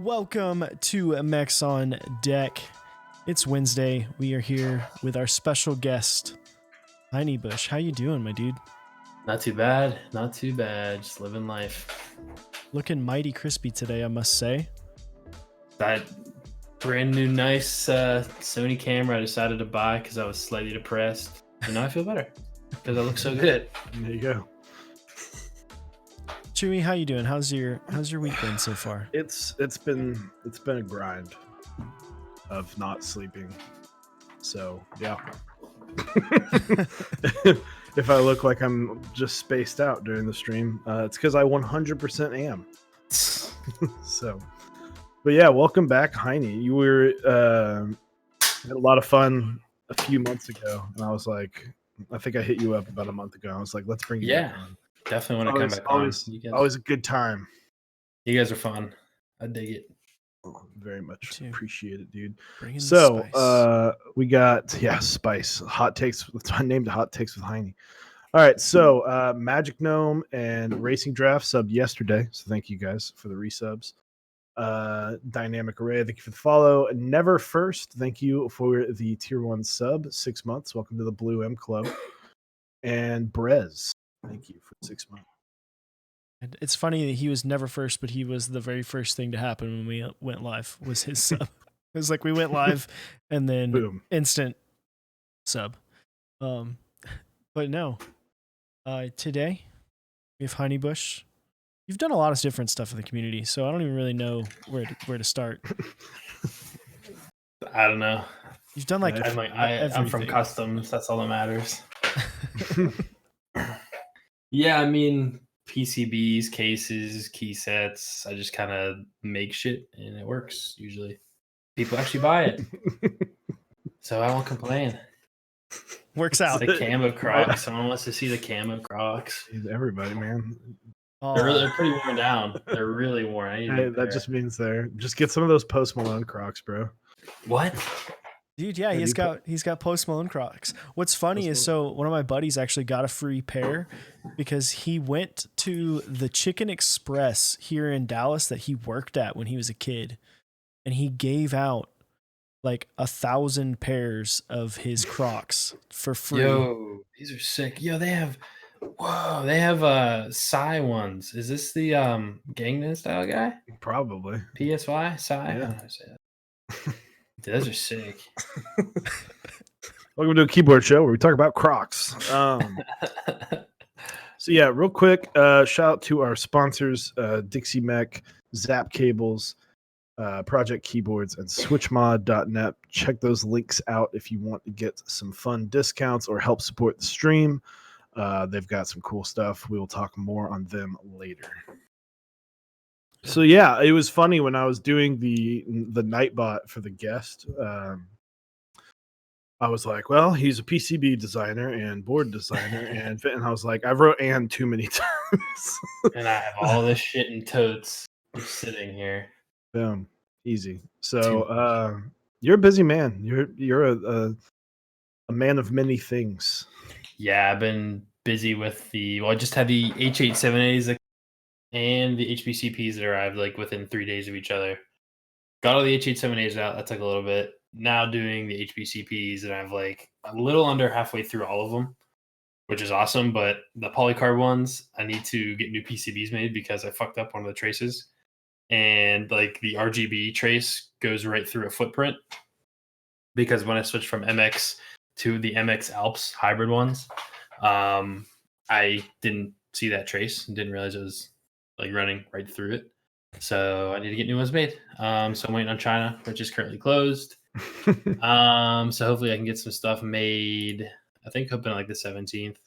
Welcome to Mechs on Deck. It's Wednesday. We are here with our special guest, Hineybush. How you doing, my dude? Not too bad. Not too bad. Just living life. Looking mighty crispy today, I must say. That brand new nice Sony camera I decided to buy because I was slightly depressed. And now I feel better because I look so good. There you go. Chewy, how you doing? How's your week been so far? It's been a grind of not sleeping. So yeah. If I look like I'm just spaced out during the stream, it's because I 100% am. So, but yeah, welcome back, Heine. You were had a lot of fun a few months ago, and I was like, I think I hit you up about a month ago. I was like, let's bring you back on. Definitely want to come back on. Always a good time. You guys are fun. I dig it. Very much appreciate it, dude. So we got spice hot takes. I named it hot takes with Heine. All right, so Magic Gnome and Racing Draft subbed yesterday, so thank you guys for the resubs. Dynamic Array, thank you for the follow. Never First, thank you for the tier 1 sub, 6 months. Welcome to the Blue M Club. And Brez, thank you for 6 months. It's funny that he was never first, but he was the very first thing to happen when we went live, was his sub. It was like we went live and then Boom. Instant sub. But no. Today, we have Hineybush. You've done a lot of different stuff in the community, so I don't even really know where to start. I don't know. You've done like I'm from customs. That's all that matters. Yeah, I mean, PCBs, cases, key sets. I just kind of make shit and it works usually. People actually buy it. So I won't complain. Works out. It's the camo Crocs. Someone wants to see the camo Crocs. Everybody, man. They're pretty worn down. They're really worn. Hey, that just means just get some of those Post Malone Crocs, bro. What? Dude, yeah, he's got Post Malone Crocs. What's funny is one of my buddies actually got a free pair because he went to the Chicken Express here in Dallas that he worked at when he was a kid, and he gave out like 1,000 pairs of his Crocs for free. Yo, these are sick. Yo, they have Psy ones. Is this the Gangnam Style guy? Probably. PSY? Psy? Yeah. Dude, those are sick. Welcome to a keyboard show where we talk about Crocs. So yeah, real quick, shout out to our sponsors, Dixie Mech, Zap Cables, Project Keyboards, and SwitchMod.net. Check those links out if you want to get some fun discounts or help support the stream. They've got some cool stuff. We will talk more on them later. So yeah, it was funny when I was doing the Nightbot for the guest. I was like, well, he's a PCB designer and board designer, and I was like, I wrote "and" too many times. And I have all this shit in totes just sitting here. Boom, easy. So you're a busy man. You're a man of many things. Yeah, I've been busy with I just had the H87As and the HBCPs that arrived like within 3 days of each other. Got all the H87As out. That took a little bit. Now doing the HBCPs, and I've like a little under halfway through all of them, which is awesome. But the polycarbonate ones, I need to get new PCBs made because I fucked up one of the traces. And like the RGB trace goes right through a footprint because when I switched from MX to the MX Alps hybrid ones, I didn't see that trace and didn't realize it was like running right through it. So I need to get new ones made. So I'm waiting on China, which is currently closed. So hopefully I can get some stuff made. I think hoping like the 17th,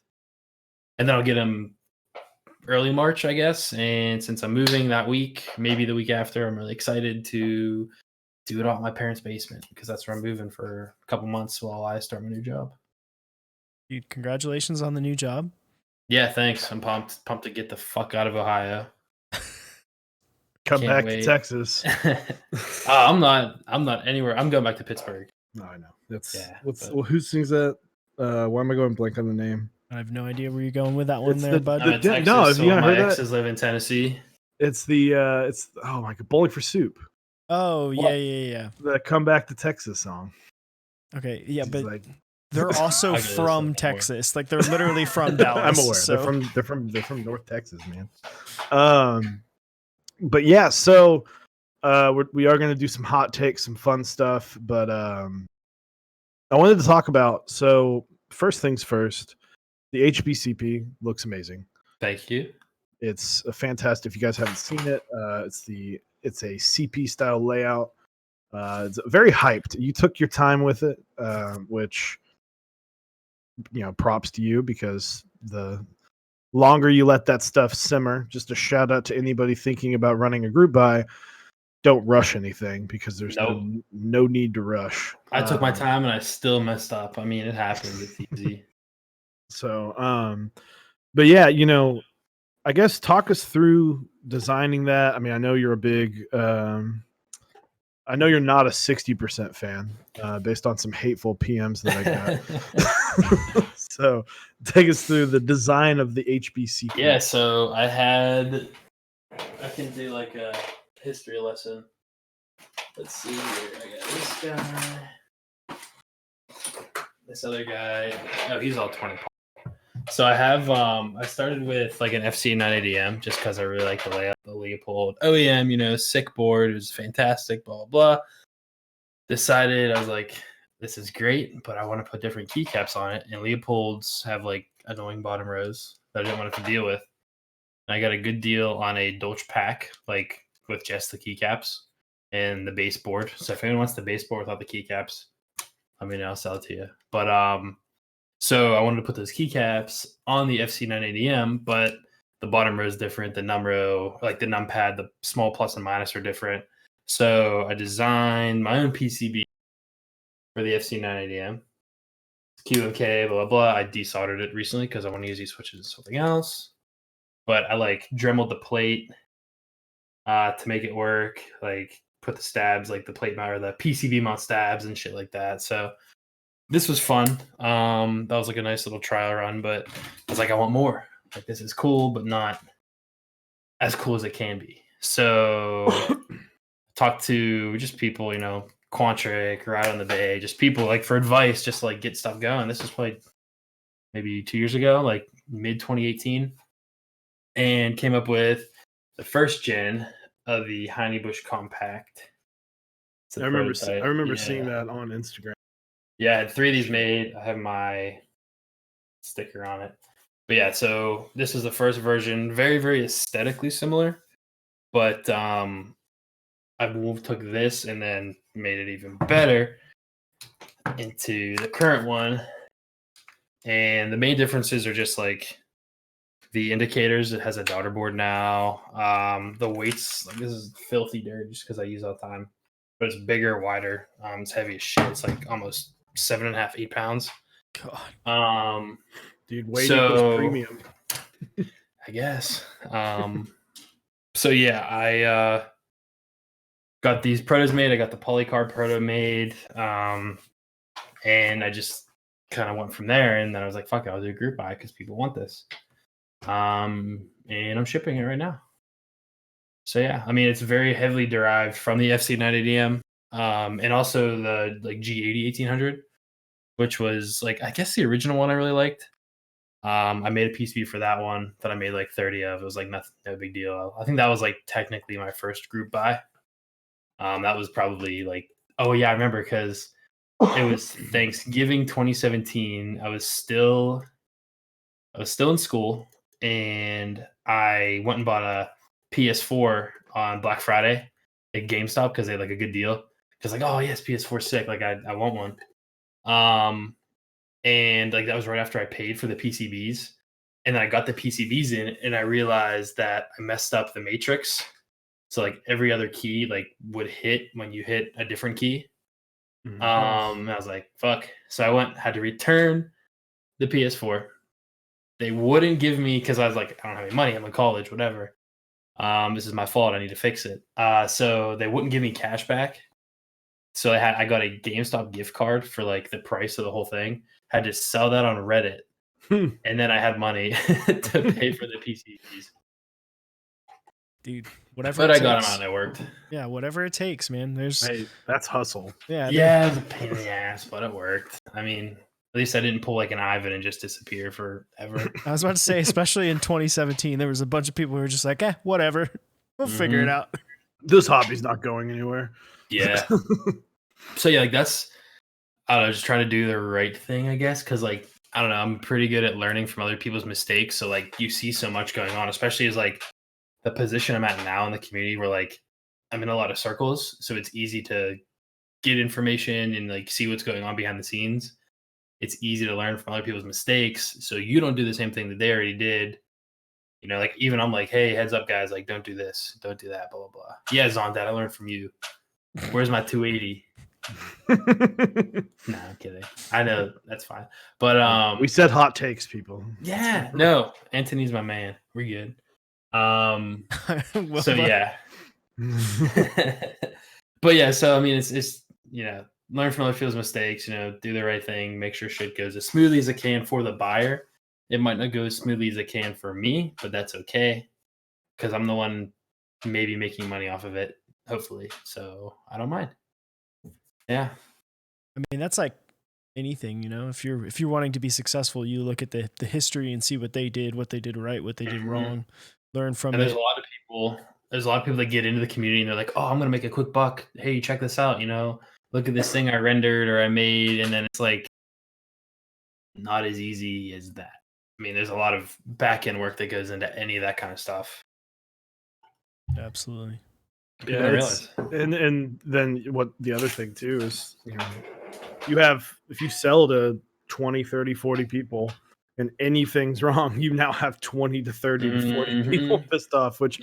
and then I'll get them early March, I guess. And since I'm moving that week, maybe the week after, I'm really excited to do it all in my parents' basement because that's where I'm moving for a couple months while I start my new job. Dude, congratulations on the new job. Yeah, thanks. I'm pumped to get the fuck out of Ohio. Come back to Texas. I'm not anywhere. I'm going back to Pittsburgh. No, I know. Who sings that? Why am I going blank on the name? I have no idea where you're going with that one bud. Texas, no, if so you haven't my heard exes live in Tennessee. It's oh my god, Bowling for Soup. Oh yeah, Well, yeah. the "Come Back to Texas" song. Okay, yeah, He's but like, they're also I get this from more. Texas. Like they're literally from I'm Dallas. aware. So They're from North Texas, man. But yeah, so we are going to do some hot takes, some fun stuff. But I wanted to talk about, so first things first, the HBCP looks amazing. Thank you. It's a fantastic. If you guys haven't seen it, it's a CP style layout. It's very hyped. You took your time with it, which props to you, because the longer you let that stuff simmer. Just a shout out to anybody thinking about running a group buy. Don't rush anything, because there's Nope. no need to rush. I took my time and I still messed up. I mean, it happens. It's easy. So, but yeah, I guess talk us through designing that. I mean, I know you're a big. I know you're not a 60% fan, based on some hateful PMs that I got. So, take us through the design of the HBCP. Yeah, so I can do like a history lesson. Let's see here. I got this guy, this other guy. Oh, he's all 20. So I have I started with like an FC 980M just because I really like the layout. The Leopold OEM, sick board. It was fantastic. Blah blah blah. Decided, I was like, this is great, but I want to put different keycaps on it. And Leopolds have like annoying bottom rows that I didn't want to deal with. And I got a good deal on a Dolce pack, like with just the keycaps and the baseboard. So if anyone wants the baseboard without the keycaps, let me know, I'll sell it to you. But so I wanted to put those keycaps on the FC 980M, but the bottom row is different. The num row, like the num pad, the small plus and minus are different. So I designed my own PCB for the FC 980M. QMK, blah, blah, blah. I desoldered it recently because I want to use these switches to something else. But I like dremeled the plate to make it work. Like put the stabs, like the plate mount or the PCB mount stabs and shit like that. So this was fun. That was like a nice little trial run, but I was like, I want more. Like this is cool, but not as cool as it can be. So talk to just people, Quantric, Ride on the Bay, just people like for advice, just like get stuff going. This was probably maybe 2 years ago, like mid 2018, and came up with the first gen of the Hineybush Compact. I remember seeing that on Instagram. Yeah, I had 3 of these made. I have my sticker on it. But yeah, so this is the first version, very, very aesthetically similar. But I took this and then made it even better into the current one. And the main differences are just like the indicators. It has a daughter board now. The weights, like this is filthy dirt just because I use all the time. But it's bigger, wider. It's heavy as shit. It's like almost 7.5, 8 pounds. God. Dude, weight equals premium. I guess. So yeah, I got these protos made. I got the polycarb proto made. And I just kind of went from there. And then I was like, fuck it, I'll do a group buy because people want this. And I'm shipping it right now. So yeah, I mean, it's very heavily derived from the FC 980M, and also the like G80 1800, which was like, I guess the original one I really liked. I made a PCB for that one that I made like 30 of. It was like nothing, no big deal. I think that was like technically my first group buy. That was probably like, oh yeah, I remember because it was Thanksgiving 2017. I was still in school, and I went and bought a PS4 on Black Friday at GameStop because they had like a good deal. Because like, oh yes, PS4 sick. Like I want one. And like that was right after I paid for the PCBs, and then I got the PCBs in, and I realized that I messed up the matrix. So like every other key like would hit when you hit a different key. And I was like, fuck. So I had to return the PS4. They wouldn't give me, because I was like, I don't have any money. I'm in college, whatever. This is my fault. I need to fix it. So they wouldn't give me cash back. So I got a GameStop gift card for like the price of the whole thing. Had to sell that on Reddit, and then I had money to pay for the PCBs. dude, whatever. But it I takes. got him out and it worked. Yeah, whatever it takes, man. There's Hey, that's hustle. Yeah, it was a pain in the ass, but it worked. I mean, at least I didn't pull like an Ivan and just disappear forever. I was about to say, especially in 2017, there was a bunch of people who were just like, whatever. We'll figure it out. This hobby's not going anywhere. Yeah. So yeah, like that's, I don't know, just trying to do the right thing, I guess. Cause like, I don't know, I'm pretty good at learning from other people's mistakes. So like you see so much going on, especially as like the position I'm at now in the community where like I'm in a lot of circles. So it's easy to get information and like see what's going on behind the scenes. It's easy to learn from other people's mistakes. So you don't do the same thing that they already did. You know, like even I'm like, hey, heads up, guys, like don't do this, don't do that, blah, blah, blah. Yeah, Zondat, I learned from you. Where's my 280? Nah, I'm kidding. I know that's fine. But we said hot takes, people. Yeah, no, Anthony's my man. We're good. So yeah. But yeah, so I mean it's you know, learn from other people's mistakes, you know, do the right thing, make sure shit goes as smoothly as it can for the buyer. It might not go as smoothly as it can for me, but that's okay. Because I'm the one maybe making money off of it, hopefully. So I don't mind. Yeah. I mean, that's like anything, you know. If you're wanting to be successful, you look at the history and see what they did right, what they did wrong, learn from and it. There's a lot of people that get into the community and they're like, oh, I'm gonna make a quick buck. Hey, check this out, you know, look at this thing I rendered or I made, and then it's like not as easy as that. I mean, there's a lot of back end work that goes into any of that kind of stuff. Absolutely. Yeah, and then what the other thing too is, you know, you have, if you sell to 20, 30, 40 people and anything's wrong, you now have 20 to 30 to 40 people pissed off, which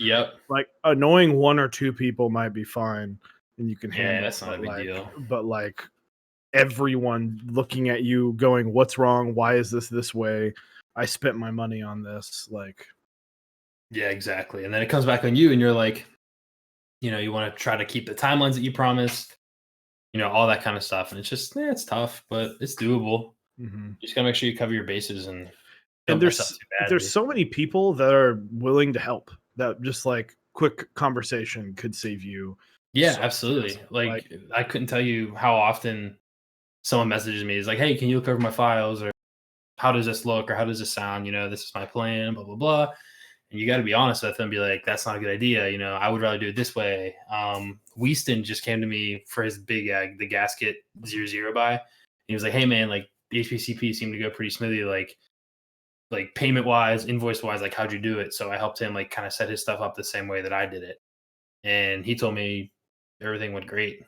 like annoying one or two people might be fine and you can handle. That's not a big deal. But like everyone looking at you going, what's wrong? Why is this way? I spent my money on this. Like, yeah, exactly. And then it comes back on you and you're like, you know, you want to try to keep the timelines that you promised, you know, all that kind of stuff. And it's just, it's tough, but it's doable. You just gotta make sure you cover your bases and there's so many people that are willing to help that just like quick conversation could save you. Yeah, absolutely. Like I couldn't tell you how often someone messages me is like, hey, can you look over my files, or how does this look, or how does this sound? You know, this is my plan, blah, blah, blah. And you got to be honest with them and be like, that's not a good idea. You know, I would rather do it this way. Weaston just came to me for his big, the gasket 0-0 buy. And he was like, hey man, like the HPCP seemed to go pretty smoothly. Like payment wise, invoice wise, like how'd you do it? So I helped him like kind of set his stuff up the same way that I did it. And he told me everything went great.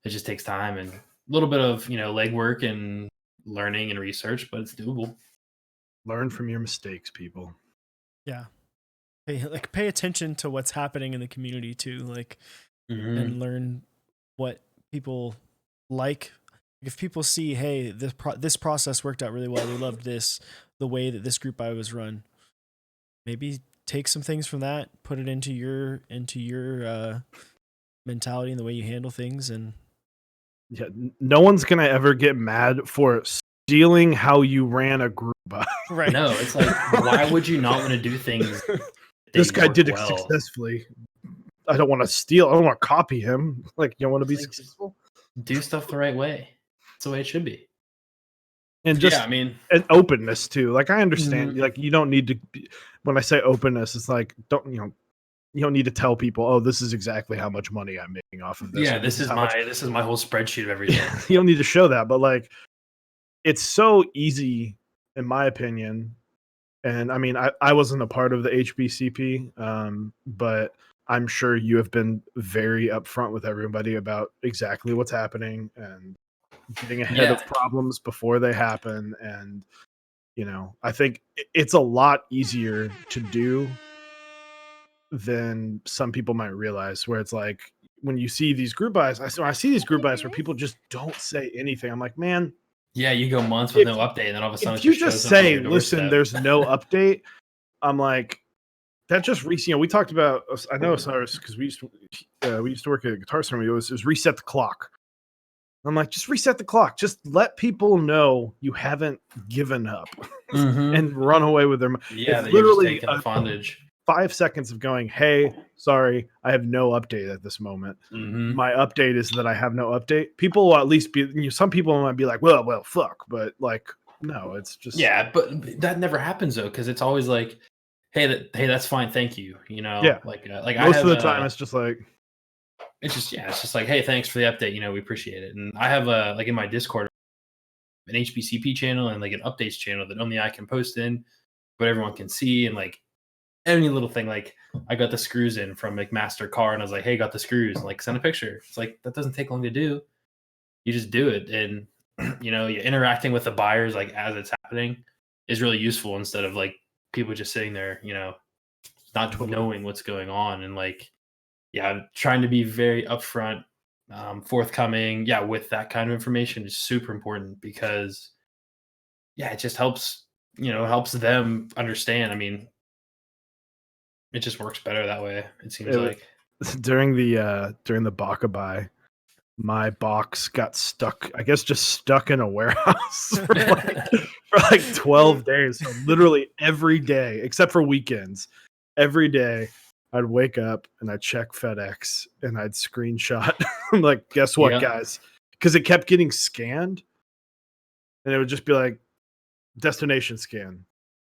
It just takes time and a little bit of, you know, legwork and learning and research, but it's doable. Learn from your mistakes, people. Yeah. Pay attention to what's happening in the community too, like, and learn what people like. If people see, hey, this process worked out really well, they loved this, the way that this group buy was run, maybe take some things from that, put it into your mentality and the way you handle things. And yeah, no one's gonna ever get mad for stealing how you ran a group buy. Right. No, it's like, why would you not want to do things? This guy did it successfully. I don't want to steal. I don't want to copy him. Like, you want to be successful? Do stuff the right way. That's the way it should be. And just, I mean, an openness too. Like, I understand. Like, you don't need to. When I say openness, it's like, you don't need to tell people, oh, this is exactly how much money I'm making off of this. Yeah, this is my whole spreadsheet of everything. You don't need to show that, but like, it's so easy, in my opinion. And I mean, I wasn't a part of the HBCP, but I'm sure you have been very upfront with everybody about exactly what's happening and getting ahead of problems before they happen. And, you know, I think it's a lot easier to do than some people might realize, where it's like, when you see these group buys, I see these group buys where people just don't say anything. I'm like, man. Yeah, you go months with no update, and then all of a sudden, if you just say, "Listen, there's no update," I'm like, that just we talked about. I know Cyrus, because we used to work at a guitar center. It was reset the clock. I'm like, just reset the clock. Just let people know you haven't given up and run away with their. Yeah, it's literally taking advantage. 5 seconds of going, hey, sorry, I have no update at this moment. Mhm. My update is that I have no update. People will at least be, some people might be like, well, fuck. But like, no, it's just. Yeah, but that never happens though, because it's always like, hey, that's fine, thank you. Yeah. Like I Most have of the time, it's just like. it's just like, hey, thanks for the update. We appreciate it. And I have like in my Discord, an HBCP channel and like an updates channel that only I can post in, but everyone can see. And like any little thing, like I got the screws in from like Master Car, and I was like, hey, got the screws, and like send a picture. It's like that doesn't take long to do. You just do it, and you're interacting with the buyers like as it's happening is really useful instead of like people just sitting there, not knowing what's going on. And like, yeah, trying to be very upfront, forthcoming, with that kind of information is super important because, it just helps, helps them understand. I mean, it just works better that way. It seems like during the Baka buy, my box got stuck. I guess just stuck in a warehouse for like 12 days. So literally every day, except for weekends, every day I'd wake up and I'd check FedEx and I'd screenshot. I'm like, guess what, guys? Because it kept getting scanned, and it would just be like, destination scan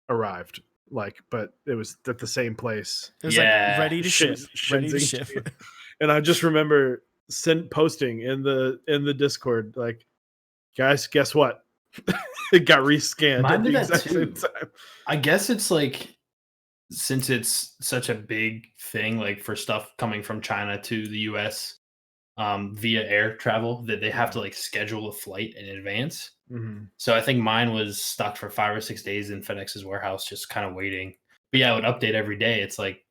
arrived. Like, but it was at the same place. It was like ready to ship. Ready to ship. And I just remember posting in the Discord, like, guys, guess what? It got rescanned. Mine did that too. I guess it's like, since it's such a big thing, like for stuff coming from China to the US via air travel, that they have to like schedule a flight in advance. Mm-hmm. So I think mine was stuck for 5 or 6 days in FedEx's warehouse, just kind of waiting. But yeah, I would update every day. It's like,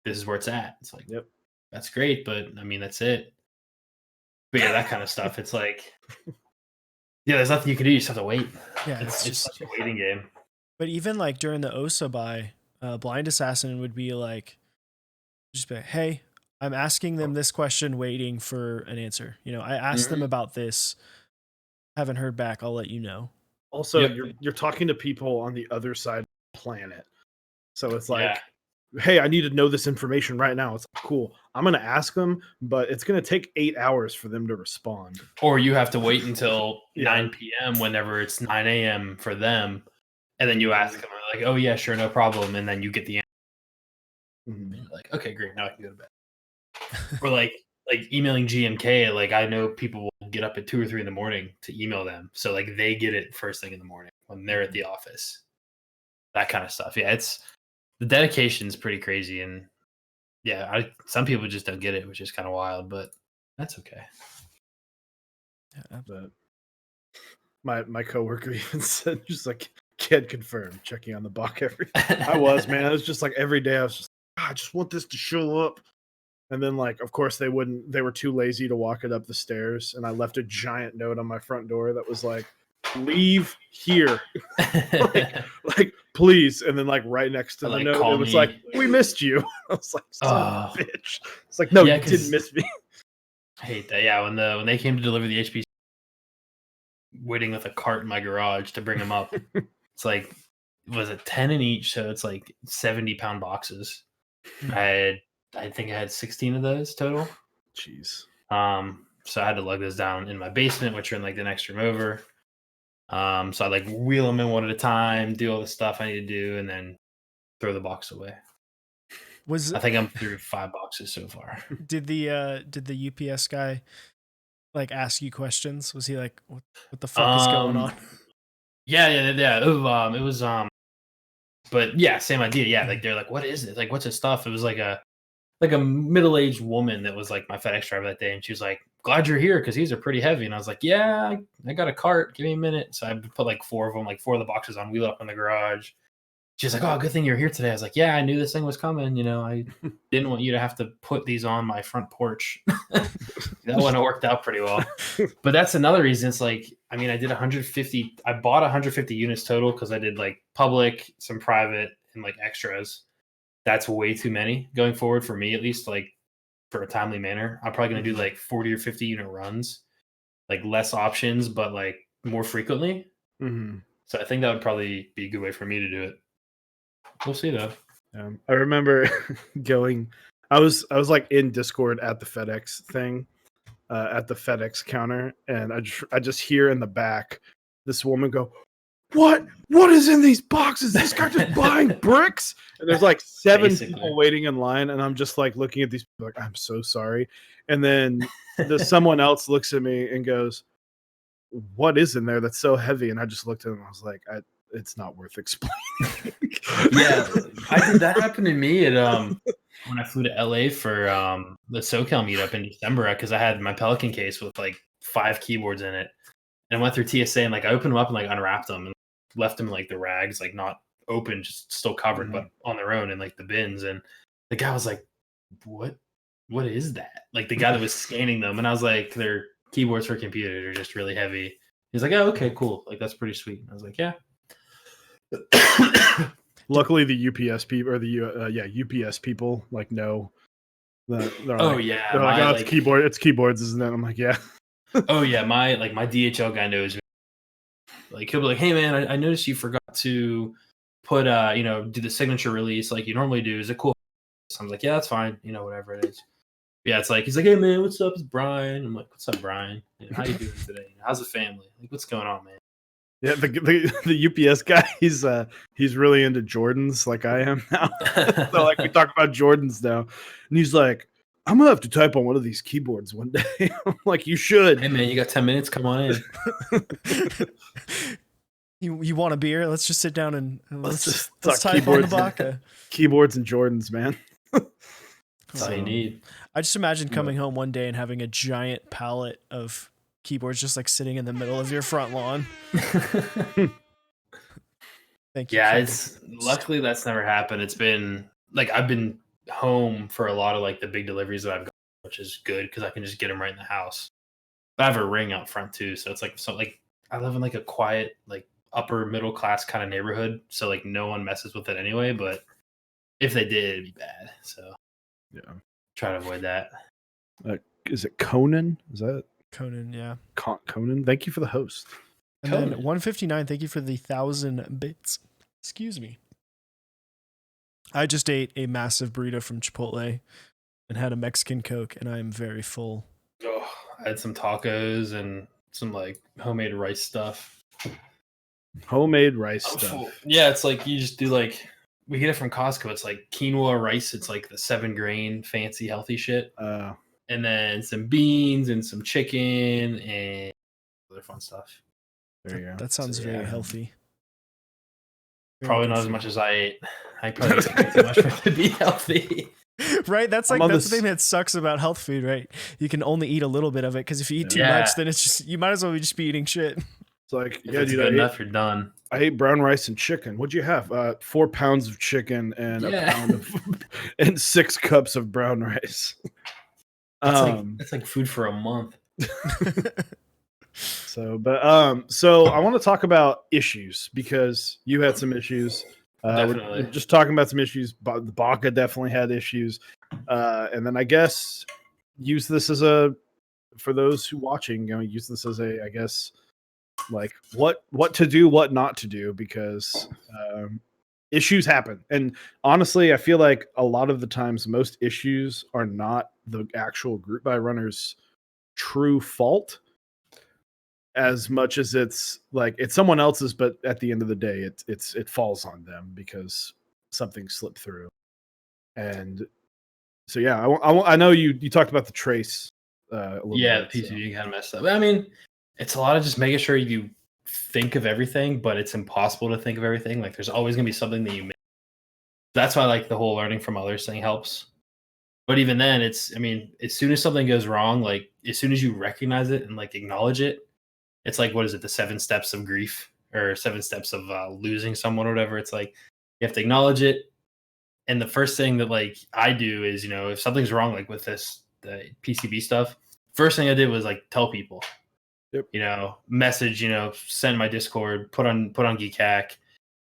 this is where it's at. It's like, yep, that's great, but I mean, that's it. But yeah, that kind of stuff. It's like, there's nothing you can do. You just have to wait. Yeah, it's just such a waiting game. But even like during the OSA buy, Blind Assassin would be like, just be like, hey, I'm asking them this question, waiting for an answer. I asked them about this. Haven't heard back. I'll let you know. Also, you're talking to people on the other side of the planet. So it's like, hey, I need to know this information right now. It's like, cool. I'm going to ask them, but it's going to take 8 hours for them to respond. Or you have to wait until 9 p.m. whenever it's 9 a.m. for them. And then you ask them, like, oh, yeah, sure, no problem. And then you get the answer. Mm-hmm. You're like, okay, great. Now I can go to bed. Or like emailing GMK. Like, I know people will get up at 2 or 3 in the morning to email them. So like they get it first thing in the morning when they're at the office. That kind of stuff. Yeah, the dedication is pretty crazy. And some people just don't get it, which is kind of wild, but that's okay. Yeah. But my coworker even said, just like, kid confirmed, checking on the Bach everything. I was, man. It was just like every day I was just, I just want this to show up. And then, like, of course, they were too lazy to walk it up the stairs. And I left a giant note on my front door that was like, leave here. like, please. And then, like, right next to the note, it was like, we missed you. I was like, son of a bitch. It's like, no, you didn't miss me. I hate that. Yeah, when they came to deliver the HPC, waiting with a cart in my garage to bring them up. It's like, was it 10 in each? So it's like 70-pound boxes. I think I had 16 of those total. Jeez. So I had to lug those down in my basement, which are in like the next room over. So I like wheel them in one at a time, do all the stuff I need to do, and then throw the box away. I think I'm through 5 boxes so far. Did the UPS guy like ask you questions? Was he like, what the fuck is going on? Yeah. It was but yeah, same idea. Yeah, like they're like, what is it? Like, what's his stuff? It was like a middle-aged woman that was like my FedEx driver that day, and she was like, glad you're here because these are pretty heavy. And I was like, yeah, I got a cart, give me a minute. So I put like 4 of them, like 4 of the boxes on wheel up in the garage. She's like, oh, good thing you're here today. I was like, yeah, I knew this thing was coming. I didn't want you to have to put these on my front porch. That one worked out pretty well. But that's another reason. It's like, I mean, I did 150. I bought 150 units total because I did like public, some private, and like extras. That's way too many going forward for me, at least, like for a timely manner. I'm probably going to do like 40 or 50 unit runs, like less options, but like more frequently. Mm-hmm. So I think that would probably be a good way for me to do it. We'll see though. I remember going. I was like in Discord at the FedEx thing, at the FedEx counter, and I just hear in the back this woman go, "What is in these boxes? This guy just buying bricks?" And there's like 7 people waiting in line, and I'm just like looking at these people like, "I'm so sorry." And then someone else looks at me and goes, "What is in there that's so heavy?" And I just looked at him. I was like, "It's not worth explaining." Yeah, that happened to me at when I flew to LA for the SoCal meetup in December, because I had my Pelican case with like 5 keyboards in it, and I went through TSA and like I opened them up and like unwrapped them and left them in, like the rags, like not open, just still covered, but on their own in like the bins. And the guy was like, "What is that?" Like the guy that was scanning them, and I was like, "They're keyboards for computers. They're just really heavy." He's like, "Oh, okay, cool. Like that's pretty sweet." And I was like, "Yeah." Luckily, the UPS people or the UPS people like know that. Yeah, they're like, "Oh, it's keyboard. It's keyboards, isn't it?" I'm like, "Yeah." Oh yeah, my DHL guy knows me. Like he'll be like, "Hey man, I noticed you forgot to put do the signature release like you normally do. Is it cool?" So I'm like, "Yeah, that's fine. Whatever it is." Yeah, it's like he's like, "Hey man, what's up? It's Brian." I'm like, "What's up, Brian? How you doing today? How's the family? Like, what's going on, man?" Yeah, the UPS guy, he's really into Jordans like I am now. So like we talk about Jordans now, and he's like, "I'm gonna have to type on one of these keyboards one day." I'm like, "You should." Hey man, you got 10 minutes? Come on in. You want a beer? Let's just sit down and let's type keyboards on the Baca. Keyboards and Jordans, man. That's all you need. I just imagine coming home one day and having a giant pallet of keyboards just like sitting in the middle of your front lawn. Thank you. Yeah, luckily that's never happened. It's been like I've been home for a lot of like the big deliveries that I've got, which is good because I can just get them right in the house. I have a ring out front too, so it's like I live in like a quiet, like upper middle class kind of neighborhood, so like no one messes with it anyway. But if they did, it'd be bad. So yeah, try to avoid that. Is it Conan? Is that Conan? Yeah, Conan. Thank you for the host. And then 159. Thank you for the 1,000 bits. Excuse me. I just ate a massive burrito from Chipotle and had a Mexican Coke, and I am very full. Oh, I had some tacos and some like homemade rice stuff. Homemade rice stuff. Yeah, it's like you just do like we get it from Costco. It's like quinoa rice. It's like the 7 grain fancy healthy shit. And then some beans and some chicken and other fun stuff. There you go. That sounds very healthy. Probably not as much as I ate. I probably ate too much for it to be healthy. Right? That's like that's the thing that sucks about health food, right? You can only eat a little bit of it because if you eat too much, then it's just you might as well just be eating shit. It's like, if it's good enough, you're done. I ate brown rice and chicken. What'd you have? 4 pounds of chicken and a pound of and 6 cups of brown rice. That's like food for a month. So I want to talk about issues because you had some issues. Definitely. We're just talking about some issues. The Baca definitely had issues. And then I guess use this as for those who watching, use this as I guess, like what to do, what not to do, because issues happen. And honestly, I feel like a lot of the times most issues are not the actual group buy runners' true fault as much as it's like it's someone else's, but at the end of the day, it falls on them because something slipped through. And so yeah, I know you talked about the trace. A little bit, the PCB kind of messed up. I mean, it's a lot of just making sure you think of everything, but it's impossible to think of everything. Like there's always gonna be something that you miss. That's why like the whole learning from others thing helps. But even then, as soon as something goes wrong, like as soon as you recognize it and like acknowledge it, it's like, what is it? The 7 steps of grief or 7 steps of losing someone or whatever. It's like, you have to acknowledge it. And the first thing that like I do is, if something's wrong, like with the PCB stuff, first thing I did was like tell people, message, send my Discord, put on Geekhack.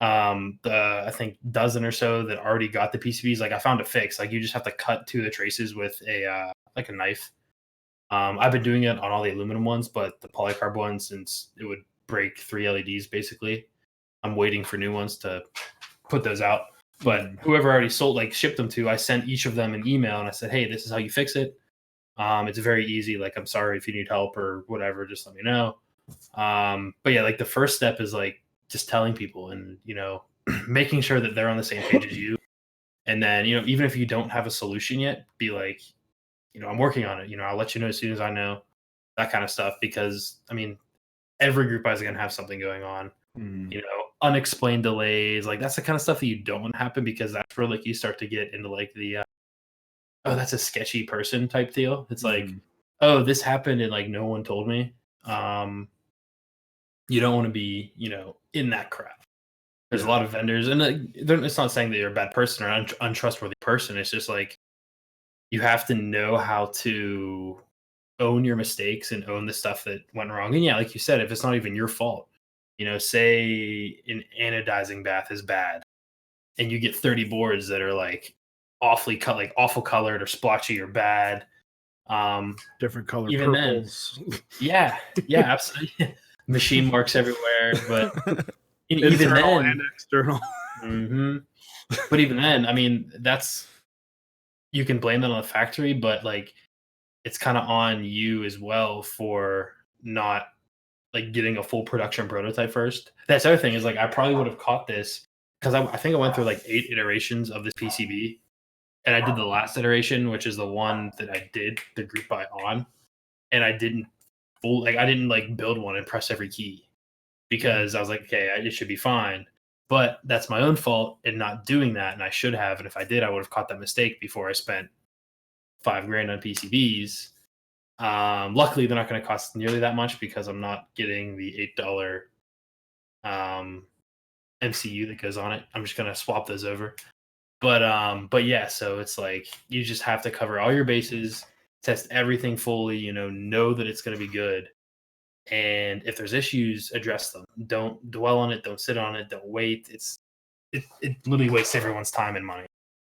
I think dozen or so that already got the PCBs. Like I found a fix. Like you just have to cut 2 of the traces with a knife. I've been doing it on all the aluminum ones, but the polycarb ones, since it would break 3 LEDs basically, I'm waiting for new ones to put those out. But whoever already sold, like shipped them to, I sent each of them an email and I said, hey, this is how you fix it. It's very easy. Like, I'm sorry if you need help or whatever, just let me know. But yeah, like the first step is like just telling people and, you know, making sure that they're on the same page as you. And then, you know, even if you don't have a solution yet, be like, you know, I'm working on it. You know, I'll let you know as soon as I know, that kind of stuff. Because, I mean, every group is going to have something going on. You know, unexplained delays, like that's the kind of stuff that you don't want to happen, because that's where like you start to get into like the oh, that's a sketchy person type deal. It's like, oh, this happened and like no one told me. You don't want to be, you know, in that crowd. There's a lot of vendors, and it's not saying that you're a bad person or an untrustworthy person. It's just like you have to know how to own your mistakes and own the stuff that went wrong. And yeah, like you said, if it's not even your fault, you know, say an anodizing bath is bad and you get 30 boards that are like awfully cut, like awful colored or splotchy or bad. Different color even purples. Then, yeah, absolutely. Machine marks everywhere, but even Internal then, and external. But even then, I mean, you can blame that on the factory, but like it's kind of on you as well for not like getting a full production prototype first. That's the other thing is like I probably would have caught this because I think I went through like 8 iterations of this PCB, and I did the last iteration, which is the one that I did the group buy on, and I didn't like build one and press every key because I was like, okay, it should be fine. But that's my own fault in not doing that, and I should have. And if I did, I would have caught that mistake before I spent $5,000 on PCBs. Luckily, they're not going to cost nearly that much because I'm not getting the $8 MCU that goes on it. I'm just going to swap those over. But yeah, so it's like you just have to cover all your bases, test everything fully. You know that it's going to be good. And if there's issues, address them. Don't dwell on it. Don't sit on it. Don't wait. It literally wastes everyone's time and money,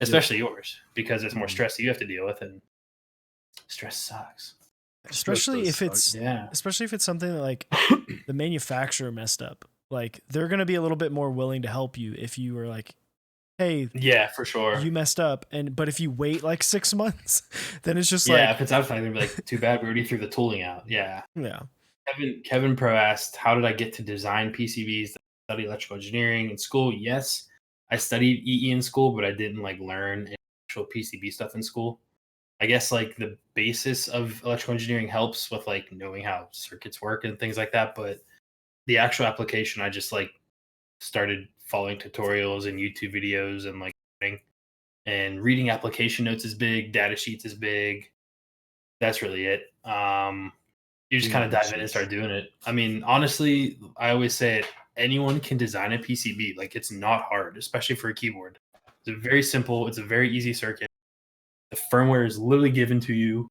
especially yours, because it's more stress that you have to deal with, and stress sucks. Especially if it's something that like the manufacturer messed up. Like they're going to be a little bit more willing to help you if you were like, hey, yeah, for sure, you messed up. But if you wait like 6 months, then it's just if it's outside, they're gonna be like, too bad, we already threw the tooling out. Yeah. Kevin Pro asked, how did I get to design PCBs? Study electrical engineering in school? Yes, I studied EE in school, but I didn't like learn actual PCB stuff in school. I guess like the basis of electrical engineering helps with like knowing how circuits work and things like that, but the actual application, I just like started following tutorials and YouTube videos and like reading application notes is big, data sheets is big. That's really it. You just kind of dive in and start doing it. I mean, honestly, I always say it, anyone can design a PCB. Like it's not hard, especially for a keyboard. It's very simple. It's a very easy circuit. The firmware is literally given to you.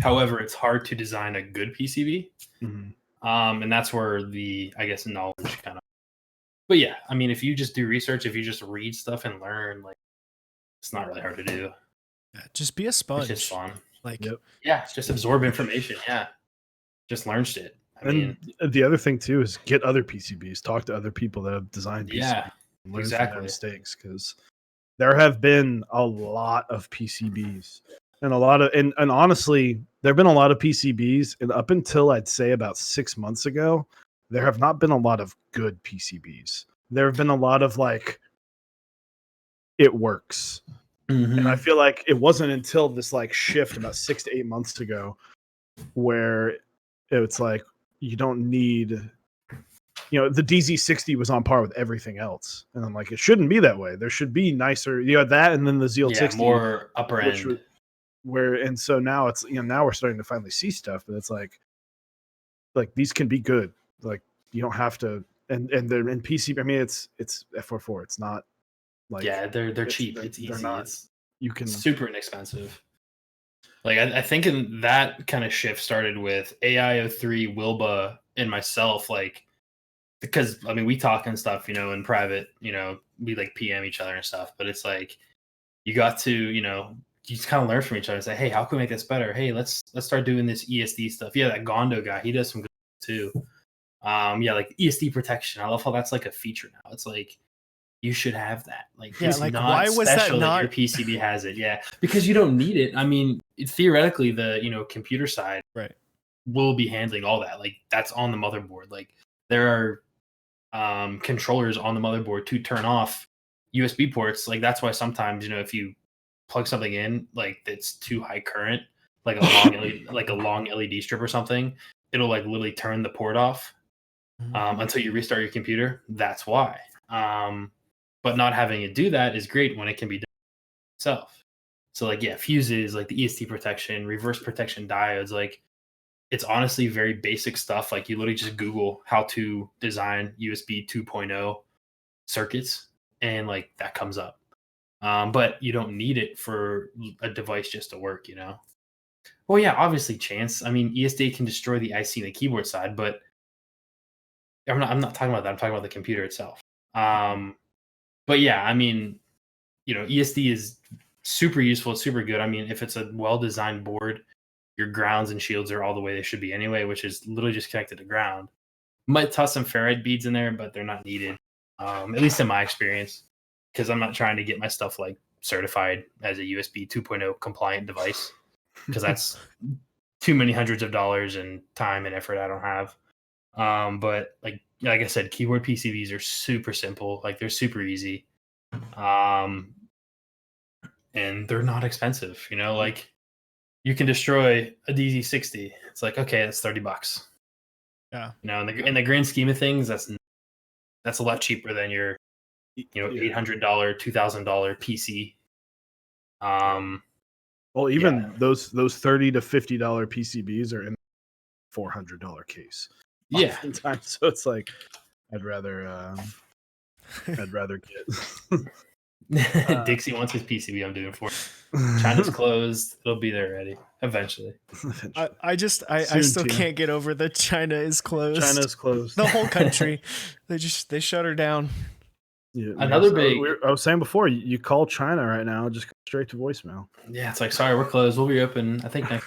However, it's hard to design a good PCB. And that's where the, I guess, knowledge kind of. But yeah, I mean, if you just do research, if you just read stuff and learn, like, it's not really hard to do. Yeah, just be a sponge. It's just fun. Like, yeah, just absorb information. Yeah, just learn shit. I mean, the other thing too is get other PCBs. Talk to other people that have designed PCBs. Yeah, learn from their mistakes, because there have been a lot of PCBs and and honestly, there have been a lot of PCBs, and up until I'd say about 6 months ago, there have not been a lot of good PCBs. There have been a lot of like, it works. And I feel like it wasn't until this like shift about 6 to 8 months ago where it's like, you don't need, the DZ60 was on par with everything else. And I'm like, it shouldn't be that way. There should be nicer, that, and then the ZL60. More upper end. And so now it's, now we're starting to finally see stuff, but it's like these can be good. Like you don't have to, and they're in PC. I mean, it's F44. It's not like, they're cheap. It's easy. You can super inexpensive. Like I think in that kind of shift started with AIO3, Wilba, and myself. Like, because I mean, we talk and stuff, in private. We like PM each other and stuff. But it's like you got to, you just kind of learn from each other and say, hey, how can we make this better? Hey, let's start doing this ESD stuff. Yeah, that Gondo guy, he does some good too. Like ESD protection. I love how that's like a feature now. It's like you should have that. Like, Yeah, it's like, not why was that special not- your PCB has it. Yeah, because you don't need it. I mean, theoretically, the computer side Right. will be handling all that. Like, that's on the motherboard. Like, there are controllers on the motherboard to turn off USB ports. Like, that's why sometimes, if you plug something in like that's too high current, like a long LED strip or something, it'll like literally turn the port off until you restart your computer. That's why. But not having it do that is great when it can be done itself. So like, yeah, fuses, like the EST protection, reverse protection diodes, like it's honestly very basic stuff. Like you literally just Google how to design USB 2.0 circuits and like that comes up. But you don't need it for a device just to work, Well, yeah, obviously chance. I mean, ESD can destroy the IC and the keyboard side, but I'm not talking about that. I'm talking about the computer itself. But yeah, I mean, ESD is super useful. It's super good. I mean, if it's a well-designed board, your grounds and shields are all the way they should be anyway, which is literally just connected to ground. Might toss some ferrite beads in there, but they're not needed, at least in my experience, because I'm not trying to get my stuff like certified as a USB 2.0 compliant device, because that's too many hundreds of dollars and time and effort I don't have. But like I said, keyboard PCBs are super simple. Like they're super easy. And they're not expensive, like you can destroy a DZ60. It's like, okay, that's $30. Yeah. In the grand scheme of things, that's a lot cheaper than your, $800, $2,000 PC. Well, even those $30 to $50 PCBs are in $400 case. Yeah. Oftentimes. So it's like I'd rather get Dixie wants his PCB. I'm doing for him. China's closed. It'll be there ready eventually. I still can't get over that China is closed. China's closed. The whole country. They shut her down. Yeah, Another big. I was saying before, you call China right now, just go straight to voicemail. Yeah, it's like, sorry, we're closed. We'll be open, I think, next.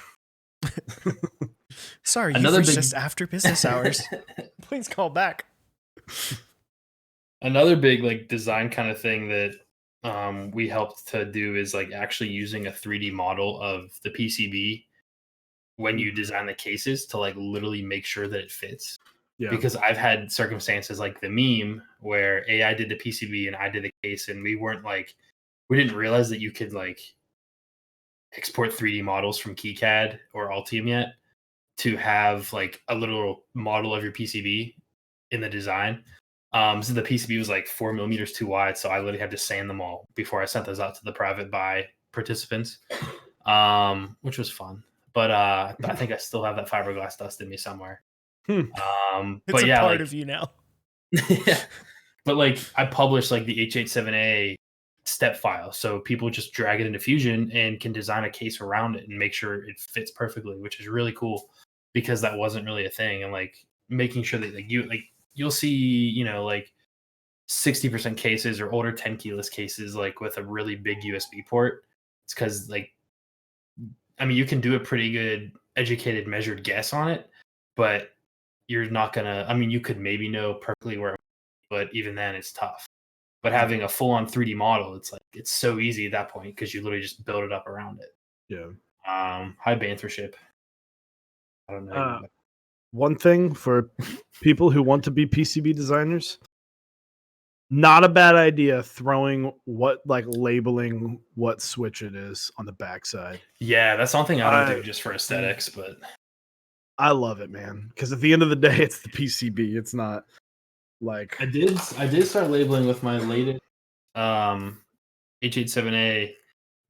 Sorry, you've reached us after business hours. Please call back. Another big like design kind of thing that we helped to do is like actually using a 3D model of the PCB when you design the cases to like literally make sure that it fits. Yeah. Because I've had circumstances like the meme where AI did the PCB and I did the case, and we didn't realize that you could like export 3D models from KeyCAD or Altium yet to have like a little model of your PCB in the design. So the PCB was like 4 millimeters too wide, so I literally had to sand them all before I sent those out to the private buy participants, which was fun. But I think I still have that fiberglass dust in me somewhere. It's but a part of you now. Yeah. But like I published like the H87A step file, so people just drag it into Fusion and can design a case around it and make sure it fits perfectly, which is really cool because that wasn't really a thing. And like making sure that you'll see, like 60% cases or older 10 keyless cases like with a really big USB port. It's because like, I mean, you can do a pretty good educated measured guess on it, but you're not gonna, I mean, you could maybe know perfectly where, but even then it's tough. But having a full-on 3D model, it's like it's so easy at that point because you literally just build it up around it. Yeah. High bantership. I don't know. One thing for people who want to be PCB designers, not a bad idea throwing labeling what switch it is on the backside. Yeah, that's something I don't do just for aesthetics, but I love it, man. Because at the end of the day, it's the PCB. It's not like I did start labeling with my latest H87A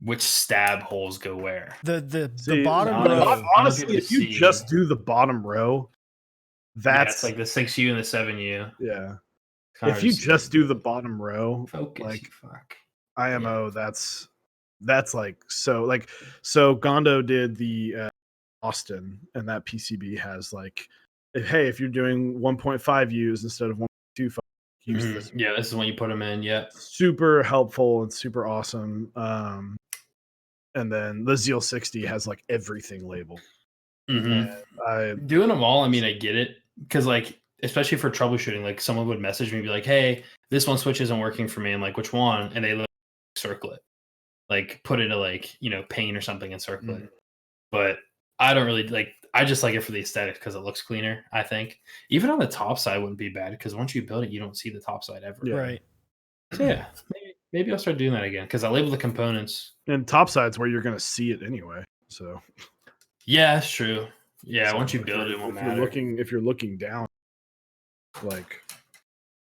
which stab holes go where. The bottom row. Honestly, if you just do the bottom row, that's like the 6U and the 7U. Yeah. If you just do the bottom row, fuck. IMO, that's like so Gondo did the Austin, and that PCB has like, hey, if you're doing 1.5 U's instead of 1.25, use this. Yeah, this is when you put them in. Yeah, super helpful and super awesome. And then the Zeal 60 has like everything labeled. Doing them all, I mean, I get it because like especially for troubleshooting, like someone would message me and be like, hey, this one switch isn't working for me. I'm like, which one? And they circle it, like put it to like, paint or something and circle it. But I don't really I just like it for the aesthetic because it looks cleaner, I think. Even on the top side wouldn't be bad because once you build it, you don't see the top side ever. Yeah. Right. So yeah, maybe I'll start doing that again because I label the components. And top side's where you're going to see it anyway. So yeah, that's true. Yeah, so once you build it, won't matter. If you're looking down, like,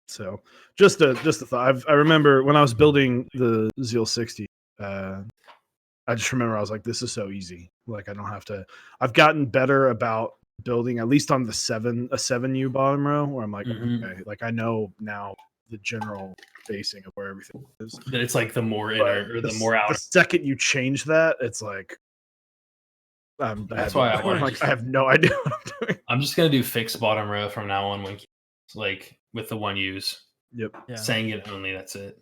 so just a thought. I remember when I was building the Zeal 60, I just remember I was like, this is so easy. Like, I don't have to. I've gotten better about building, at least on the 7U bottom row, where I'm like, okay, like I know now the general basing of where everything is. That it's like the more inner or the more outer. The second you change that, it's like, that's why I have no idea what I'm doing. I'm just gonna do fixed bottom row from now on when like with the 1Us. Yep. Yeah. Saying it only. That's it.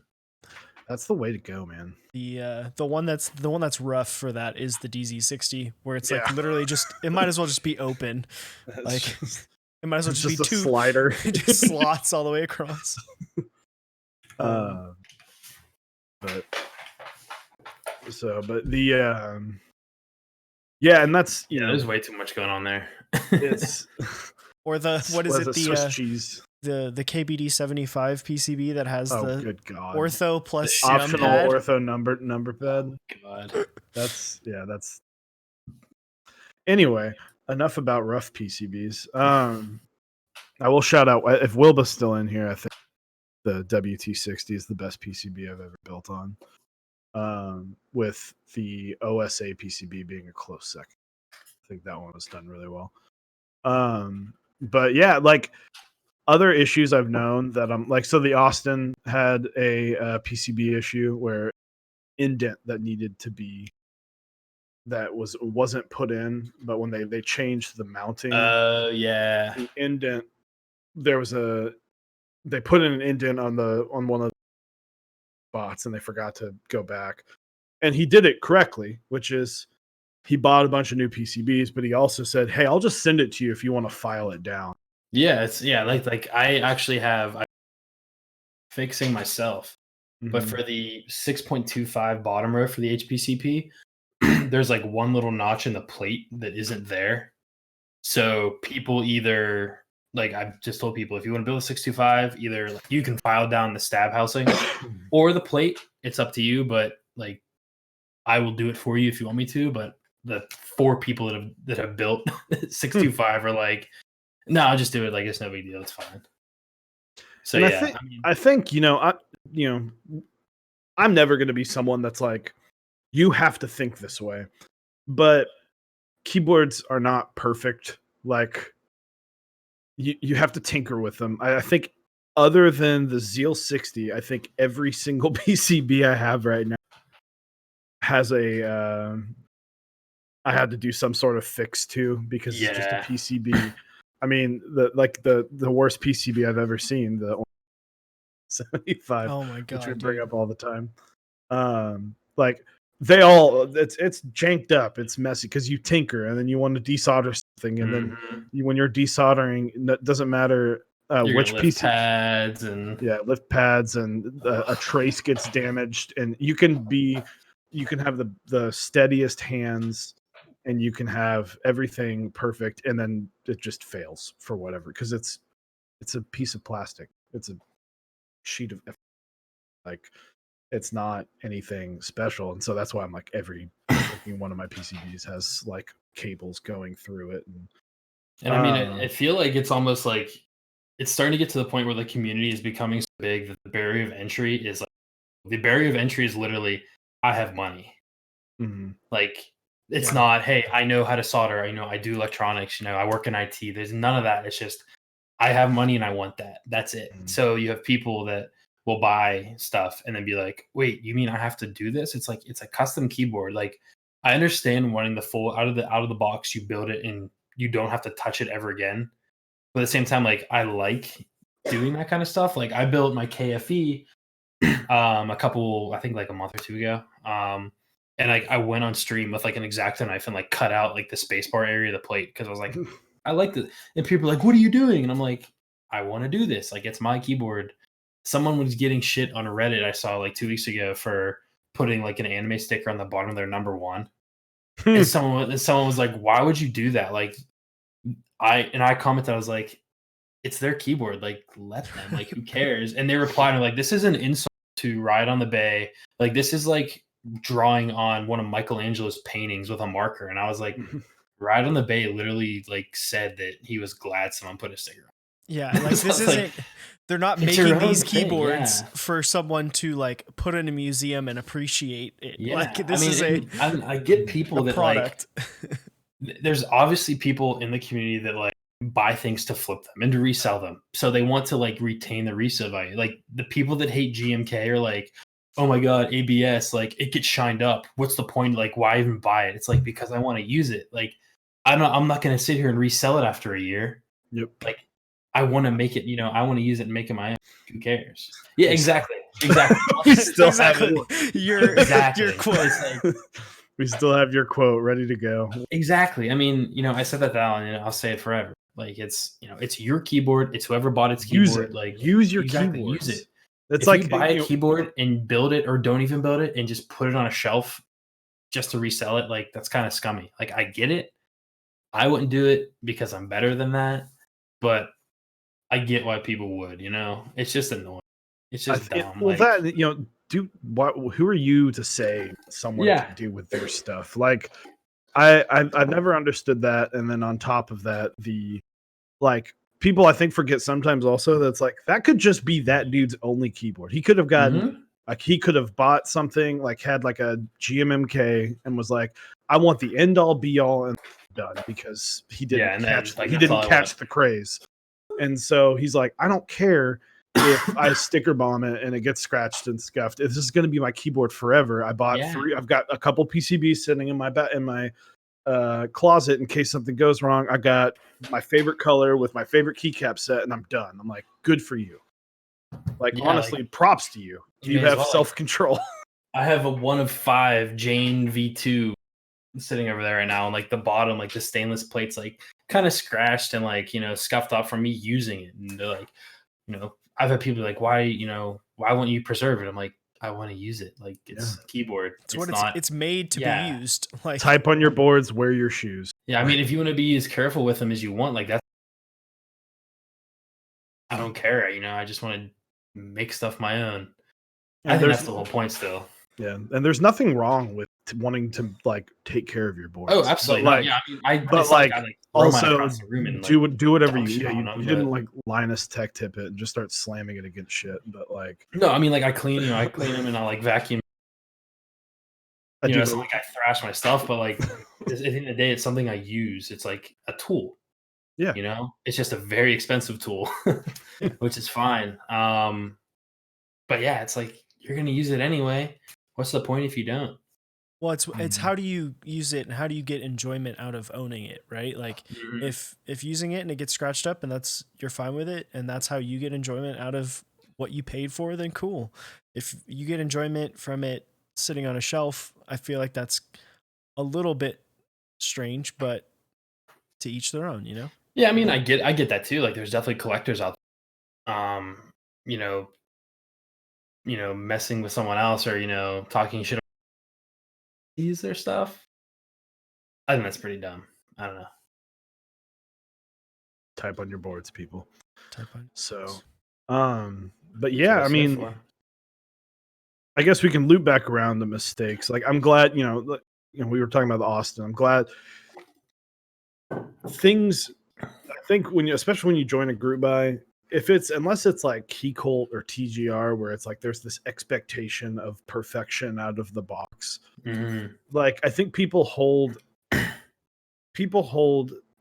That's the way to go, man. The one that's rough for that is the DZ60, where it's like literally just it might as well just be open. Like it might as well just be two slider, just slots all the way across. But the yeah, and that's there's way too much going on there. It's or the what is it the Swiss cheese. The KBD 75 PCB that has the good God. ortho plus optional numpad. ortho number pad. Oh, God. That's anyway. Enough about rough PCBs. I will shout out if Wilba's still in here. I think the WT60 is the best PCB I've ever built on. With the OSA PCB being a close second. I think that one was done really well. But yeah, like other issues I've known that I'm like, so the Austin had a PCB issue where indent that needed to be wasn't put in, but when they changed the mounting, the indent, they put in an indent on one of the spots and they forgot to go back, and he did it correctly, which is he bought a bunch of new PCBs, but he also said, hey, I'll just send it to you if you want to file it down. Like I actually I'm fixing myself, but for the 6.25 bottom row for the HPCP, there's like one little notch in the plate that isn't there. So people either like I've just told people if you want to build a 625, either like, you can file down the stab housing or the plate. It's up to you, but like I will do it for you if you want me to. But the 4 people that have built 625 are like, no, I'll just do it. Like it's no big deal. It's fine. So and yeah, I think I'm never going to be someone that's like, you have to think this way, but keyboards are not perfect. Like you have to tinker with them. I think other than the Zeal 60, I think every single PCB I have right now has I had to do some sort of fix to because it's just a PCB. I mean, the worst PCB I've ever seen, the 75. Oh my God, which we bring up all the time. Like they all, it's janked up, it's messy because you tinker and then you want to desolder something, and then when you're desoldering, it doesn't matter which piece pads and lift pads and a trace gets damaged, and you can have the steadiest hands and you can have everything perfect, and then it just fails for whatever because it's a piece of plastic. It's a sheet of like it's not anything special, and so that's why I'm like every one of my PCBs has like cables going through it, and I mean I feel like it's almost like it's starting to get to the point where the community is becoming so big that the barrier of entry is literally I have money. Like it's not, hey, I know how to solder, I do electronics, I work in IT. There's none of that. It's just I have money and I want that. That's it. So you have people that will buy stuff and then be like, wait, you mean I have to do this? It's like it's a custom keyboard. Like I understand wanting the full out of the box, you build it and you don't have to touch it ever again. But at the same time, like I like doing that kind of stuff. Like I built my KFE I think like a month or 2 ago. And I went on stream with like an X-Acto knife and like cut out like the spacebar area of the plate because I was like, I like it. And people are like, what are you doing? And I'm like, I want to do this. Like, it's my keyboard. Someone was getting shit on Reddit, I saw like 2 weeks ago, for putting like an anime sticker on the bottom of their number one. And someone was like, why would you do that? Like, I commented, I was like, it's their keyboard. Like, let them. Like, who cares? And they replied, like, this is an insult to Ride on the Bay. Like, this is like drawing on one of Michelangelo's paintings with a marker. And I was like, Ride on the Bay literally like said that he was glad someone put a sticker on. Yeah, like this isn't. They're not making these keyboards for someone to like put in a museum and appreciate it. Yeah, like this is I get people that product. Like. There's obviously people in the community that like buy things to flip them and to resell them, so they want to like retain the resale value. Like the people that hate GMK are like, oh my god, ABS, like it gets shined up. What's the point? Like, why even buy it? It's like, because I want to use it. Like, I'm not going to sit here and resell it after a year. Yep. Like, I want to make it, I want to use it and make it my own. Who cares? Yeah, exactly. We still have your quote. Like, we still have your quote ready to go. Exactly. I mean, I said that down, and I'll say it forever. Like, it's, it's your keyboard. It's whoever bought its keyboard. Use it. Like, use your keyboard. Use it. It's if like you buy a keyboard and build it, or don't even build it and just put it on a shelf just to resell it, like, that's kind of scummy. Like, I get it. I wouldn't do it because I'm better than that, but I get why people would. It's just annoying. It's just dumb. Well, who are you to say someone to do with their stuff? Like, I've never understood that. And then on top of that, people I think forget sometimes also that's like, that could just be that dude's only keyboard. He could have gotten he could have bought something, like had like a GMMK and was like, I want the end all be all and done, because he didn't catch the craze. And so he's like, I don't care if I sticker bomb it and it gets scratched and scuffed. This is going to be my keyboard forever. I bought 3. I've got a couple PCBs sitting in my closet in case something goes wrong. I got my favorite color with my favorite keycap set, and I'm done. I'm like, good for you. Like, honestly, props to you. You have self-control. I have a 1 of 5 Jane V2 sitting over there right now, and like the bottom, like the stainless plate's like kind of scratched and like, scuffed off from me using it. And they're like, I've had people like, why won't you preserve it? I'm like, I want to use it. Like, it's a keyboard. It's made to be used. Like, type on your boards, wear your shoes. Yeah, I mean, if you want to be as careful with them as you want, like, that's, I don't care. I just want to make stuff my own. I think that's the whole point still. Yeah, and there's nothing wrong with wanting to like take care of your board. Oh, absolutely. But, also do whatever you didn't like Linus Tech Tip it and just start slamming it against shit. But like, no, I mean, like, I clean them and I like vacuum. It's like I thrash my stuff, but like at the end of the day, it's something I use. It's like a tool. Yeah, it's just a very expensive tool, which is fine. But yeah, it's like, you're gonna use it anyway. What's the point if you don't? Well, it's how do you use it and how do you get enjoyment out of owning it, right? Like, if using it and it gets scratched up and you're fine with it and that's how you get enjoyment out of what you paid for, then cool. If you get enjoyment from it sitting on a shelf, I feel like that's a little bit strange, but to each their own, Yeah, I mean, I get that too. Like, there's definitely collectors out there, messing with someone else or, talking shit, use their stuff. I think that's pretty dumb. I don't know. Type on your boards, people. So, boards. But yeah, I mean, I guess we can loop back around the mistakes. Like, I'm glad, we were talking about the Austin. I'm glad things, I think especially when you join a group buy, unless it's like Keycult or TGR, where it's like there's this expectation of perfection out of the box. Like, I think people hold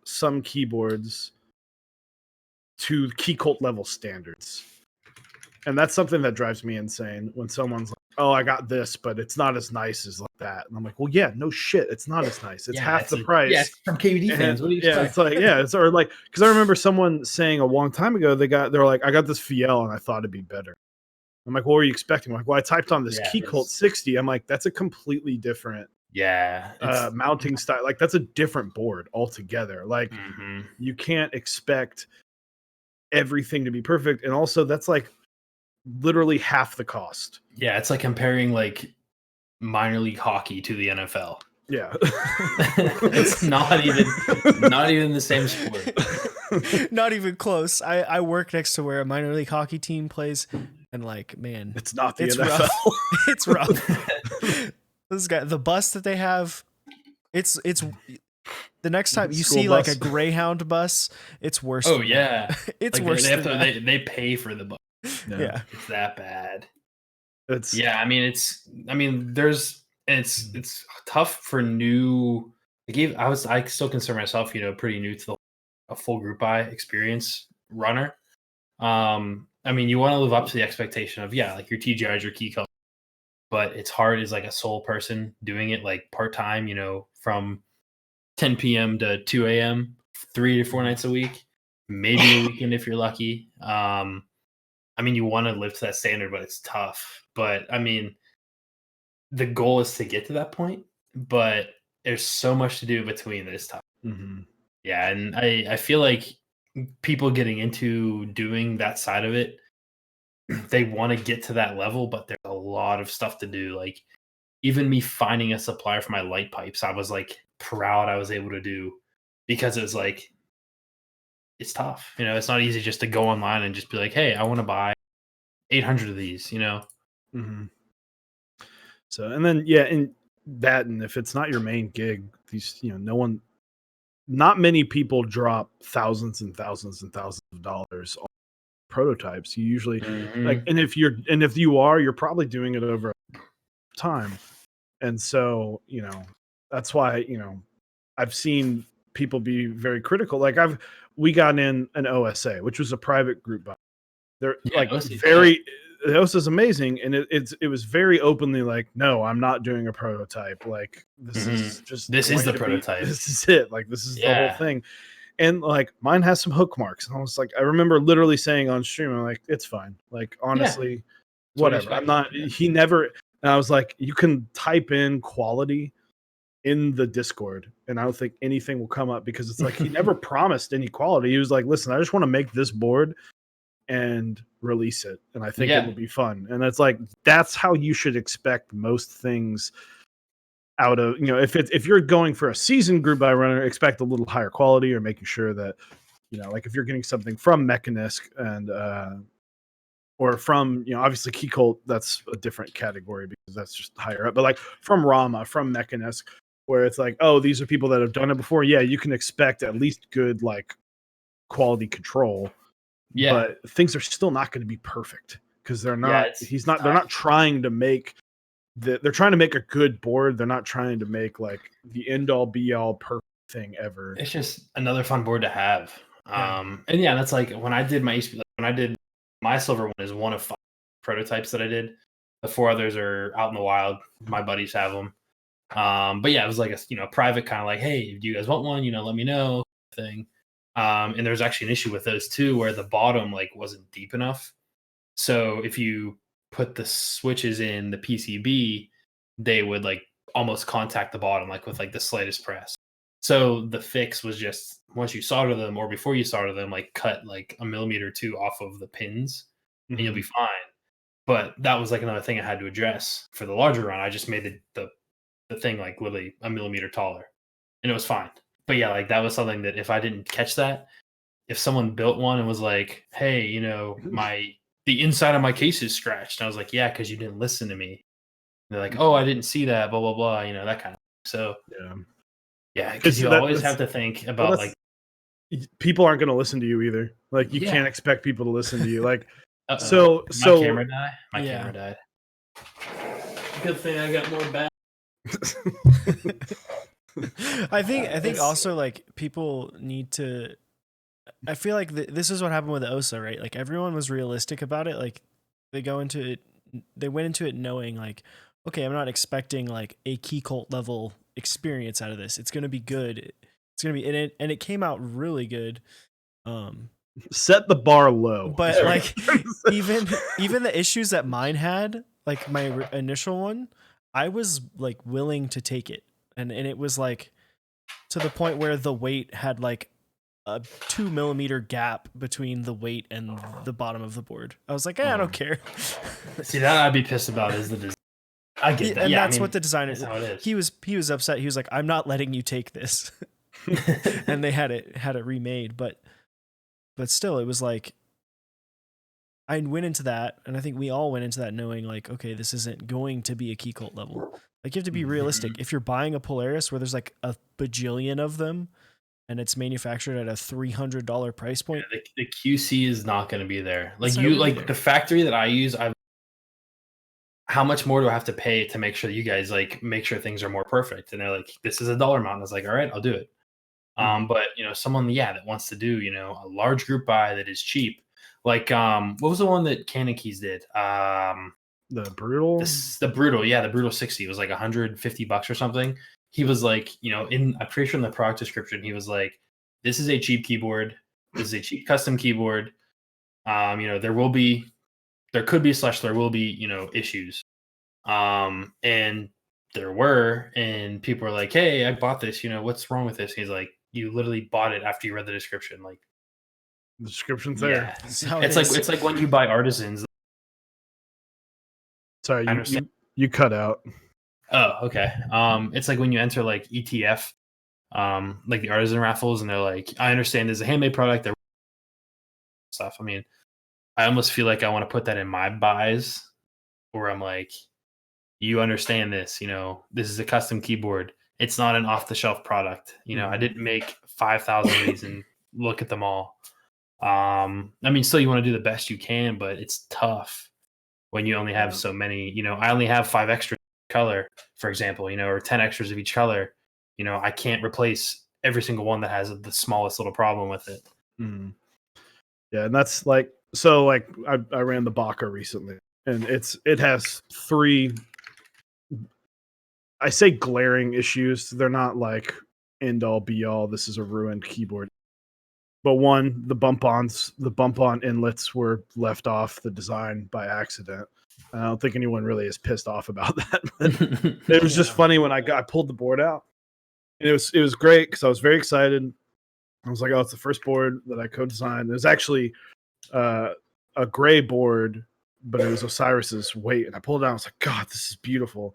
some keyboards to Keycult level standards, and that's something that drives me insane when someone's like, oh, I got this, but it's not as nice as like that. And I'm like, well, yeah, no shit, it's not as nice. It's half the price. Yeah, it's from KVD fans. What do you expect? It's like, it's or like, because I remember someone saying a long time ago, they're like, I got this Fiel and I thought it'd be better. I'm like, what were you expecting? I'm like, well, I typed on this Keycult 60. I'm like, that's a completely different mounting style. Like, that's a different board altogether. Like, you can't expect everything to be perfect. And also that's like literally half the cost. Yeah, it's like comparing like minor league hockey to the NFL. Yeah. It's not even the same sport. Not even close. I work next to where a minor league hockey team plays, and like, man, It's not the it's NFL. rough. It's rough. This guy, the bus that they have, it's the next time you School see like bus. a Greyhound bus, it's worse. Oh than yeah, that. It's like worse. they have than to. that. They pay for the bus. Yeah. It's that bad. It's Yeah, I mean, it's tough for new. I still consider myself, pretty new to a full group buy experience runner. I mean, you want to live up to the expectation of like your TGIs, your key colors, but it's hard as like a sole person doing it like part time, from 10 p.m. to 2 a.m. 3 to 4 nights a week, maybe a weekend if you're lucky. I mean, you want to live to that standard, but it's tough. But I mean, the goal is to get to that point, but there's so much to do between that it's tough. Mhm. Yeah, and I feel like people getting into doing that side of it, they want to get to that level, but there's a lot of stuff to do. Like even me finding a supplier for my light pipes, I was like proud I was able to do because it's like it's tough. It's not easy just to go online and just be like, hey, I want to buy 800 of these, Mhm. So, and then, and if it's not your main gig, these, not many people drop thousands and thousands and thousands of dollars on prototypes. You usually Mhm. and if you are, you're probably doing it over time. And so, that's why, I've seen people be very critical. Like we got in an OSA, which was a private group buy. They're Yeah, like OSA 's very the OSA is amazing, and it was very openly like, no, I'm not doing a prototype. Like this is just This is going the to be- prototype. this is it. Like this is the whole Yeah. thing. And like mine has some hook marks. And I was like, I remember literally saying on stream, I'm like, it's fine. Like honestly, what I whatever. I'm expect. not. Yeah. He never. And I was like, you can type in quality in the Discord, and I don't think anything will come up because it's like he never promised any quality. He was like, listen, I just want to make this board and release it, and I think it will be fun. And it's like that's how you should expect most things out of if you're going for a seasoned group buy runner, expect a little higher quality, or making sure that like if you're getting something from Mechanisk and or from obviously Key Cult, that's a different category because that's just higher up, but like from Rama, from Mechanisk, where it's like, oh, these are people that have done it before. Yeah, you can expect at least good like quality control. Yeah. But things are still not going to be perfect because they're not. it's They're tough. not trying to make they're trying to make a good board. They're not trying to make like the end all be all perfect thing ever. It's just another fun board to have. Yeah. And that's like when I did my silver one is one of 5 prototypes that I did. The 4 others are out in the wild. My buddies have them. But yeah, it was like a private kind of like, hey, do you guys want one? Let me know thing. And there's actually an issue with those too, where the bottom like wasn't deep enough. So if you put the switches in the PCB, they would like almost contact the bottom, like with like the slightest press. So the fix was just once you solder them, or before you solder them, like cut like a millimeter or 2 off of the pins, and you'll be fine. But that was like another thing I had to address for the larger run. I just made the thing like literally a millimeter taller, and it was fine. But yeah, like that was something that if I didn't catch that, if someone built one and was like, hey, the inside of my case is scratched, and I was like, yeah, because you didn't listen to me. And they're like, oh, I didn't see that, blah blah blah, that kind of thing. So yeah, because you always have to think about like people aren't going to listen to you either. Like you Yeah. can't expect people to listen to you. Like Did my camera die? My camera died. Good thing I got more back. I think also like people need to. I feel like this is what happened with the OSA, right? Like everyone was realistic about it. Like they went into it knowing like, okay, I'm not expecting like a Key Cult level experience out of this. It's gonna be good. It's gonna be and it came out really good. Set the bar low. But like even the issues that mine had, like my initial one, I was like willing to take it, and it was like to the point where the weight had like a 2 millimeter gap between the weight and the bottom of the board. I was like, I don't care. See, that I'd be pissed about is the design. I get that. And yeah, that's what the designer. that's how it is. He was upset. He was like, I'm not letting you take this. And they had it remade, but still, it was like, I went into that, and I think we all went into that knowing like, okay, this isn't going to be a key cult level. Like, you have to be realistic. If you're buying a Polaris where there's like a bajillion of them, and it's manufactured at a $300 price point, the QC is not going to be there. Like the factory that I use, how much more do I have to pay to make sure you guys like make sure things are more perfect? And they're like, this is a dollar amount. I was like, all right, I'll do it. But someone that wants to do a large group buy that is cheap. Like what was the one that Canon Keys did? The Brutal. The Brutal, the Brutal 60 was like $150 or something. He was like, I'm pretty sure in the product description, he was like, this is a cheap keyboard. This is a cheap custom keyboard. There will be issues. And there were, and people were like, hey, I bought this, what's wrong with this? And he's like, you literally bought it after you read the description. Like, the description's there. It's like when you buy Artisans. Sorry, you cut out. Oh, okay. It's like when you enter like ETF, like the Artisan raffles, and they're like, I understand there's a handmade product, there stuff. I mean, I almost feel like I want to put that in my buys, where I'm like, you understand this, this is a custom keyboard. It's not an off-the-shelf product. I didn't make 5,000 of these and look at them all. I mean, still you want to do the best you can, but it's tough when you only have so many. I only have 5 extras of color, for example, or 10 extras of each color. I can't replace every single one that has the smallest little problem with it. Yeah, and that's like, so like I ran the Baca recently, and it has 3, I say glaring issues. They're not like end all be all, this is a ruined keyboard. But one, the bump on inlets were left off the design by accident. I don't think anyone really is pissed off about that. But it was just funny when I pulled the board out. And it was great because I was very excited. I was like, oh, it's the first board that I co-designed. It was actually a gray board, but it was Osiris's weight. And I pulled it out. I was like, God, this is beautiful.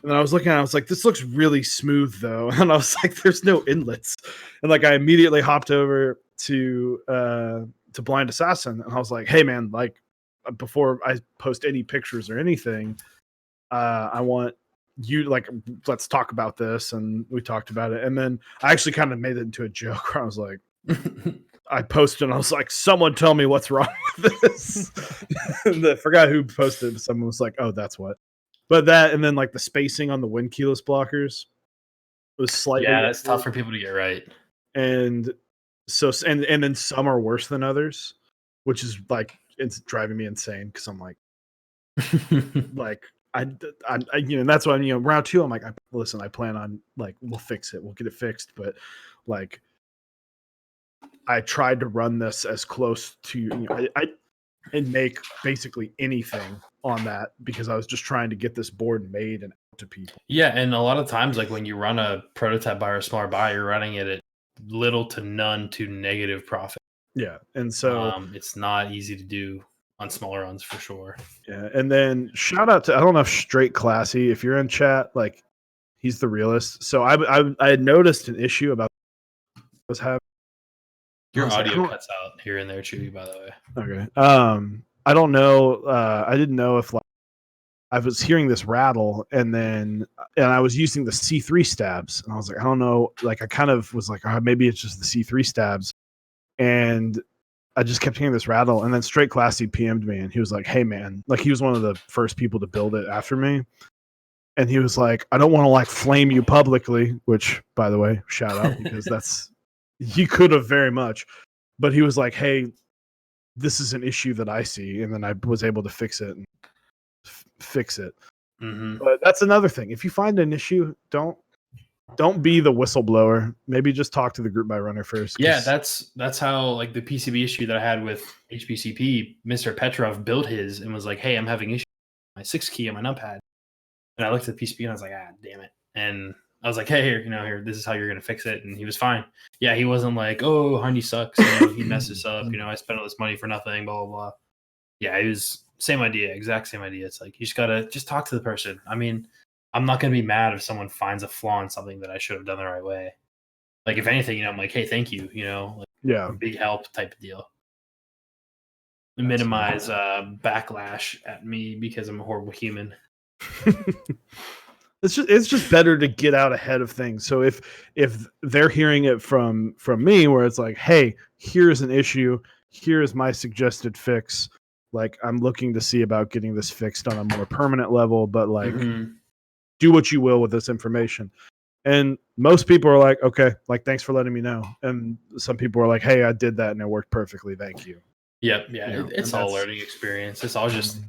And then I was looking at it, I was like, this looks really smooth though. And I was like, there's no inlets. And like I immediately hopped over to Blind Assassin, and I was like, hey man, like before I post any pictures or anything, I want you, like, let's talk about this. And we talked about it. And then I actually kind of made it into a joke where I was like, I posted and I was like, someone tell me what's wrong with this. And I forgot who posted, but someone was like, oh, that's what. But that, and then like the spacing on the wind keyless blockers was slightly. Yeah, that's tough for people to get right. And so, and then some are worse than others, which is like, it's driving me insane because I'm like, like I that's why round 2 I'm like, listen, I plan on, like, we'll fix it, we'll get it fixed, but like I tried to run this as close to and make basically anything on that because I was just trying to get this board made and out to people. Yeah, and a lot of times, like when you run a prototype buy or a smaller buy, you're running it at little to none to negative profit. Yeah, and so it's not easy to do on smaller runs for sure. Yeah, and then shout out to, I don't know if Straight Classy, if you're in chat, like he's the realist. So I had noticed an issue about was having. Your audio cuts out here and there, Chewy, by the way. Okay. I don't know. I didn't know if, like, I was hearing this rattle and I was using the C3 stabs and I was like, I don't know. Like, I kind of was like, oh, maybe it's just the C3 stabs. And I just kept hearing this rattle. And then Straight Classy PM'd me and he was like, hey man, like he was one of the first people to build it after me. And he was like, I don't want to like flame you publicly, which, by the way, shout out, because that's, he could have very much, but he was like, hey, this is an issue that I see. And then I was able to fix it. Mm-hmm. But that's another thing. If you find an issue, don't be the whistleblower. Maybe just talk to the group by runner first. Yeah, that's how, like, the PCB issue that I had with HBCP, Mr. Petrov built his and was like, hey, I'm having issues with my 6 key on my numpad. And I looked at the PCB and I was like, ah, damn it. And I was like, hey, here, this is how you're gonna fix it, and he was fine. Yeah, he wasn't like, oh, Harney sucks, he messed this up, I spent all this money for nothing, blah blah blah. Yeah, it was same idea, exact same idea. It's like you just gotta just talk to the person. I mean, I'm not gonna be mad if someone finds a flaw in something that I should have done the right way. Like if anything, I'm like, hey, thank you, like, big help type of deal. Minimize backlash at me because I'm a horrible human. It's just better to get out ahead of things. So if they're hearing it from me, where it's like, hey, here's an issue, here's my suggested fix. Like I'm looking to see about getting this fixed on a more permanent level, but like do what you will with this information. And most people are like, okay, like thanks for letting me know. And some people are like, hey, I did that and it worked perfectly. Thank you. Yep, yeah, it's all learning experience. It's all just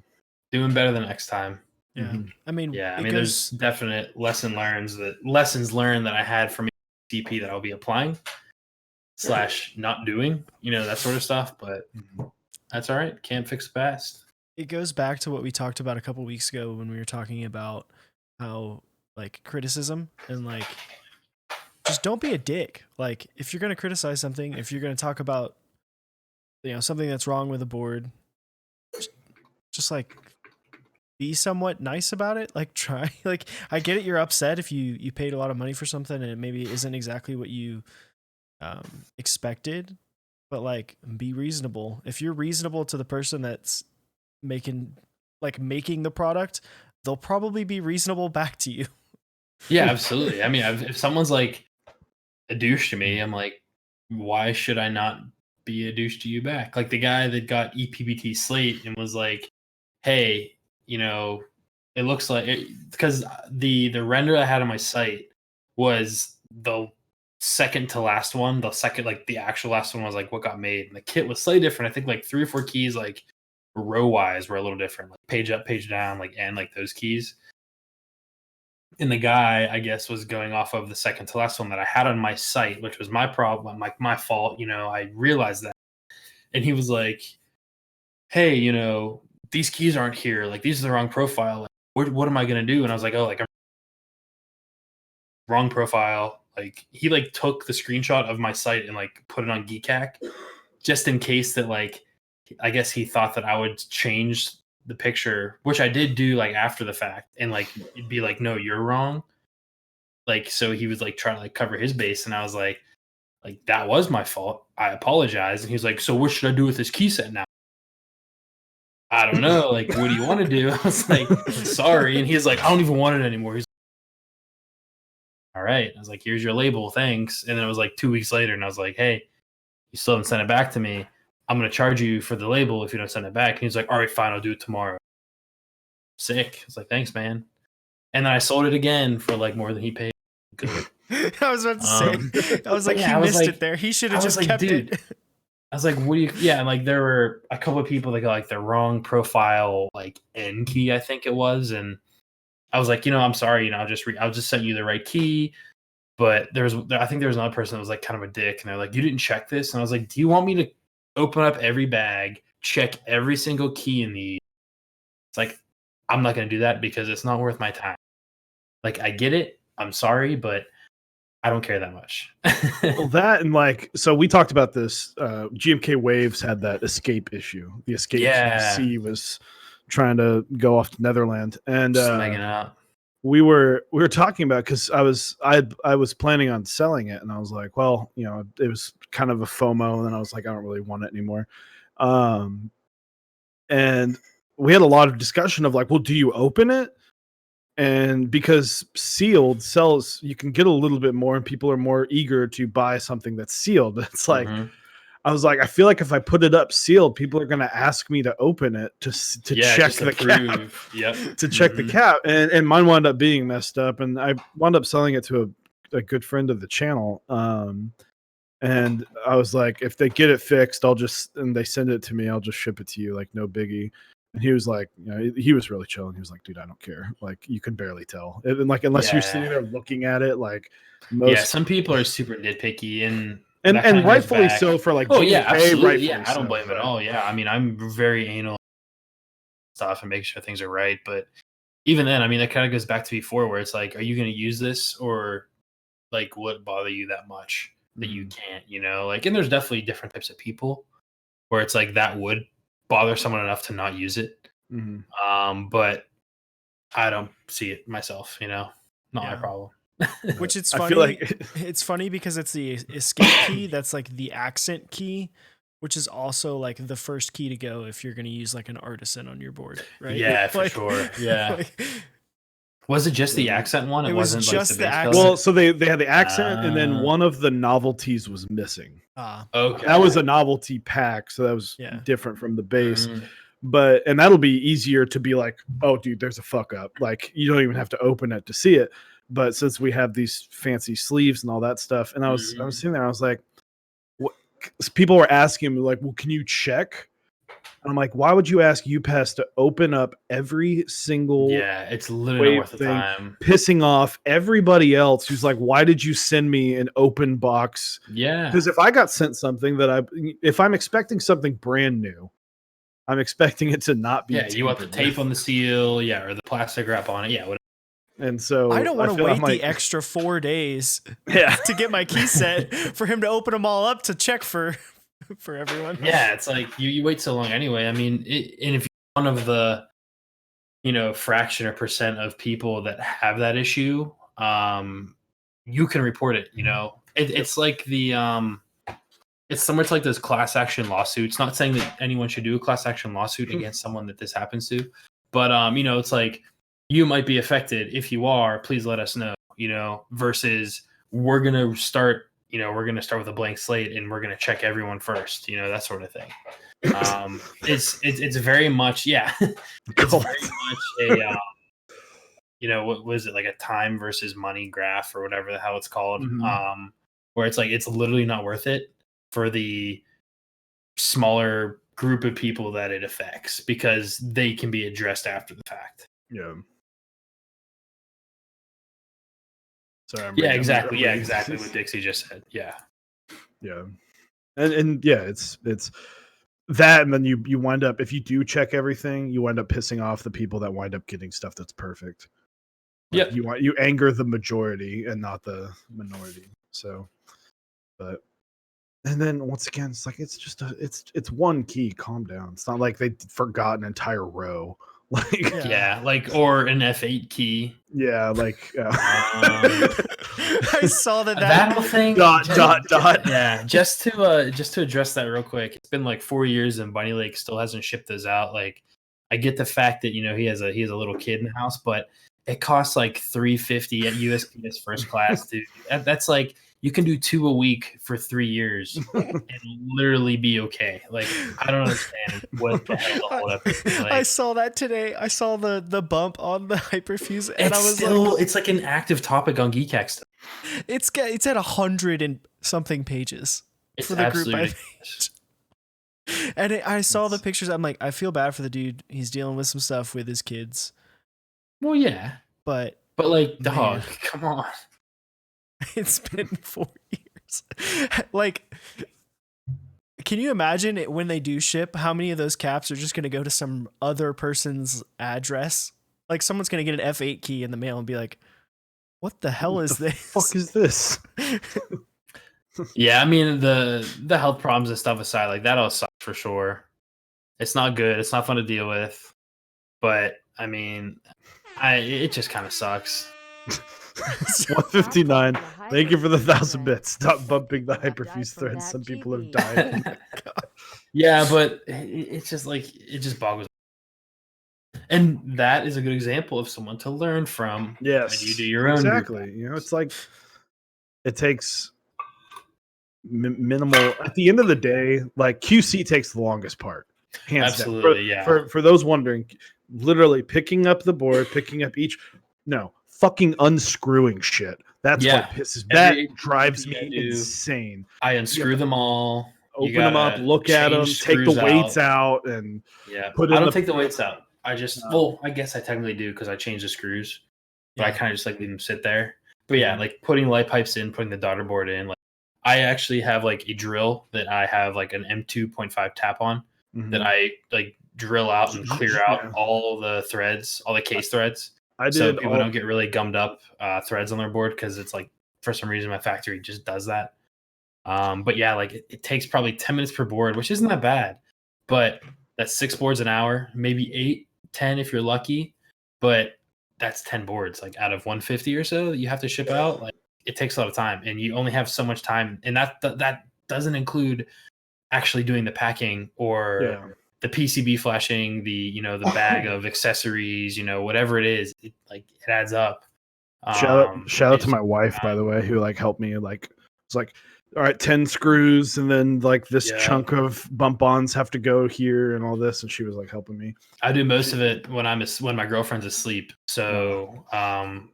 doing better the next time. Yeah, I mean, there's definite lessons learned that I had from CP that I'll be applying / not doing, that sort of stuff. But that's all right. Can't fix past. It goes back to what we talked about a couple weeks ago when we were talking about how like criticism and like just don't be a dick. Like if you're gonna criticize something, if you're gonna talk about something that's wrong with a board, just like be somewhat nice about it. Like try, like I get it, you're upset if you paid a lot of money for something and it maybe isn't exactly what you expected, but like be reasonable. If you're reasonable to the person that's making the product, they'll probably be reasonable back to you. Yeah, absolutely. I mean, if someone's like a douche to me, I'm like, why should I not be a douche to you back? Like the guy that got EPBT Slate and was like, hey, it looks like because the render I had on my site was the second to last one. The second, like the actual last one was like what got made, and the kit was slightly different. I think like 3 or 4 keys, like row wise, were a little different, like page up, page down, like and like those keys. And the guy, I guess, was going off of the second to last one that I had on my site, which was my problem, like my fault. I realized that, and he was like, hey, these keys aren't here. Like, these are the wrong profile. Like, what am I going to do? And I was like, oh, like, I'm wrong profile. Like, he, like, took the screenshot of my site and, like, put it on Keycaps just in case that, like, I guess he thought that I would change the picture, which I did do, like, after the fact. And, like, it'd be like, no, you're wrong. Like, so he was, like, trying to, like, cover his base. And I was like, that was my fault. I apologize. And he was like, so what should I do with this key set now? I don't know. Like, what do you want to do? I was like, sorry. And he's like, I don't even want it anymore. He's like, all right. I was like, here's your label. Thanks. And then it was like 2 weeks later. And I was like, hey, you still haven't sent it back to me. I'm going to charge you for the label if you don't send it back. And he's like, all right, fine. I'll do it tomorrow. Sick. I was like, thanks, man. And then I sold it again for like more than he paid. Good. I was about to say, I was like, he missed it there. He should have just kept it. I was like, what do you, and like there were a couple of people that got like the wrong profile, like N key, I think it was. And I was like, I'm sorry, I'll just send you the right key. But I think there was another person that was like kind of a dick. And they're like, you didn't check this? And I was like, do you want me to open up every bag, check every single key in these? It's like, I'm not going to do that because it's not worth my time. Like, I get it. I'm sorry, but I don't care that much. Well, that and like, so we talked about this. GMK Waves had that escape issue. The escape C was trying to go off to Netherland, and we were talking about, because I was planning on selling it, and I was like, well, it was kind of a FOMO, and then I was like, I don't really want it anymore. And we had a lot of discussion of like, well, do you open it? And because sealed sells, you can get a little bit more, and people are more eager to buy something that's sealed. It's like, I was like, I feel like if I put it up sealed, people are going to ask me to open it to check the cap. Yep. To check the cap. And mine wound up being messed up, and I wound up selling it to a good friend of the channel. And I was like, if they get it fixed, and they send it to me, I'll just ship it to you. Like, no biggie. And he was like, he was really chill. And he was like, dude, I don't care. Like, you can barely tell. And like, unless you're sitting there looking at it, like some people are super nitpicky and rightfully so for like, absolutely. Yeah, I don't blame it at all. Yeah. I mean, I'm very anal stuff and make sure things are right. But even then, I mean, that kind of goes back to before, where it's like, are you going to use this, or like, what bother you that much that you can't, you know? Like, and there's definitely different types of people where it's like that would bother someone enough to not use it. But I don't see it myself, you know, not my problem. Which it's I funny. feel like It's funny because it's the escape key that's like the accent key, which is also like the first key to go if you're going to use like an artisan on your board, right? Yeah, for sure. Yeah. Like, was it just the accent one? It was wasn't just like the base accent. color? well, so they had the accent, and then one of the novelties was missing. Okay. That was a novelty pack, so that was different from the base. And that'll be easier to be like, oh, dude, there's a fuck up. Like, you don't even have to open it to see it. But since we have these fancy sleeves and all that stuff, and I was sitting there, I was like, what? People were asking me like, well, can you check? And I'm like, why would you ask UPass to open up every single it's literally not worth the time. Pissing off everybody else who's like, why did you send me an open box? Yeah. Because if I got sent something if I'm expecting something brand new, I'm expecting it to not be. Yeah, you want the tape on the seal, or the plastic wrap on it, whatever. And so I don't want to wait the extra 4 days to get my key set for him to open them all up to check for everyone. Yeah, it's like you wait so long anyway. I mean, and if you're one of the, fraction or percent of people that have that issue, you can report it. You know, it's like it's similar to like those class action lawsuits. Not saying that anyone should do a class action lawsuit against someone that this happens to, but it's like, you might be affected. If you are, please let us know, versus we're going to start with a blank slate and we're going to check everyone first, that sort of thing. It's very much, it's very much a, what was it, like a time versus money graph or whatever the hell it's called. Where it's like, it's literally not worth it for the smaller group of people that it affects, because they can be addressed after the fact. Yeah. Sorry, exactly what Dixie just said. Yeah. And it's that, and then you wind up, if you do check everything, you wind up pissing off the people that wind up getting stuff that's perfect. Like, you anger the majority and not the minority. So, but and then once again, it's like, it's just it's one key. Calm down. It's not like they forgot an entire row. Like or an F8 key. I saw that whole thing. Dot. Yeah, just to address that real quick. It's been like 4 years and Bunny Lake still hasn't shipped those out. Like, I get the fact that he has a little kid in the house, but it costs like $350 at USPS first class, dude. That's like, you can do 2 a week for 3 years and literally be okay. Like, I don't understand what the hell the hold up is. Like, I saw that today. I saw the bump on the hyperfuse, and I was still, it's like an active topic on Keycaps. It's at 100 and something pages for the group page. And I saw the pictures. I'm like, I feel bad for the dude. He's dealing with some stuff with his kids. Well, yeah, but like, dog, come on. It's been 4 years. Like, can you imagine it when they do ship, how many of those caps are just going to go to some other person's address? Like, someone's going to get an F8 key in the mail and be like, what the hell is this? Fuck is this? Yeah, I mean, the health problems and stuff aside, like, that all sucks for sure. It's not good. It's not fun to deal with. But I mean, it just kind of sucks. 159. Thank you for the 1,000 bits. Stop bumping the hyperfuse thread. Some people have died. Yeah, but it's just like, it just boggles. And that is a good example of someone to learn from. Yes, when you do your own. Exactly. It's like, it takes minimal. At the end of the day, like, QC takes the longest part. Hands Absolutely, down. For those wondering, literally picking up the board, picking up fucking unscrewing shit. That's what drives me insane. I unscrew them all. Open them up, look at them, take the weights out, and put. I don't take the weights out. I just I guess I technically do because I change the screws, but I kind of just like leave them sit there. But like putting light pipes in, putting the daughter board in. Like, I actually have like a drill that I have like an M2.5 tap on that I like drill out and clear out all the threads, all the case threads. I so did people don't get really gummed up threads on their board because it's like for some reason my factory just does that. But yeah, like it takes probably 10 minutes per board, which isn't that bad. But that's 6 boards an hour, maybe 8, 10 if you're lucky. But that's 10 boards, like out of 150 or so that you have to ship out. Like it takes a lot of time, and you only have so much time, and that doesn't include actually doing the packing or the PCB flashing, the bag of accessories, whatever it is. It adds up. Shout out to my wife, by the way, who like helped me. Like it's like, all right, 10 screws, and then like this chunk of bump-ons have to go here and all this, and she was like helping me. I do most of it when my girlfriend's asleep. So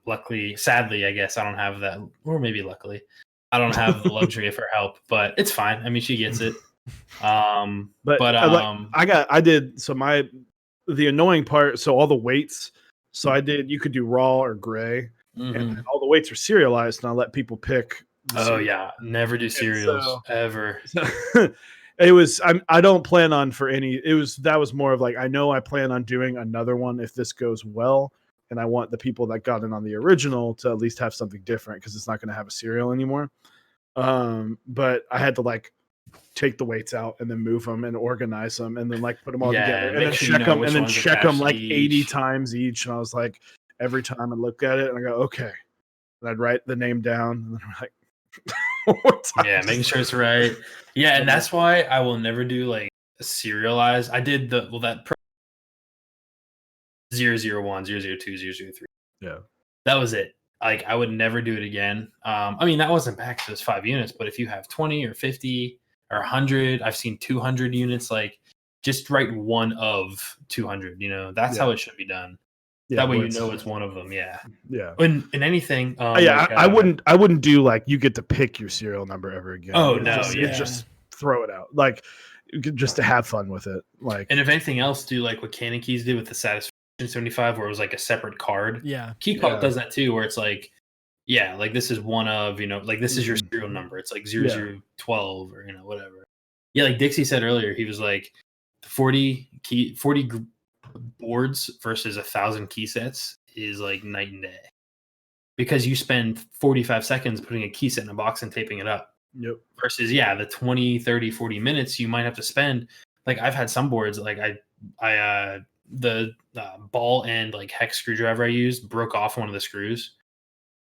luckily, sadly, I guess I don't have that, or maybe luckily, I don't have the luxury of her help. But it's fine. I mean, she gets it. The annoying part. So all the weights. So I did. You could do raw or gray, and all the weights are serialized, and I let people pick. Oh yeah, never do cereals ever. It was. I don't plan on for any. That was more of like I know I plan on doing another one if this goes well, and I want the people that got in on the original to at least have something different because it's not going to have a cereal anymore. But I had to like take the weights out and then move them and organize them and then like put them all together and then check them and then check them like 80 times each. And I was like, every time I look at it and I go, okay. And I'd write the name down and then I'm like, making sure it's right. Yeah. And that's why I will never do like serialized. I did that 001, 002, 003. Yeah. That was it. Like I would never do it again. I mean, that wasn't back to those 5 units, but if you have 20 or 50 or 100, I've seen 200 units, like just write one of 200, that's how it should be done. That way it's one of them. Yeah. In anything. I wouldn't do like you get to pick your serial number ever again. Oh no, just throw it out. Like just to have fun with it. Like, and if anything else, do like what Canon Keys did with the Satisfaction 75, where it was like a separate card. Yeah. Keycap does that too, where it's like, like this is one of, like this is your serial number. It's like 0012 or whatever. Yeah, like Dixie said earlier, he was like 40 boards versus 1,000 key sets is like night and day. Because you spend 45 seconds putting a key set in a box and taping it up. Yep. Versus the 20, 30, 40 minutes you might have to spend. Like I've had some boards, like the ball end like hex screwdriver I used broke off one of the screws.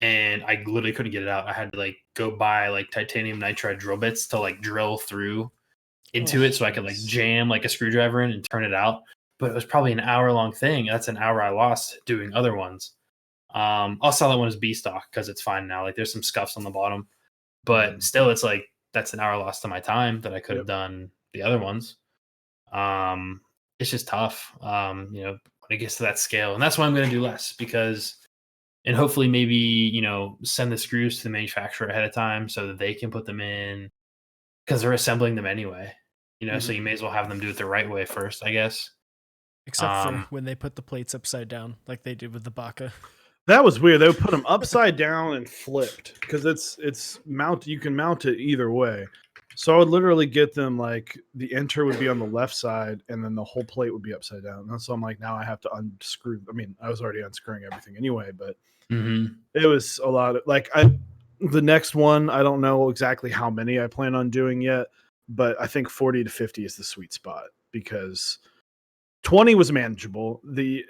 And I literally couldn't get it out. I had to like go buy like titanium nitride drill bits to like drill through into it so I could like jam like a screwdriver in and turn it out. But it was probably an hour-long thing. That's an hour I lost doing other ones. I'll sell that one as B stock because it's fine now. Like there's some scuffs on the bottom, but still, it's like that's an hour lost to my time that I could have done the other ones. It's just tough, when it gets to that scale, and that's why I'm going to do less and hopefully maybe, send the screws to the manufacturer ahead of time so that they can put them in because they're assembling them anyway, so you may as well have them do it the right way first, I guess. Except for when they put the plates upside down like they did with the Baca. That was weird. They would put them upside down and flipped because it's mount. You can mount it either way. So I would literally get them like the enter would be on the left side and then the whole plate would be upside down. And so I'm like, now I have to unscrew. I mean, I was already unscrewing everything anyway, but it was a lot of like the next one. I don't know exactly how many I plan on doing yet, but I think 40 to 50 is the sweet spot because 20 was manageable. The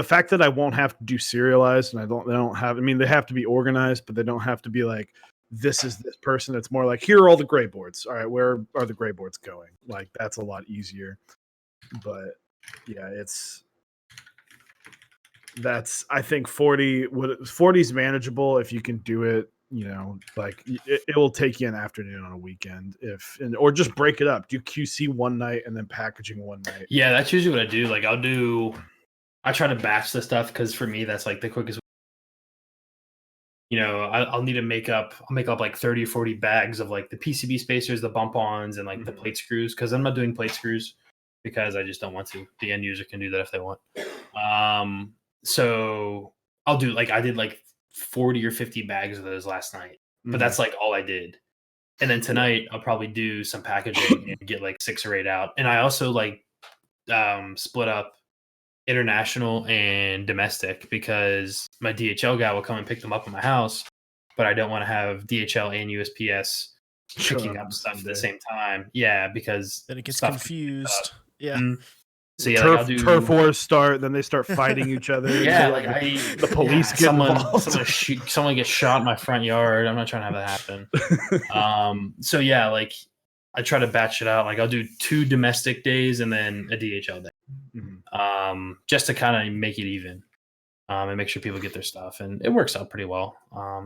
fact that I won't have to do serialized and they don't have. I mean, they have to be organized, but they don't have to be like. This is this person. It's more like, here are all the gray boards. All right, where are the gray boards going? Like, that's a lot easier. But yeah, I think 40 is manageable if you can do it, like it will take you an afternoon on a weekend or just break it up. Do QC one night and then packaging one night. Yeah, that's usually what I do. Like I try to batch the stuff because for me, that's like the quickest. I'll need to make up like 30 or 40 bags of like the PCB spacers, the bump-ons, and like the plate screws because I'm not doing plate screws because I just don't want to. The end user can do that if they want. So I'll do like I did like 40 or 50 bags of those last night, but that's like all I did. And then tonight I'll probably do some packaging and get like 6 or 8 out. And I also like split up international and domestic because my DHL guy will come and pick them up at my house, but I don't want to have DHL and USPS picking up stuff at the same time. Yeah, because then it gets confused. Yeah. So yeah, turf wars start. Then they start fighting each other. Yeah, the police get involved. Someone gets shot in my front yard. I'm not trying to have that happen. So yeah, like I try to batch it out. Like I'll do 2 domestic days and then a DHL day, just to kind of make it even, and make sure people get their stuff. And it works out pretty well.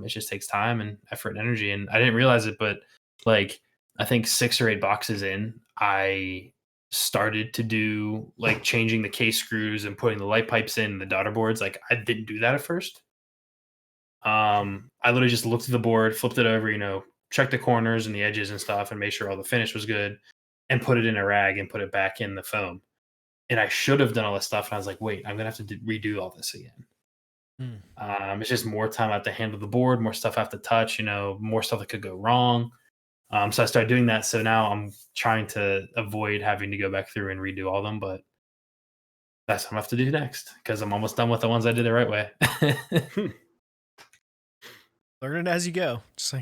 It just takes time and effort and energy. And I didn't realize it, but like I think 6 or 8 boxes in, I started to do like changing the case screws and putting the light pipes in the daughter boards. Like I didn't do that at first. I literally just looked at the board, flipped it over, checked the corners and the edges and stuff and made sure all the finish was good and put it in a rag and put it back in the foam. And I should have done all this stuff. And I was like, wait, I'm going to have to redo all this again. It's just more time I have to handle the board, more stuff I have to touch, more stuff that could go wrong. So I started doing that. So now I'm trying to avoid having to go back through and redo all of them, but that's what I'm going to have to do next because I'm almost done with the ones I did the right way. Learn it as you go, just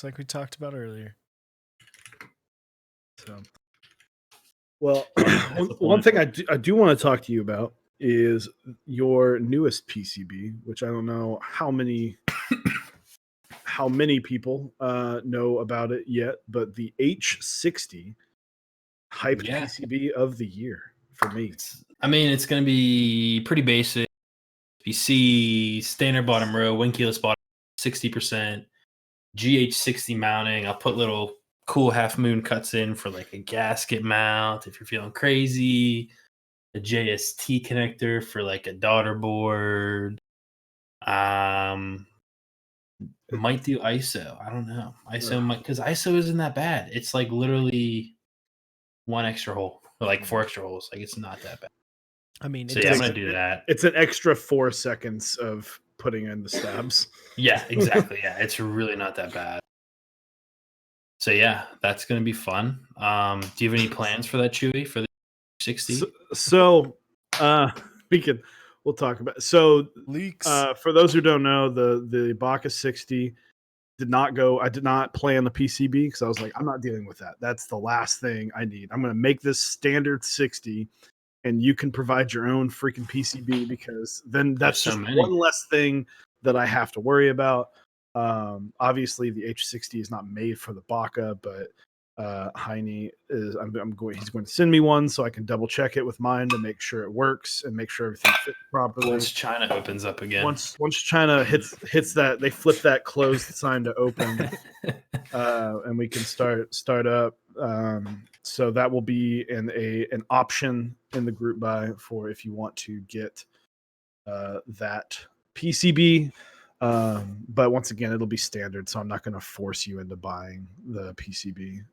like we talked about earlier. So, well, one thing I do want to talk to you about is your newest PCB, which I don't know how many people know about it yet, but the H60 hyped PCB of the year for me. It's going to be pretty basic. PC, standard bottom row, windkeyless bottom, 60%, GH60 mounting. I'll put little cool half moon cuts in for like a gasket mount if you're feeling crazy. A JST connector for like a daughter board. Might do ISO. I don't know. Because ISO isn't that bad. It's like literally 1 extra hole or like 4 extra holes. Like it's not that bad. I'm gonna do that. It's an extra 4 seconds of putting in the stabs. Yeah, exactly. Yeah, it's really not that bad. So yeah, that's gonna be fun. Do you have any plans for that, Chewy, for the 60? We'll talk about. So leaks. For those who don't know, the Baka 60 did not go. I did not play on the PCB because I was like, I'm not dealing with that. That's the last thing I need. I'm going to make this standard 60, and you can provide your own freaking PCB because then that's just one less thing that I have to worry about. Obviously, the H60 is not made for the Baka, but Heine is. He's going to send me one so I can double check it with mine to make sure it works and make sure everything fits properly. Once China opens up again. Once China hits that, they flip that closed sign to open, and we can start up. So that will be an option in the group buy for if you want to get that PCB. But once again, it'll be standard, so I'm not going to force you into buying the PCB.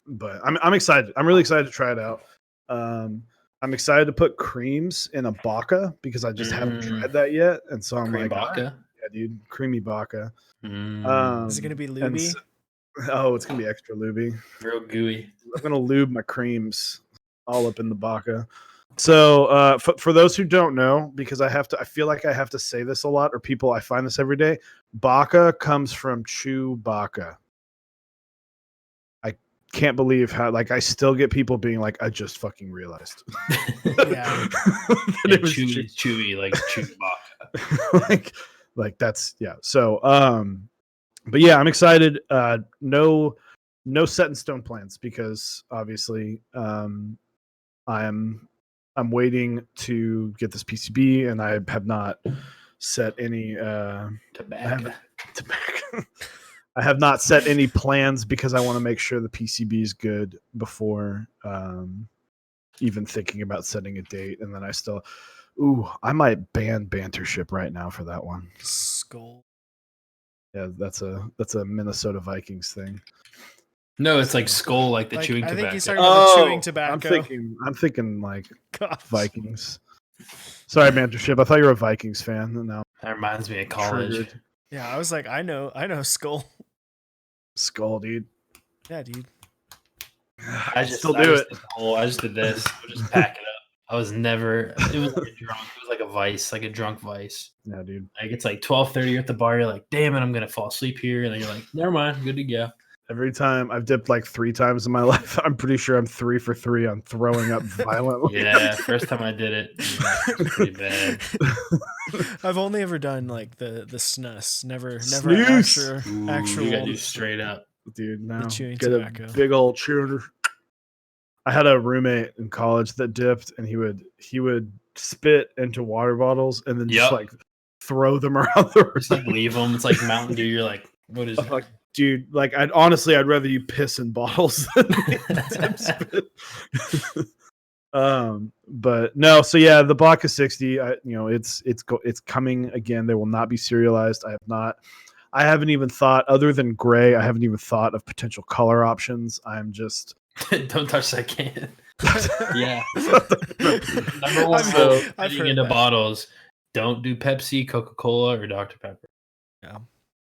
But I'm excited. I'm really excited to try it out. I'm excited to put creams in a Baka because I just haven't tried that yet, and so I'm like, Baka? Yeah, dude, creamy Baka. Is it going to be lubey? It's going to be extra lubey. Real gooey. I'm going to lube my creams all up in the Baka. So for those who don't know, because I feel like I have to say this a lot, or I find this every day. Baka comes from Chewbacca. I can't believe how I still get people being like, I just fucking realized. Yeah. It was chewy like Chewbacca. like that's So but yeah, I'm excited. No set in stone plans because obviously I'm waiting to get this PCB, and I have not set any tobacco. I have not set any plans because I want to make sure the PCB is good before even thinking about setting a date. And then I might ban Bantership right now for that one. Skull. Yeah, that's a Minnesota Vikings thing. No, it's like Skull, like the chewing tobacco. I think he's talking about the chewing tobacco. I'm thinking like Vikings. Sorry, Bantership. I thought you were a Vikings fan. Now that reminds me of college. Triggered. Yeah, I was like, I know Skull. Skull, dude. Yeah, dude. I just do it. I just did this. I'll just pack it up. I was never. It was like a drunk. It was like a vice, like a drunk vice. Yeah, dude. Like it's like 12:30 you're at the bar. You're like, damn it, I'm gonna fall asleep here. And then you're like, never mind, good to go. Every time I've dipped like 3 times in my life, I'm pretty sure I'm 3 for 3 on throwing up violently. Yeah, first time I did it, it was pretty bad. I've only ever done like the snus, never Snooze. actual. You gotta do straight up. Dude, no. chewing Get tobacco. a big old chewer. I had a roommate in college that dipped, and he would spit into water bottles and then just like throw them around the room. Just like leave them. It's like Mountain Dew. You're like, what is it? Like, dude, like I'd rather you piss in bottles than dip spit. But no, so yeah, the Baka 60, it's coming again. They will not be serialized. I haven't even thought, other than gray, I haven't even thought of potential color options. I'm just don't touch that can. Yeah. Number one, I've getting heard into that. bottles. Don't do Pepsi, Coca-Cola, or Dr. Pepper. Yeah.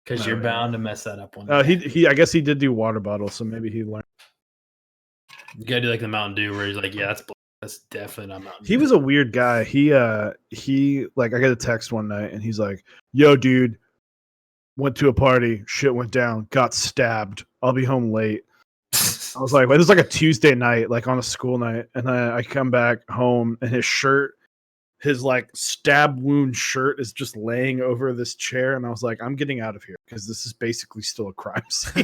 Because you're bound to mess that up one day. day. He I guess he did do water bottles, so maybe he learned. You gotta do like the Mountain Dew where he's like, yeah, that's definitely not Mountain Dew. He was a weird guy. He like I got a text one night and he's like, yo, dude, went to a party, shit went down, got stabbed. I'll be home late. I was like, well, this is like a Tuesday night, like on a school night, and I come back home and his like stab wound shirt is just laying over this chair, and I was like, I'm getting out of here because this is basically still a crime scene.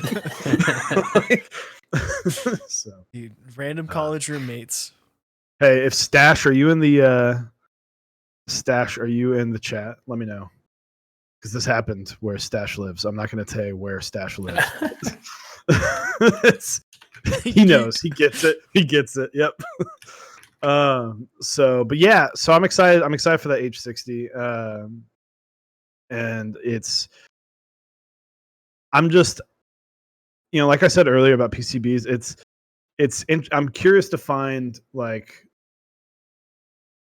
So, dude, random college roommates. Hey, if Stash, are you in the chat? Let me know. Because this happened where Stash lives. I'm not going to tell you where Stash lives. He knows. He gets it. Yep. So I'm excited. I'm excited for that H60. And I'm just, like I said earlier about PCBs, I'm curious to find, like,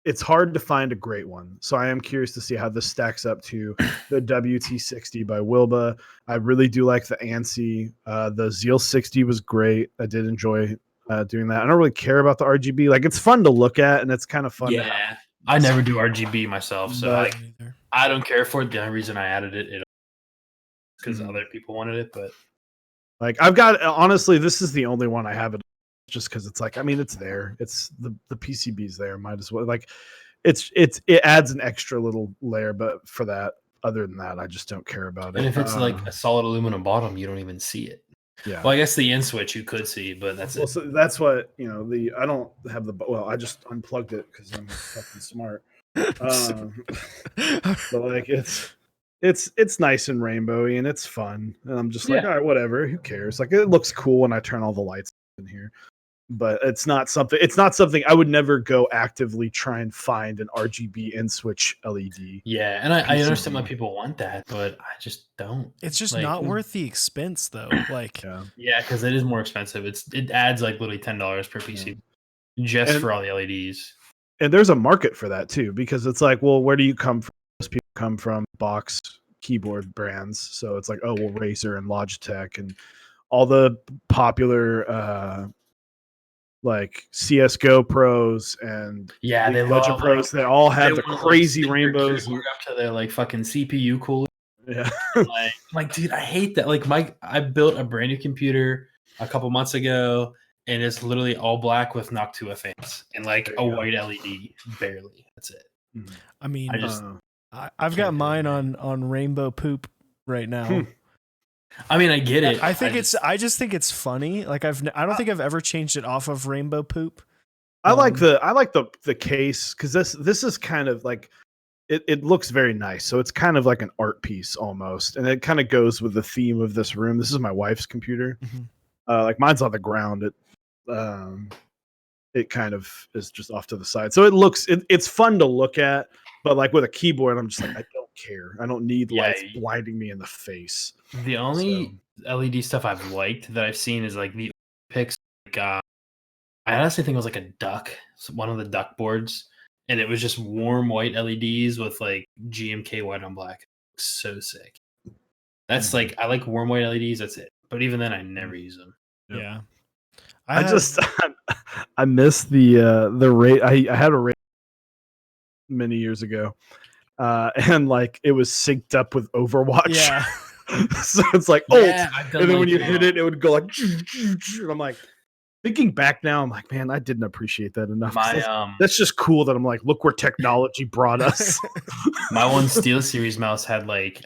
it's hard to find a great one. So I am curious to see how this stacks up to the WT60 by Wilba. I really do like the ANSI. The Zeal 60 was great. I did enjoy doing that. I don't really care about the RGB. Like, it's fun to look at, and it's kind of fun. Yeah, I never do RGB myself, so I don't care for it. The only reason I added it because other people wanted it. But like, I've got, honestly, this is the only one I have it. Just because it's like, I mean, it's there. It's the PCB's there. Might as well, like, it adds an extra little layer. But for that, other than that, I just don't care about it. And if it's like a solid aluminum bottom, you don't even see it. Yeah. Well, I guess the in switch you could see, but that's it. So that's what I don't have I just unplugged it because I'm fucking smart. But like it's nice and rainbowy and it's fun, and I'm just like, all right, whatever. Who cares? Like, it looks cool when I turn all the lights in here. But it's not something I would never go actively try and find an RGB in switch LED. Yeah, and I understand why people want that, but I just don't. It's just not worth the expense, though. Like, yeah, because it is more expensive. It adds like literally $10 per PC for all the LEDs. And there's a market for that too, because it's like, well, where do you come from? Most people come from box keyboard brands, so it's like, oh, well, Razer and Logitech and all the popular like CS:GO pros and they Legend pros, they all have the crazy rainbows up to their like fucking CPU cooler. Yeah. like, dude, I hate that. Like, I built a brand new computer a couple months ago, and it's literally all black with Noctua fans and like a white LED, barely. That's it. I mean, I've got mine on rainbow poop right now. I mean, I get it. I just think it's funny. Like, I don't think I've ever changed it off of rainbow poop. I like the case, because this is kind of like, it looks very nice. So it's kind of like an art piece almost, and it kind of goes with the theme of this room. This is my wife's computer. Like, mine's on the ground. It kind of is just off to the side. So it's fun to look at, but like with a keyboard, I'm just like, I don't care. I don't need lights blinding me in the face. The only LED stuff I've liked that I've seen is like the picks. Like, I honestly think it was like a duck, one of the duck boards, and it was just warm white LEDs with like GMK white on black. So sick. That's like, I like warm white LEDs. That's it. But even then, I never use them. Yeah. I miss the rate. I had a rate many years ago, and like it was synced up with Overwatch. Yeah. So it's like Yeah, ult, I've done and then when like, you hit it would go like. And I'm like, thinking back now, I'm like, man, I didn't appreciate that enough. That's just cool that I'm like, look where technology brought us. my one SteelSeries mouse had like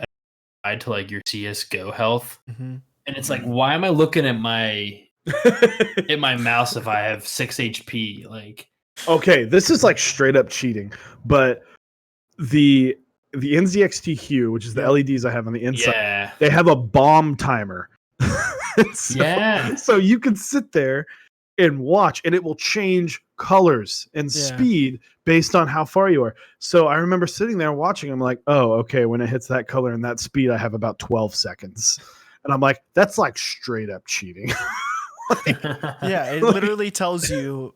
tied to like your CS:GO health, Mm-hmm. and it's like, why am I looking at my mouse if I have 6 HP? Like, okay, this is like straight up cheating, but the NZXT Hue, which is the LEDs I have on the inside, yeah, they have a bomb timer. yeah. So you can sit there and watch, and it will change colors and speed based on how far you are. So I remember sitting there watching. I'm like, oh, okay. When it hits that color and that speed, I have about 12 seconds, and I'm like, that's like straight up cheating. Yeah, it literally tells you.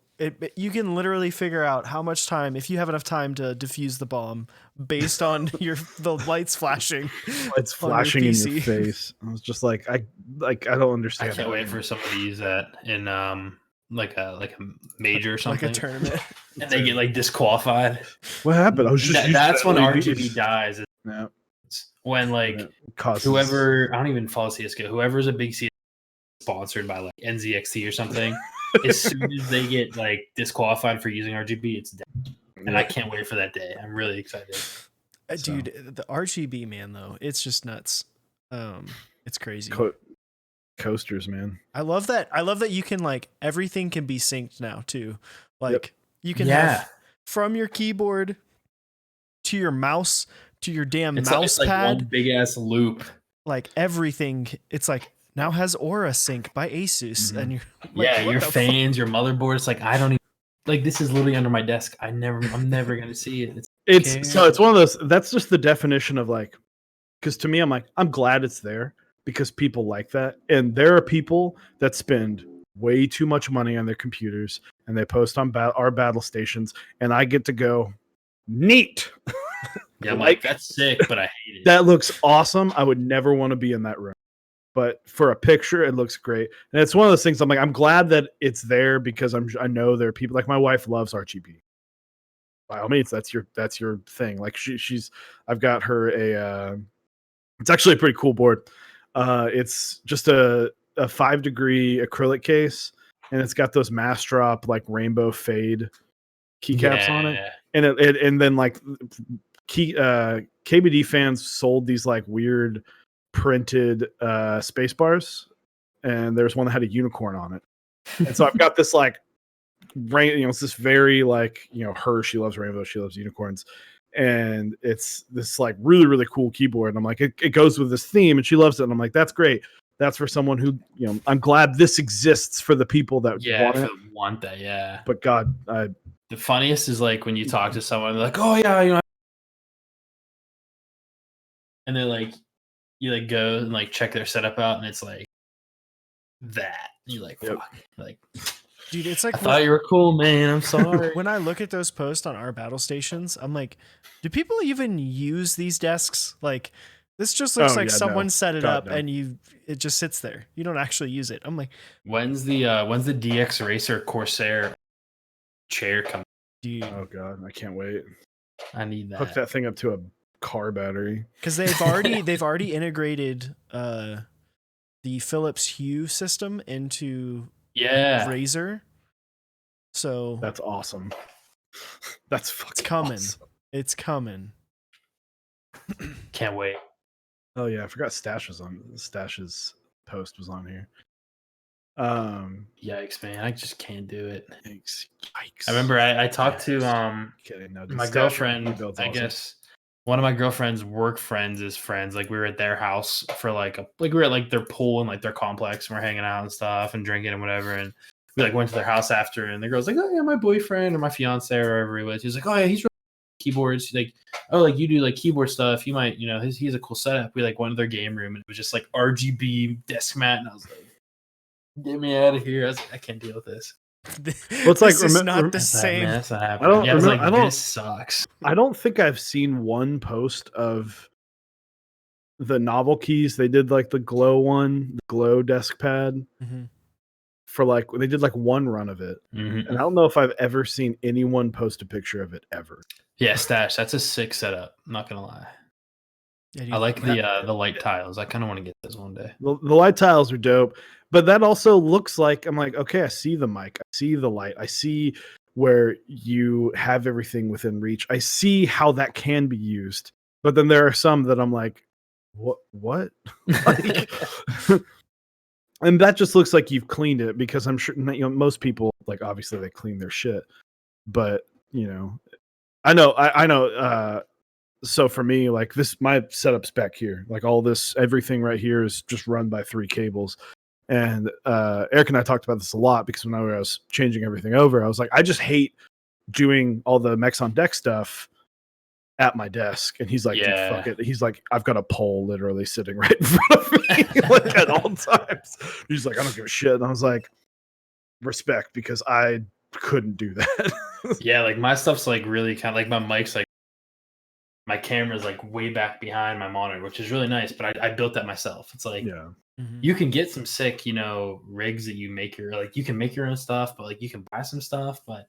You can literally figure out how much time, if you have enough time to defuse the bomb, based on the lights flashing. It's flashing in your face. I was just like, I don't understand. I can't wait for somebody to use that in like a major or something, like a tournament, and they get like disqualified. What happened? I was just that's when RGB dies. Yeah. When like whoever, I don't even follow CS:GO. Whoever's a big CS sponsored by like NZXT or something, as soon as they get like disqualified for using RGB, it's dead. And I can't wait for that day. I'm really excited. Dude, the RGB, man, though, it's just nuts. It's crazy. Coasters, man. I love that you can like everything can be synced now too. Like you can have from your keyboard to your mouse to your damn mouse pad. Like one big ass loop. Like everything, it's like now has Aura Sync by Asus, and you're like, your fans, your motherboard. It's like I don't even like this is literally under my desk. I'm never gonna see it. It's one of those. That's just the definition of like, because to me, I'm like, I'm glad it's there because people like that, and there are people that spend way too much money on their computers and they post on our battle stations, and I get to go neat. Yeah, like that's sick, but I hate it. That looks awesome. I would never want to be in that room. But for a picture, it looks great. And it's one of those things I'm like, I'm glad that it's there because I know there are people like my wife loves RGB. By all means, that's your thing. Like I've got her it's actually a pretty cool board. It's just a 5-degree acrylic case, and it's got those mass drop like rainbow fade keycaps on it. And and then like KBD fans sold these like weird printed space bars, and there's one that had a unicorn on it. And so I've got this like it's this very like, she loves rainbow, she loves unicorns, and it's this like really, really cool keyboard. And I'm like, it goes with this theme, and she loves it. And I'm like, that's great. That's for someone who, I'm glad this exists for the people that want that. Yeah. But God, the funniest is like when you talk to someone, they're like, oh yeah, and they're like, you like go and like check their setup out, and it's like that. And you're like, fuck. Like, dude, it's like I thought you were cool, man. I'm sorry. When I look at those posts on our battle stations, I'm like, do people even use these desks? Like, this just looks like someone set it up and it just sits there. You don't actually use it. I'm like, when's the DX Racer Corsair chair coming? Dude. Oh God, I can't wait. I need that. Hook that thing up to a car battery, because they've already integrated the Philips Hue system into Razer. So that's awesome. That's fucking coming. Awesome. It's coming. Can't wait. Oh yeah, I forgot Stash's post was on here. Yikes, man! I just can't do it. Yikes! I remember I talked to my girlfriend. I guess one of my girlfriend's work friends is friends. Like we were at their house for we were at like their pool and like their complex, and we're hanging out and stuff and drinking and whatever. And we like went to their house after, and the girl's like, "Oh yeah, my boyfriend or my fiance or whoever he was." He's like, "Oh yeah, he's keyboards." She's like, "Oh, like you do like keyboard stuff. You might, he has a cool setup." We like went to their game room, and it was just like RGB desk mat, and I was like, "Get me out of here!" I was like, "I can't deal with this." Well, it's like it's not the same. This sucks. I don't think I've seen one post of the novel keys. They did like the glow desk pad. Mm-hmm. for like they did like one run of it, and I don't know if I've ever seen anyone post a picture of it ever. Yeah, Stash, that's a sick setup. I'm not gonna lie. Yeah, I like the light tiles. I kind of want to get those one day. The light tiles are dope, but that also looks like I'm like, okay, I see the mic, I see the light, I see where you have everything within reach. I see how that can be used, but then there are some that I'm like, what? Like, and that just looks like you've cleaned it, because I'm sure most people, like, obviously they clean their shit, but I know. So for me, like my setup's back here, like all this, everything right here is just run by 3 cables. And Eric and I talked about this a lot, because when I was changing everything over, I was like, I just hate doing all the Mechs on Deck stuff at my desk. And he's like, dude, fuck it. He's like, I've got a pole literally sitting right in front of me, like at all times. He's like, I don't give a shit. And I was like, respect, because I couldn't do that. Yeah, like my stuff's like really kind of like my mic's like, my camera's like way back behind my monitor, which is really nice, but I built that myself. It's like, you can get some sick, rigs that you make you can make your own stuff, but like you can buy some stuff, but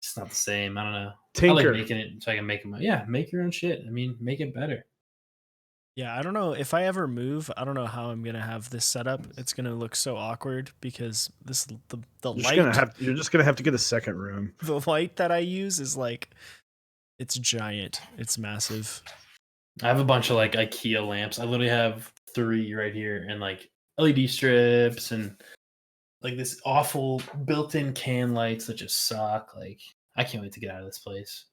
it's not the same. I don't know. Tinker. I like making it so I can make them. Yeah, make your own shit. I mean, make it better. Yeah, I don't know if I ever move. I don't know how I'm gonna have this set up. It's gonna look so awkward because the light. You're just gonna have to get a second room. The light that I use is like, it's giant. It's massive. I have a bunch of like IKEA lamps. I literally have 3 right here, and like LED strips, and like this awful built-in can lights that just suck. Like, I can't wait to get out of this place.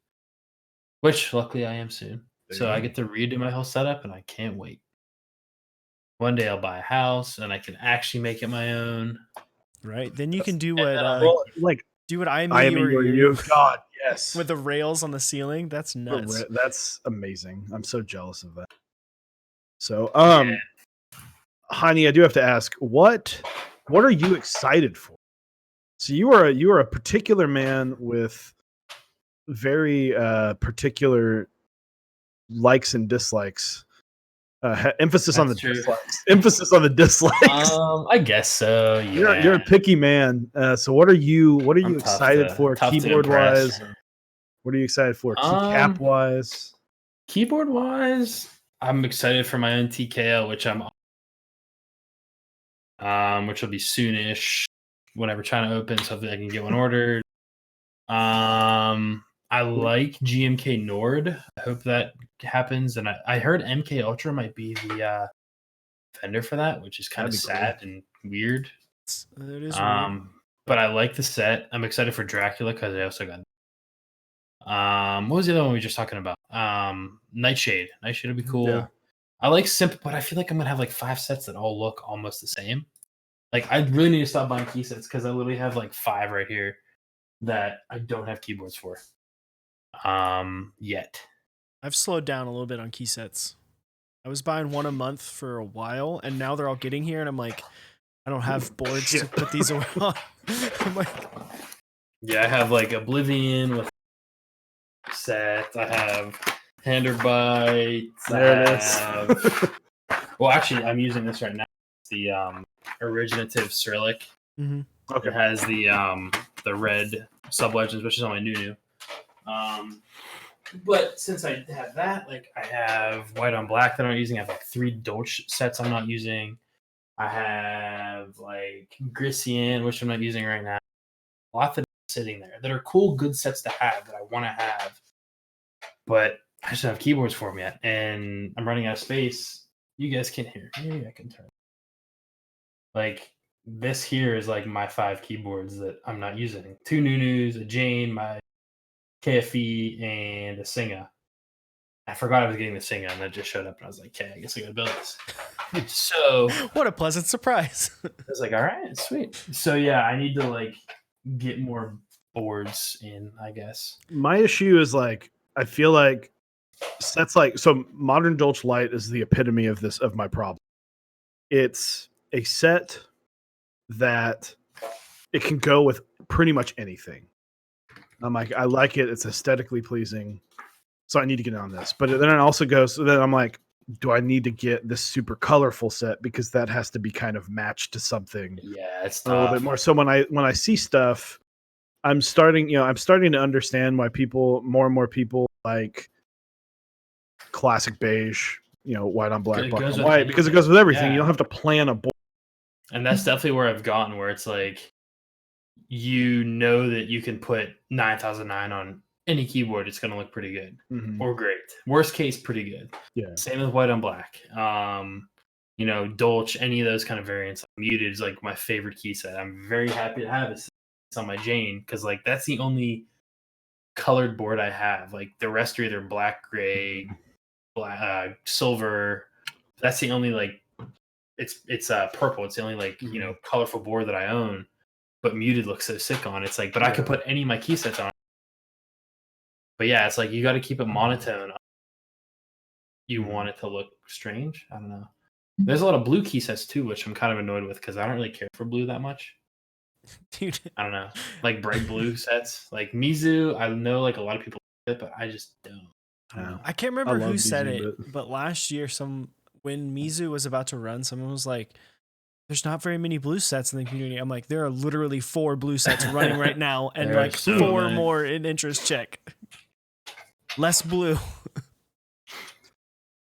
Which luckily I am soon. So I get to redo my whole setup, and I can't wait. One day I'll buy a house, and I can actually make it my own. Right. Then you can do what do what I am or you. God, yes. With the rails on the ceiling. That's nuts. That's amazing. I'm so jealous of that. So, Hani, I do have to ask, what are you excited for? So you are a particular man with very particular likes and dislikes. Emphasis on the dislikes. Emphasis on the dislikes. I guess so. Yeah. You're a picky man. So what are you excited for keyboard wise? What are you excited for keycap wise? Keyboard wise, I'm excited for my own TKO, which which will be soonish. Whenever trying to open, so that I can get one ordered. I like GMK Nord. I hope that happens. And I heard MK Ultra might be the vendor for that, which is kind of sad and weird. It is weird. But I like the set. I'm excited for Dracula because I also got. What was the other one we were just talking about? Nightshade. Nightshade would be cool. Yeah. I like Simp, but I feel like I'm gonna have like 5 sets that all look almost the same. Like, I really need to stop buying key sets because I literally have like 5 right here that I don't have keyboards for. Yet. I've slowed down a little bit on key sets. I was buying 1 a month for a while, and now they're all getting here, and I'm like, I don't have boards to put these away on. I'm like, yeah, I have like Oblivion with set. I have Handerbites. There it is. Well, actually, I'm using this right now. It's the Originative Cyrillic. Mm-hmm. Okay. It has the red Sub-Legends, which is on my new. But since I have that, like, I have white on black that I'm not using. I have like 3 Dolch sets I'm not using. I have like Grisian, which I'm not using right now. Lots of sitting there that are cool, good sets to have that I want to have, but I just don't have keyboards for them yet, and I'm running out of space. You guys can't hear. Maybe I can turn. Like, this here is like my 5 keyboards that I'm not using. 2 Nunus, a Jane, my KFE, and a Singa. I forgot I was getting the Singa, and that just showed up, and I was like, okay, I guess I gotta build this. So what a pleasant surprise. I was like, all right, sweet. So yeah, I need to like get more boards in, I guess. My issue is like, I feel like sets like, so Modern Dolch Lite is the epitome of my problem. It's a set that it can go with pretty much anything. I'm like, I like it. It's aesthetically pleasing. So I need to get on this. But then it also goes, so then I'm like, do I need to get this super colorful set because that has to be kind of matched to something Yeah, it's a little tough. bit more. So when I see stuff, I'm starting to understand why more and more people like classic beige, white on black, It black goes on with white, because it anything. goes with everything. You Yeah. don't have to plan a board. And that's definitely where I've gotten, where it's like, that you can put 9009 on any keyboard, it's going to look pretty good or great. Worst case, pretty good. Yeah. Same with white on black. Dolce, any of those kind of variants. Muted is like my favorite key set. I'm very happy to have it. It's on my Jane because like that's the only colored board I have. Like the rest are either black, gray, black, silver. That's the only like it's purple. It's the only like colorful board that I own. But muted looks so sick on. It's like, but I could put any of my key sets on. But yeah, it's like you got to keep it monotone. You want it to look strange. I don't know. There's a lot of blue key sets too, which I'm kind of annoyed with because I don't really care for blue that much. Dude, I don't know, like bright blue sets, like Mizu. I know like a lot of people like it, but I just don't. I don't know. I can't remember who said Mizu, it, but last year, when Mizu was about to run, someone was like, "There's not very many blue sets in the community." I'm like, there are literally 4 blue sets running right now, and There are like so 4 many. more in interest check. Less blue.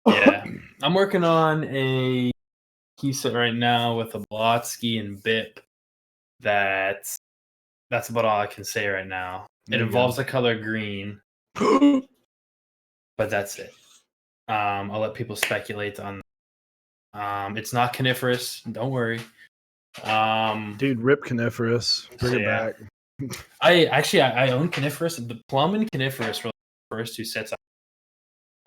Yeah, I'm working on a key set right now with a Blotsky and Bip. That's about all I can say right now. It involves the color green, but that's it. I'll let people speculate on. It's not coniferous. Don't worry. Dude, rip coniferous. Bring it back. I own coniferous. The plum and coniferous were the first 2 sets.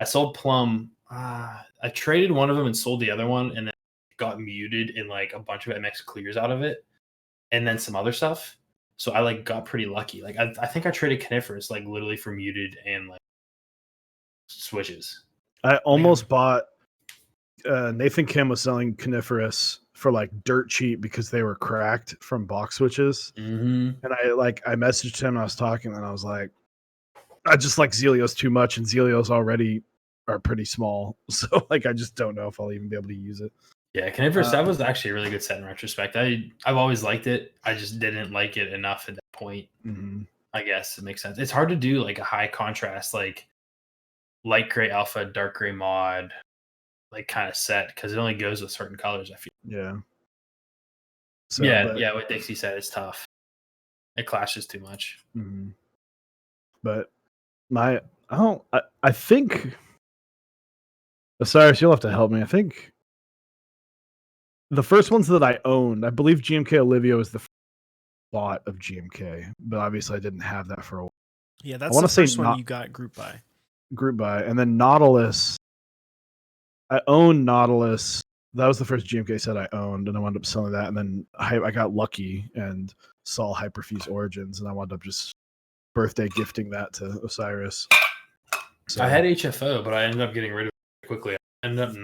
I sold plum. I traded one of them and sold the other one, and then got muted in like a bunch of MX clears out of it, and then some other stuff. So I like got pretty lucky. Like I think I traded coniferous like literally for muted and like switches. I almost bought. Nathan Kim was selling coniferous for like dirt cheap because they were cracked from box switches. Mm-hmm. And I messaged him and I was talking and I was like, I just like Zelios too much, and Zelios already are pretty small. So like I just don't know if I'll even be able to use it. Yeah, coniferous, that was actually a really good set in retrospect. I've always liked it. I just didn't like it enough at that point. Mm-hmm. I guess it makes sense. It's hard to do like a high contrast, like light gray alpha, dark gray mod, like kind of set because it only goes with certain colors. I feel. Yeah. So, yeah. What Dixie said, it's tough. It clashes too much. Mm-hmm. But I think. Osiris, you'll have to help me. I think the first ones that I owned, I believe GMK Olivia was the first lot of GMK, but obviously I didn't have that for a while. Yeah, that's the first one you got group buy. And then Nautilus. I owned Nautilus. That was the first GMK set I owned, and I wound up selling that. And then I got lucky and saw Hyperfuse Origins, and I wound up just birthday gifting that to Osiris. So, I had HFO, but I ended up getting rid of it quickly. I ended up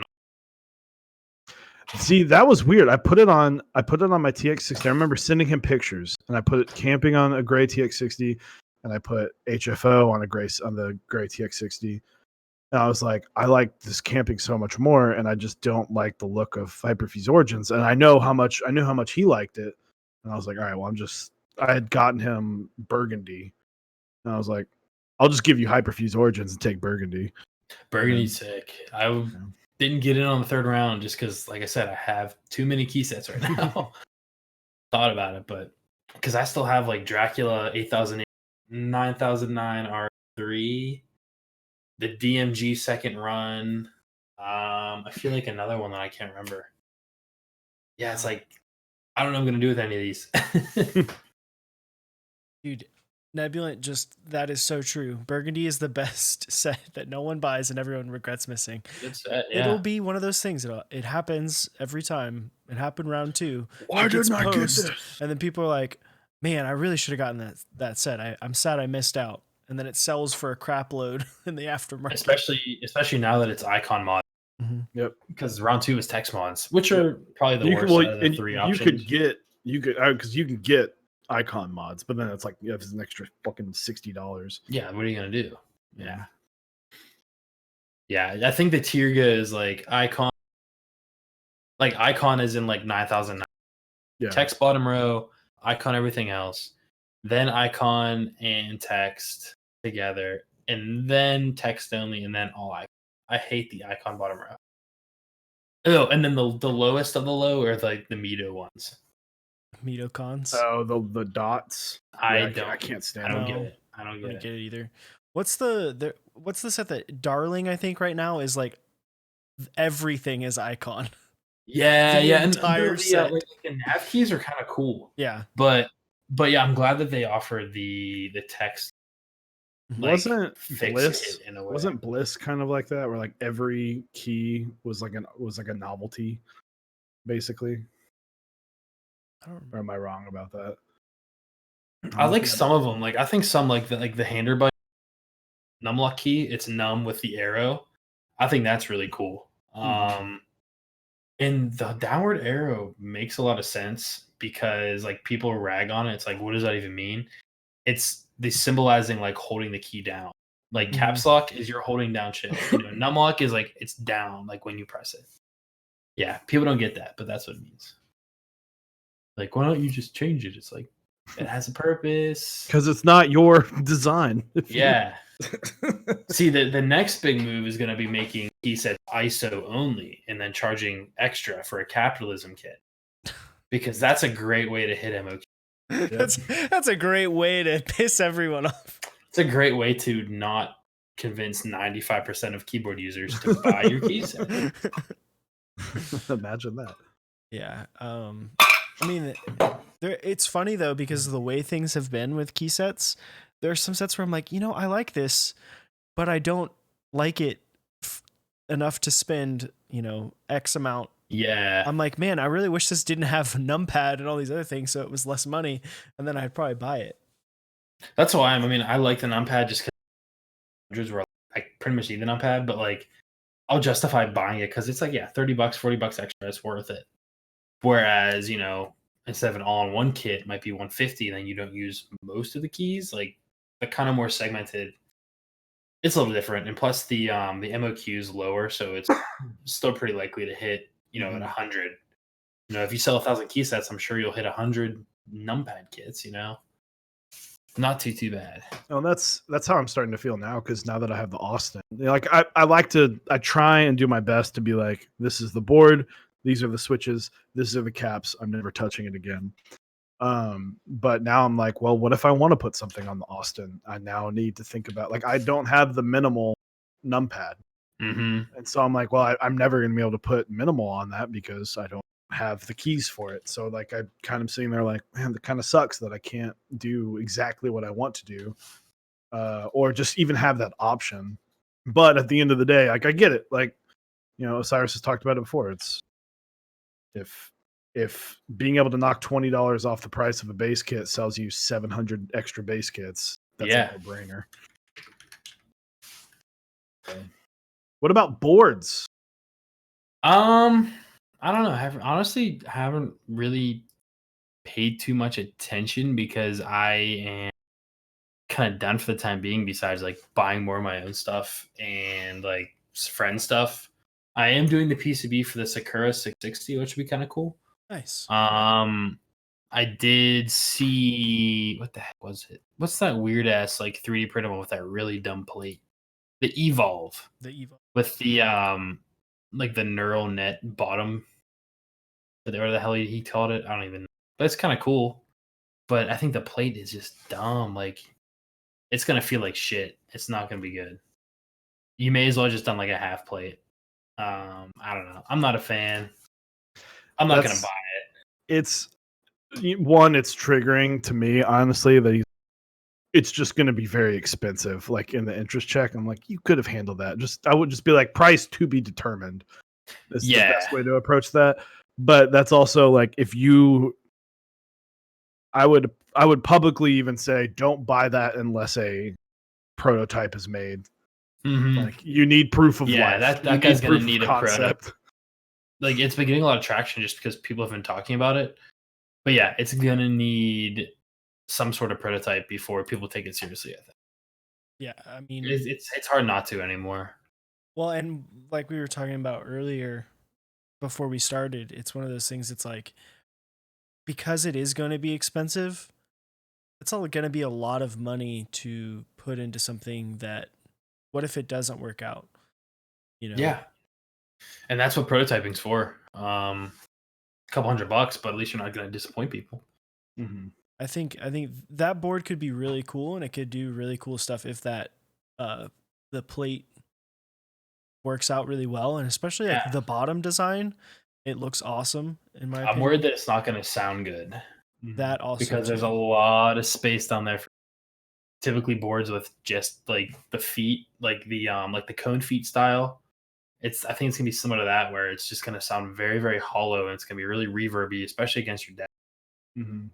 see, that was weird. I put it on my TX60. I remember sending him pictures, and I put it camping on a gray TX60, and I put HFO on the gray TX60. And I was like, I like this camping so much more, and I just don't like the look of Hyperfuse Origins. And I knew how much he liked it. And I was like, all right, well, I had gotten him Burgundy. And I was like, I'll just give you Hyperfuse Origins and take Burgundy. Burgundy's sick. I didn't get in on the 3rd round just because, like I said, I have too many key sets right now. Thought about it, but because I still have like Dracula 8008, 9009 R3, the DMG 2nd run. I feel like another one that I can't remember. Yeah, it's like I don't know what I'm gonna do with any of these. Dude, Nebulant, that is so true. Burgundy is the best set that no one buys and everyone regrets missing. Good set, yeah. It'll be one of those things. It happens every time. It happened round 2. Why didn't I get this? And then people are like, man, I really should have gotten that set. I'm sad I missed out. And then it sells for a crap load in the aftermarket. Especially now that it's icon mod. Mm-hmm. Yep. Because round 2 is text mods, which are probably the worst out of the 3 options. Because you can get icon mods, but then it's like you have an extra fucking $60. Yeah, what are you gonna do? Yeah. Yeah, I think the Tirga is like icon. Like icon is in like 9,000. Yeah. Text bottom row, icon everything else, then icon and text together, and then text only, and then all icon. I hate the icon bottom row. Oh, and then the lowest of the low are like the Mito ones. Mito cons. Oh, the dots. I I can't stand I don't them. get it. I don't I get don't it. get it either. What's the set that Darling, I think right now is like everything is icon. Yeah, The yeah, and entire set. like the nav keys are kind of cool. Yeah. But yeah, I'm glad that they offer the text. Like, Wasn't fix Bliss it in a way. wasn't Bliss kind of like that, where like every key was like a novelty, basically? I don't remember. Or am I wrong about that? I like some of them. Like I think some like the hander button numlock key. It's numb with the arrow. I think that's really cool. And the downward arrow makes a lot of sense because like people rag on it. It's like, what does that even mean? It's the symbolizing like holding the key down. Like caps lock is you're holding down shit. You know, numlock is like it's down, like when you press it. Yeah, people don't get that, but that's what it means. Like, why don't you just change it? It's like it has a purpose. Because it's not your design. Yeah. See, the next big move is going to be making key sets ISO only and then charging extra for a capitalism kit. Because that's a great way to hit MOQ. That's a great way to piss everyone off. It's a great way to not convince 95% of keyboard users to buy your key set. Imagine that. Yeah. I mean, it's funny though because of the way things have been with key sets. There are some sets where I'm like, I like this, but I don't like it enough to spend, X amount. Yeah. I'm like, man, I really wish this didn't have numpad and all these other things, so it was less money, and then I'd probably buy it. That's why I like the numpad just because where I pretty much need the numpad, but like I'll justify buying it because it's like, yeah, $30, $40 extra, it's worth it. Whereas, instead of an all-in-one kit, it might be $150, and then you don't use most of the keys. Like the kind of more segmented, it's a little different. And plus the MOQ is lower, so it's still pretty likely to hit, at 100. If you sell 1,000 key sets, I'm sure you'll hit 100 numpad kits, Not too bad. Oh, that's how I'm starting to feel now, because now that I have the Austin, like I try and do my best to be like, this is the board, these are the switches, these are the caps, I'm never touching it again. But now I'm like, well, what if I want to put something on the Austin? I now need to think about, like, I don't have the minimal numpad. And so I'm like, well, I'm never going to be able to put minimal on that because I don't have the keys for it. So like I kind of sitting there like, man, that kind of sucks that I can't do exactly what I want to do, or just even have that option. But at the end of the day, like I get it. Like, Osiris has talked about it before. It's if being able to knock $20 off the price of a base kit sells you 700 extra base kits, that's a no-brainer. What about boards? I don't know. I haven't really paid too much attention because I am kind of done for the time being, besides like buying more of my own stuff and like friend stuff. I am doing the PCB for the Sakura 660, which would be kind of cool. Nice. I did see, what the heck was it? What's that weird ass like 3D printable with that really dumb plate? The Evolve. With the like the neural net bottom. Whatever the hell he called it. I don't even know. But it's kind of cool. But I think the plate is just dumb. Like it's gonna feel like shit. It's not gonna be good. You may as well just done like a half plate. I don't know. I'm not a fan. I'm not gonna buy it. It's triggering to me, honestly, that it's just going to be very expensive. Like in the interest check, I'm like, you could have handled that. I would just be like, price to be determined. Is the best way to approach that. But that's also like, I would publicly even say, don't buy that unless a prototype is made. Like you need proof of life. That guy's gonna need a prototype. Like it's been getting a lot of traction just because people have been talking about it. But yeah, it's gonna need some sort of prototype before people take it seriously, I think. Yeah, I mean it's hard not to anymore. Well, and like we were talking about earlier before we started, it's one of those things. It's like because it is going to be expensive, it's all going to be a lot of money to put into something that. What if it doesn't work out? You know. Yeah, and that's what prototyping's for. A couple $100, but at least you're not going to disappoint people. Mm-hmm. I think that board could be really cool, and it could do really cool stuff if that the plate works out really well, and especially like the bottom design, it looks awesome in my opinion. I'm worried that it's not going to sound good. That also because there's a lot of space down there for typically boards with just like the feet, like the cone feet style. I think it's gonna be similar to that, where it's just gonna sound very, very hollow, and it's gonna be really reverby, especially against your deck. Mm-hmm.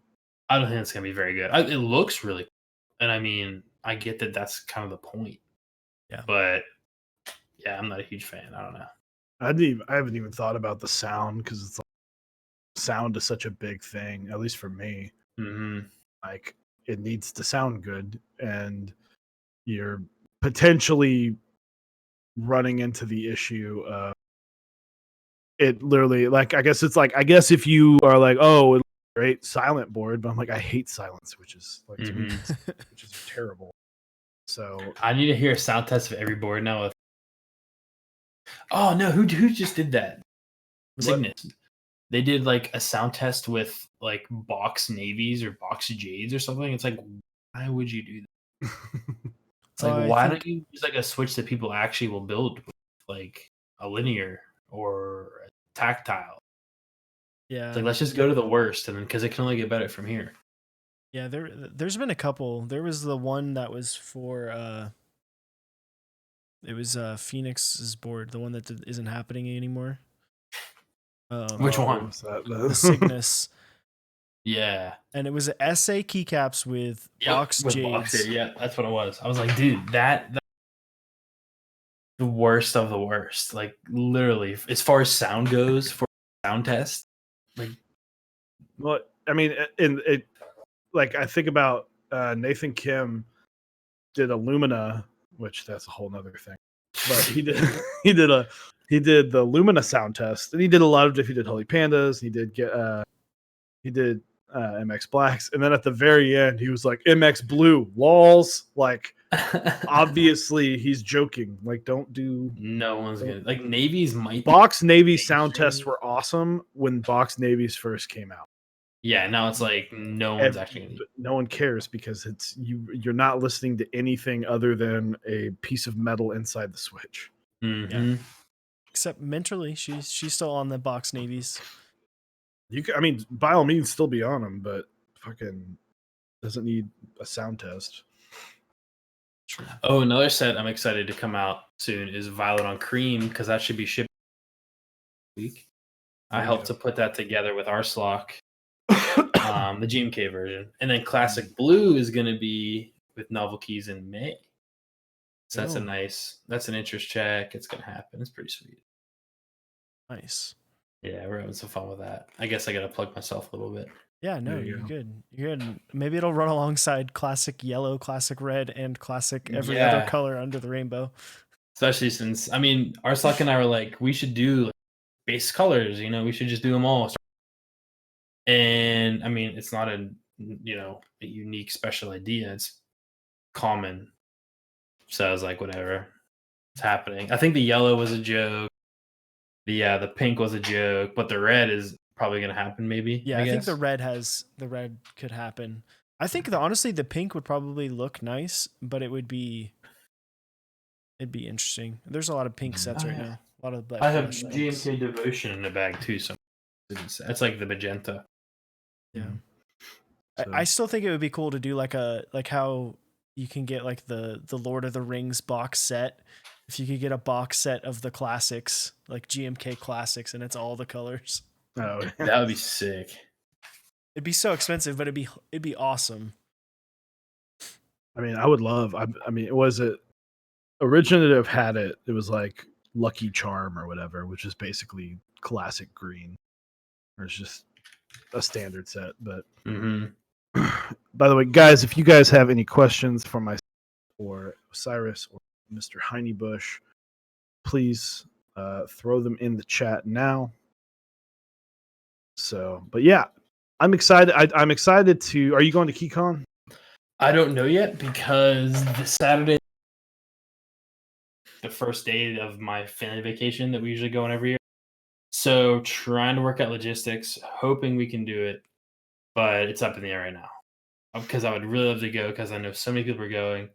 I don't think it's gonna be very good. It looks really cool, and I mean, I get that that's kind of the point. Yeah, but yeah, I'm not a huge fan. I don't know. I haven't even thought about the sound because it's like sound is such a big thing, at least for me. Mm-hmm. Like it needs to sound good, and you're potentially running into the issue of it literally like I guess if you are like, oh, it's a great silent board, but I'm like, I hate silent switches. Like to me, switches are terrible. So I need to hear a sound test of every board now. Oh no, who just did that? Cygnus. They did like a sound test with like box navies or box jades or something. It's like, why would you do that? It's like, why don't you use like a switch that people actually will build with, like a linear or a tactile? Yeah, it's like, let's just go to the worst, and then because it can only get better from here. Yeah, there's been a couple. There was the one that was for it was Phoenix's board, the one that isn't happening anymore. Which one? The Cygnus. Yeah. And it was an SA keycaps with box jades. Yeah, that's what it was. I was like, dude, that the worst of the worst. Like literally, as far as sound goes for sound test. Like, well, I mean, it like I think about Nathan Kim did Illumina, which that's a whole nother thing. But he did the Lumina sound test, and he did a lot of he did Holy Pandas, he did MX Blacks, and then at the very end he was like MX Blue walls. Like obviously he's joking. Like don't do. No one's gonna like navies might. Box Navy sound tests were awesome when Box Navies first came out. Yeah, now it's like no one's actually gonna. No one cares because it's you're not listening to anything other than a piece of metal inside the switch. Mm-hmm. Yeah. Except mentally, she's still on the Box Navies. I mean, by all means, still be on them, but fucking doesn't need a sound test. True. Oh, another set I'm excited to come out soon is Violet on Cream, because that should be shipped week. I helped to put that together with Arslock, the GMK version, and then Classic Blue is going to be with Novel Keys in May. So that's that's an interest check. It's going to happen. It's pretty sweet. Nice. Yeah, we're having some fun with that. I guess I got to plug myself a little bit. Yeah, no, you're good. You're good. Maybe it'll run alongside Classic Yellow, Classic Red, and Classic every other color under the rainbow. Especially since, I mean, Arslock and I were like, we should do like base colors, we should just do them all. And I mean, it's not a unique special idea. It's common. So I was like, whatever, it's happening. I think the yellow was a joke. The pink was a joke, but the red is probably going to happen. Maybe. Yeah, I think the red could happen. I think honestly, the pink would probably look nice, but it'd be interesting. There's a lot of pink sets right now. A lot of black. I have GMK Devotion in the bag too, so that's like the magenta. Yeah. So. I still think it would be cool to do like how you can get like the Lord of the Rings box set. If you could get a box set of the classics, like GMK classics, and it's all the colors. Oh, that would be sick. It'd be so expensive, but it'd be awesome. I mean, I would love. I mean, Originative had it. It was like Lucky Charm or whatever, which is basically classic green. Or it's just a standard set. But by the way, guys, if you guys have any questions for myself or Osiris or Mr. Hineybush, please throw them in the chat now. So, but yeah, I'm excited. I'm excited to. Are you going to KeyCon? I don't know yet because the Saturday, the first day of my family vacation that we usually go on every year. So trying to work out logistics, hoping we can do it, but it's up in the air right now. Because I would really love to go because I know so many people are going.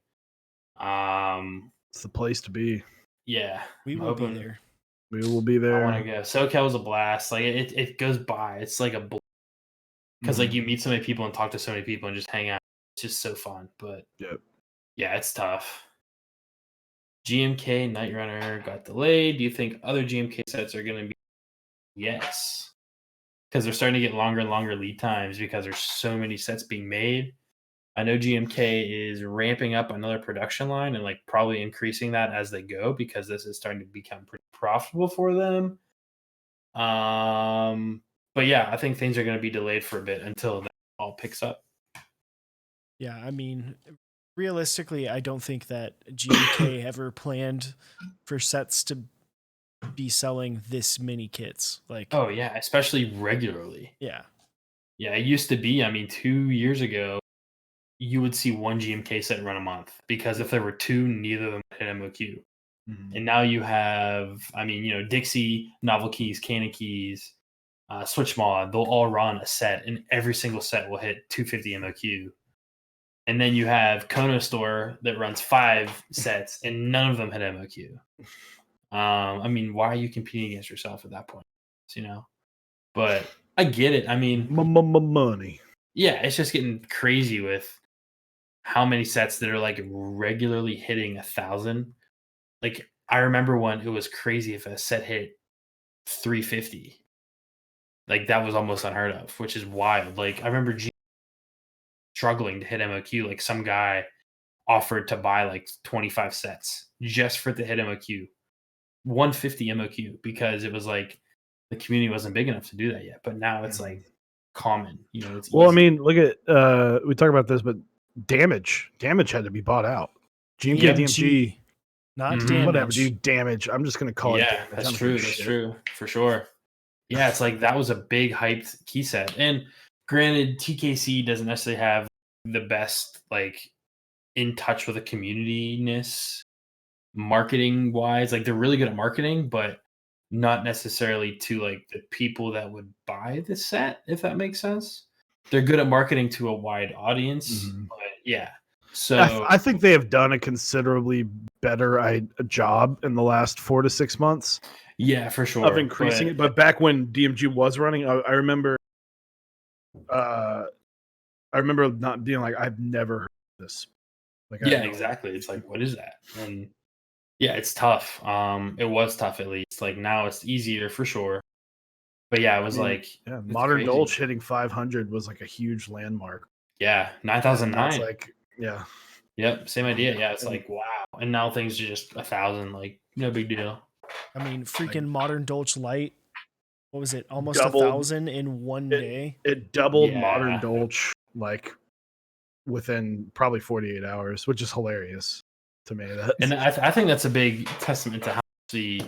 It's the place to be. Yeah, We will be there. We will be I there. want to go. SoCal was a blast. Like it goes by. It's like a because like you meet so many people and talk to so many people and just hang out. It's just so fun. But yeah, it's tough. GMK Night Runner got delayed. Do you think other GMK sets are going to be? Yes, because they're starting to get longer and longer lead times because there's so many sets being made. I know GMK is ramping up another production line and like probably increasing that as they go because this is starting to become pretty profitable for them. But yeah, I think things are going to be delayed for a bit until that all picks up. Yeah, I mean, realistically, I don't think that GMK ever planned for sets to be selling this many kits. Like, oh yeah, especially regularly. Yeah. Yeah, it used to be. I mean, 2 years ago, you would see one GMK set run a month because if there were two, neither of them hit MOQ. And now you have, I mean, you know, Dixie, Novel Keys, Canon Keys, Switch Mod, they'll all run a set, and every single set will hit 250 MOQ. And then you have Kono Store that runs 5 sets, and none of them hit MOQ. I mean, why are you competing against yourself at that point? You know, but I get it. I mean, money. Yeah, it's just getting crazy with how many sets that are like regularly hitting 1,000. Like I remember when it was crazy if a set hit 350. Like that was almost unheard of, which is wild. Like I remember struggling to hit MOQ. Like some guy offered to buy like 25 sets just for it to hit MOQ. 150 MOQ because it was like the community wasn't big enough to do that yet. But now it's like common. You know, it's well, easy. I mean, look at we talk about this, but damage had to be bought out. GMK DMG. Not damage. Whatever, dude. Damage. I'm just gonna call it damage. That's true. That's true for sure. Yeah, it's like that was a big hyped key set. And granted, TKC doesn't necessarily have the best like in touch with the community-ness marketing wise. Like they're really good at marketing, but not necessarily to like the people that would buy the set, if that makes sense. They're good at marketing to a wide audience, but yeah. So I think they have done a considerably better job in the last 4 to 6 months. Yeah, for sure. Of increasing it. But back when DMG was running, I remember not being like, I've never heard of this. Like, yeah, exactly. It's like, what is that? And yeah, it's tough. It was tough at least. Like now it's easier for sure. But yeah, it was Modern Dolch hitting 500 was like a huge landmark. Yeah, 9,009. Like, yeah. Yep, same idea. Yeah, it's like wow. And now things are just 1,000. Like no big deal. I mean, freaking Modern Dolch Light. What was it? Almost 1,000 in one day. It doubled Modern Dolch like within probably 48 hours, which is hilarious to me. And I think that's a big testament to how the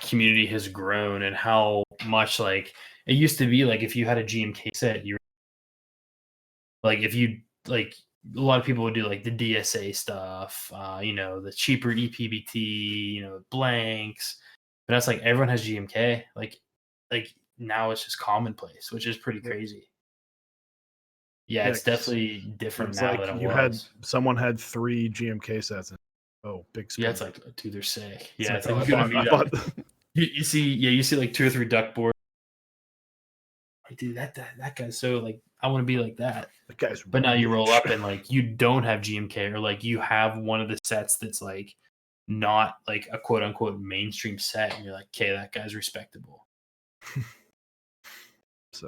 community has grown and how much like it used to be. Like if you had a GMK set, you like if you like a lot of people would do like the DSA stuff, you know, the cheaper EPBT, you know, blanks. But that's like everyone has GMK. Like now it's just commonplace, which is pretty crazy. Yeah, it's definitely different now like than it was. Someone had 3 GMK sets. Oh, big spin. Yeah, it's like, dude, they're sick. Yeah, it's like, like you see like 2 or 3 duck boards. Like, dude, that guy's so like I want to be like that. But now you roll up and like you don't have GMK or like you have one of the sets that's like not like a quote unquote mainstream set, and you're like, okay, that guy's respectable. So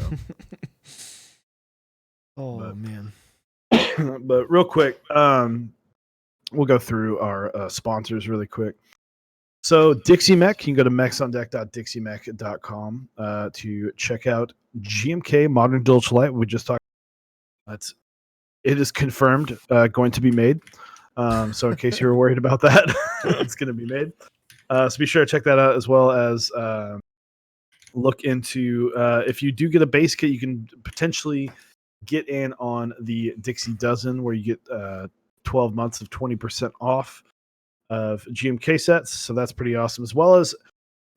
man. But real quick, we'll go through our sponsors really quick. So Dixie Mech, you can go to mechsondeck.dixiemech.com to check out GMK Modern Dolch Light. We just talked. It is confirmed going to be made. So in case you were worried about that, it's going to be made. So be sure to check that out, as well as look into if you do get a base kit, you can potentially get in on the Dixie Dozen, where you get 12 months of 20% off of GMK sets. So that's pretty awesome, as well as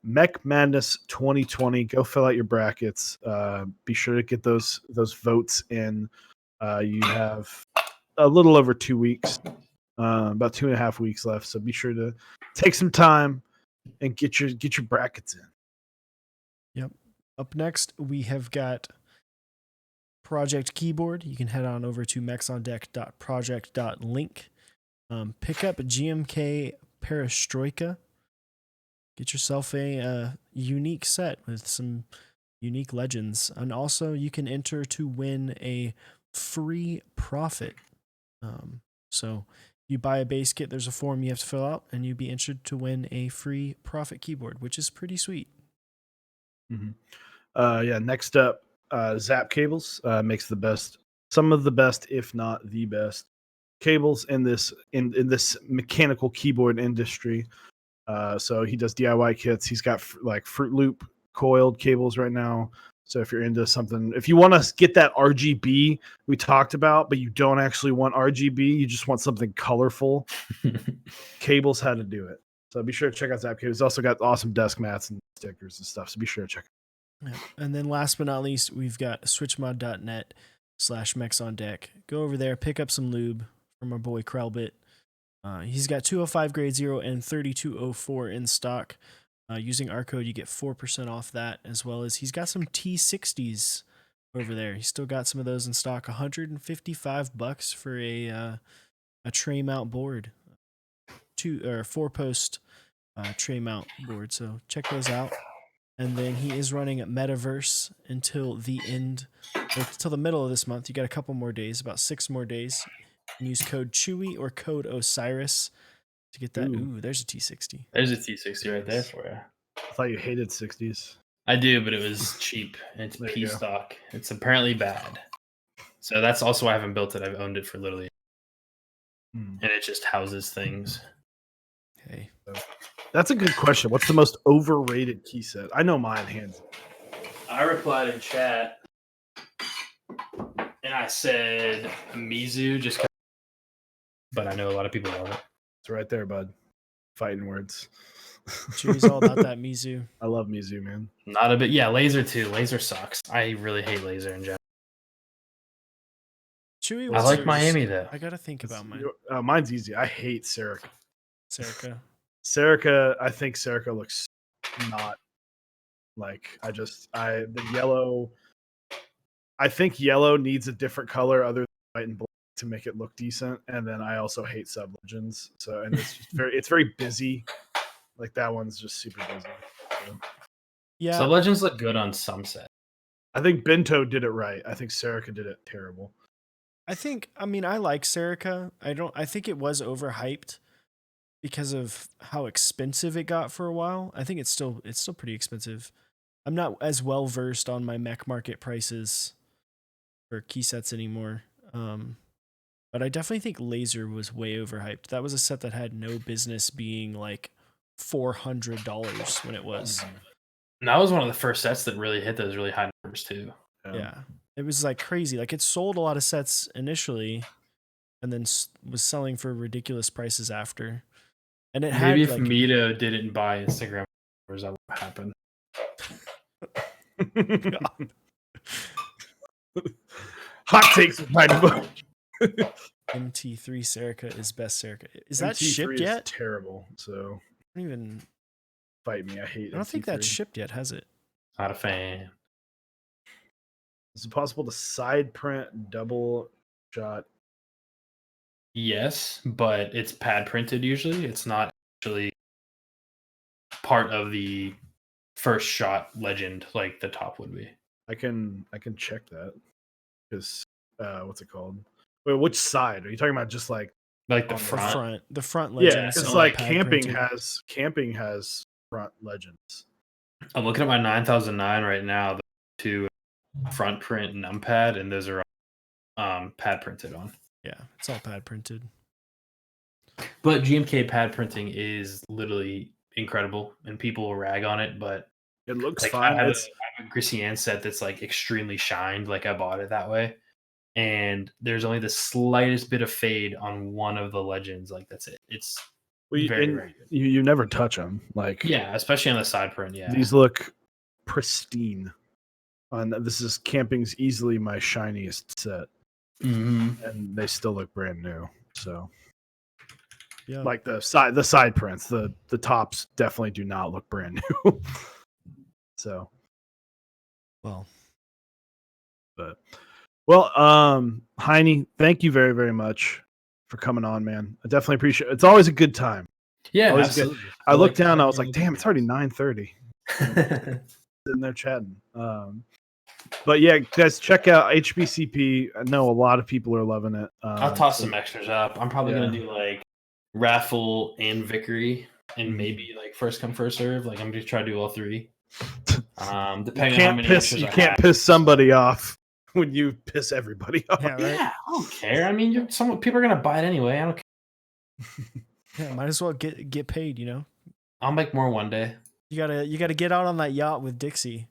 Mech Madness 2020. Go fill out your brackets. Be sure to get those votes in. You have a little over 2 weeks, about 2.5 weeks left. So be sure to take some time and get your brackets in. Yep. Up next, we have got Project Keyboard. You can head on over to mexondeck.project.link. Pick up GMK Perestroika. Get yourself a unique set with some unique legends. And also, you can enter to win a free profit. So you buy a base kit, there's a form you have to fill out, and you'd be entered to win a free profit keyboard, which is pretty sweet. Mm-hmm. Next up, Zap Cables makes some of the best, if not the best, cables in this mechanical keyboard industry. So he does DIY kits. He's got like Fruit Loop coiled cables right now. So if you're into something, if you want to get that RGB we talked about, but you don't actually want RGB, you just want something colorful, Cables how to do it. So be sure to check out Zap Cables. He's also got awesome desk mats and stickers and stuff. So be sure to check it out. Yeah. And then last but not least, we've got switchmod.net/mexondeck. Go over there, pick up some lube from our boy Krelbit. He's got 205 grade 0 and 3204 in stock. Using our code, you get 4% off that, as well as he's got some T60s over there. He's still got some of those in stock. $155 for a tray mount board, 4-post tray mount board. So check those out. And then he is running at Metaverse until the middle of this month. You got a couple more days, about 6 more days. You can use code Chewy or code Osiris to get that. Ooh, there's a T60. There's a T60 right there for you. I thought you hated 60s. I do, but it was cheap. It's P stock. It's apparently bad. So that's also why I haven't built it. I've owned it for literally. And it just houses things. Okay. That's a good question. What's the most overrated key set? I know mine, hands. I replied in chat and I said Mizu just because, but I know a lot of people love it. It's right there, bud. Fighting words. Chewy's all about that Mizu. I love Mizu, man. Not a bit. Yeah, Laser too. Laser sucks. I really hate Laser in general. Chewy, I like Miami though. I gotta think about mine. Mine's easy. I hate Serica. Serica. I think Serica looks not like the yellow. I think yellow needs a different color other than white and black to make it look decent. And then I also hate Sub Legends. So, and it's just it's very busy. Like that one's just super busy. So. Yeah. Sub Legends look good on some sets. I think Bento did it right. I think Serica did it terrible. I like Serica. I think it was overhyped because of how expensive it got for a while. I think it's still pretty expensive. I'm not as well versed on my mech market prices for key sets anymore. But I definitely think Laser was way overhyped. That was a set that had no business being like $400 when it was. And that was one of the first sets that really hit those really high numbers too. Yeah. It was like crazy. Like it sold a lot of sets initially and then was selling for ridiculous prices after. And it maybe if like, Mito didn't buy Instagram, that would happen. Hot takes by the book. MT3 Serica is best Serica. Is MT3 that shipped yet? Is terrible. So I don't even fight me. I hate. I don't think that's shipped yet, has it? Not a fan. Is it possible to side print double shot? Yes, but it's pad printed usually. It's not actually part of the first shot legend like the top would be. I can check that because what's it called? Wait, which side are you talking about? Just like the front? The front legends. Yeah, it's like camping has front legends. I'm looking at my 9009 right now. The two front print numpad, and those are pad printed on. Yeah, it's all pad printed. But GMK pad printing is literally incredible, and people will rag on it, but It looks like fine. I have a Grissian set that's like extremely shined, like I bought it that way, and there's only the slightest bit of fade on one of the legends. Like that's it. It's very very good. You never touch them. Like Yeah, especially on the side print. Yeah, these look pristine. This is Camping's easily my shiniest set, and they still look brand new. So, Yeah. like the side prints, the tops definitely do not look brand new. So, Well, Heine, thank you very very much for coming on, man. I definitely appreciate it. It's always a good time. yeah, Always absolutely. I looked down, I was like, damn, it's already 9:30. Sitting there chatting. But yeah, guys, check out HBCP. I know a lot of people are loving it. I'll toss some extras up. I'm probably gonna do like raffle and victory, and maybe like first come first serve. Like I'm gonna try to do all three. Depending on how many extras you can't piss somebody off when you piss everybody off. yeah, right? Yeah, I don't care. I mean, some people are gonna buy it anyway. I don't care. Yeah, might as well get paid. You know, I'll make more one day. you gotta get out on that yacht with Dixie.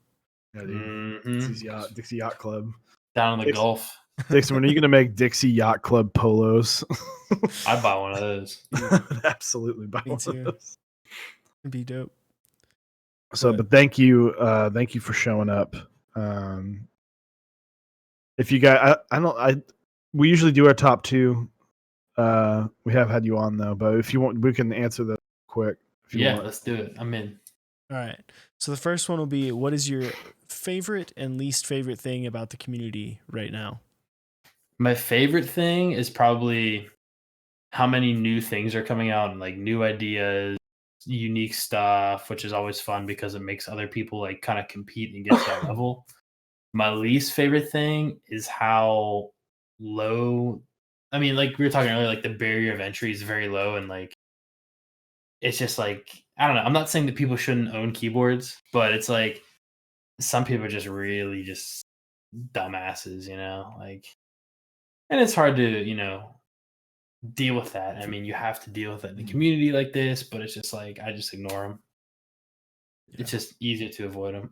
Yeah, dude. Dixie Yacht Club. Down in the Gulf. Dixie, when are you gonna make Dixie Yacht Club polos? I'd buy one of those. Absolutely buy one of those. It'd be dope. So, but thank you for showing up. If you guys, we usually do our top two. We have had you on though, but if you want, we can answer that quick. Yeah, let's do it. I'm in. All right. So the first one will be, what is your favorite and least favorite thing about the community right now? My favorite thing is probably how many new things are coming out and like new ideas, unique stuff, which is always fun because it makes other people like kind of compete and get to that level. My least favorite thing is how low, I mean, like we were talking earlier, like the barrier of entry is very low, and like it's just like, I don't know. I'm not saying that people shouldn't own keyboards, but it's like some people are just really just dumbasses, you know, like, and it's hard to, you know, deal with that. I mean, you have to deal with it in the community like this, but it's just like, I just ignore them. Yeah. It's just easier to avoid them.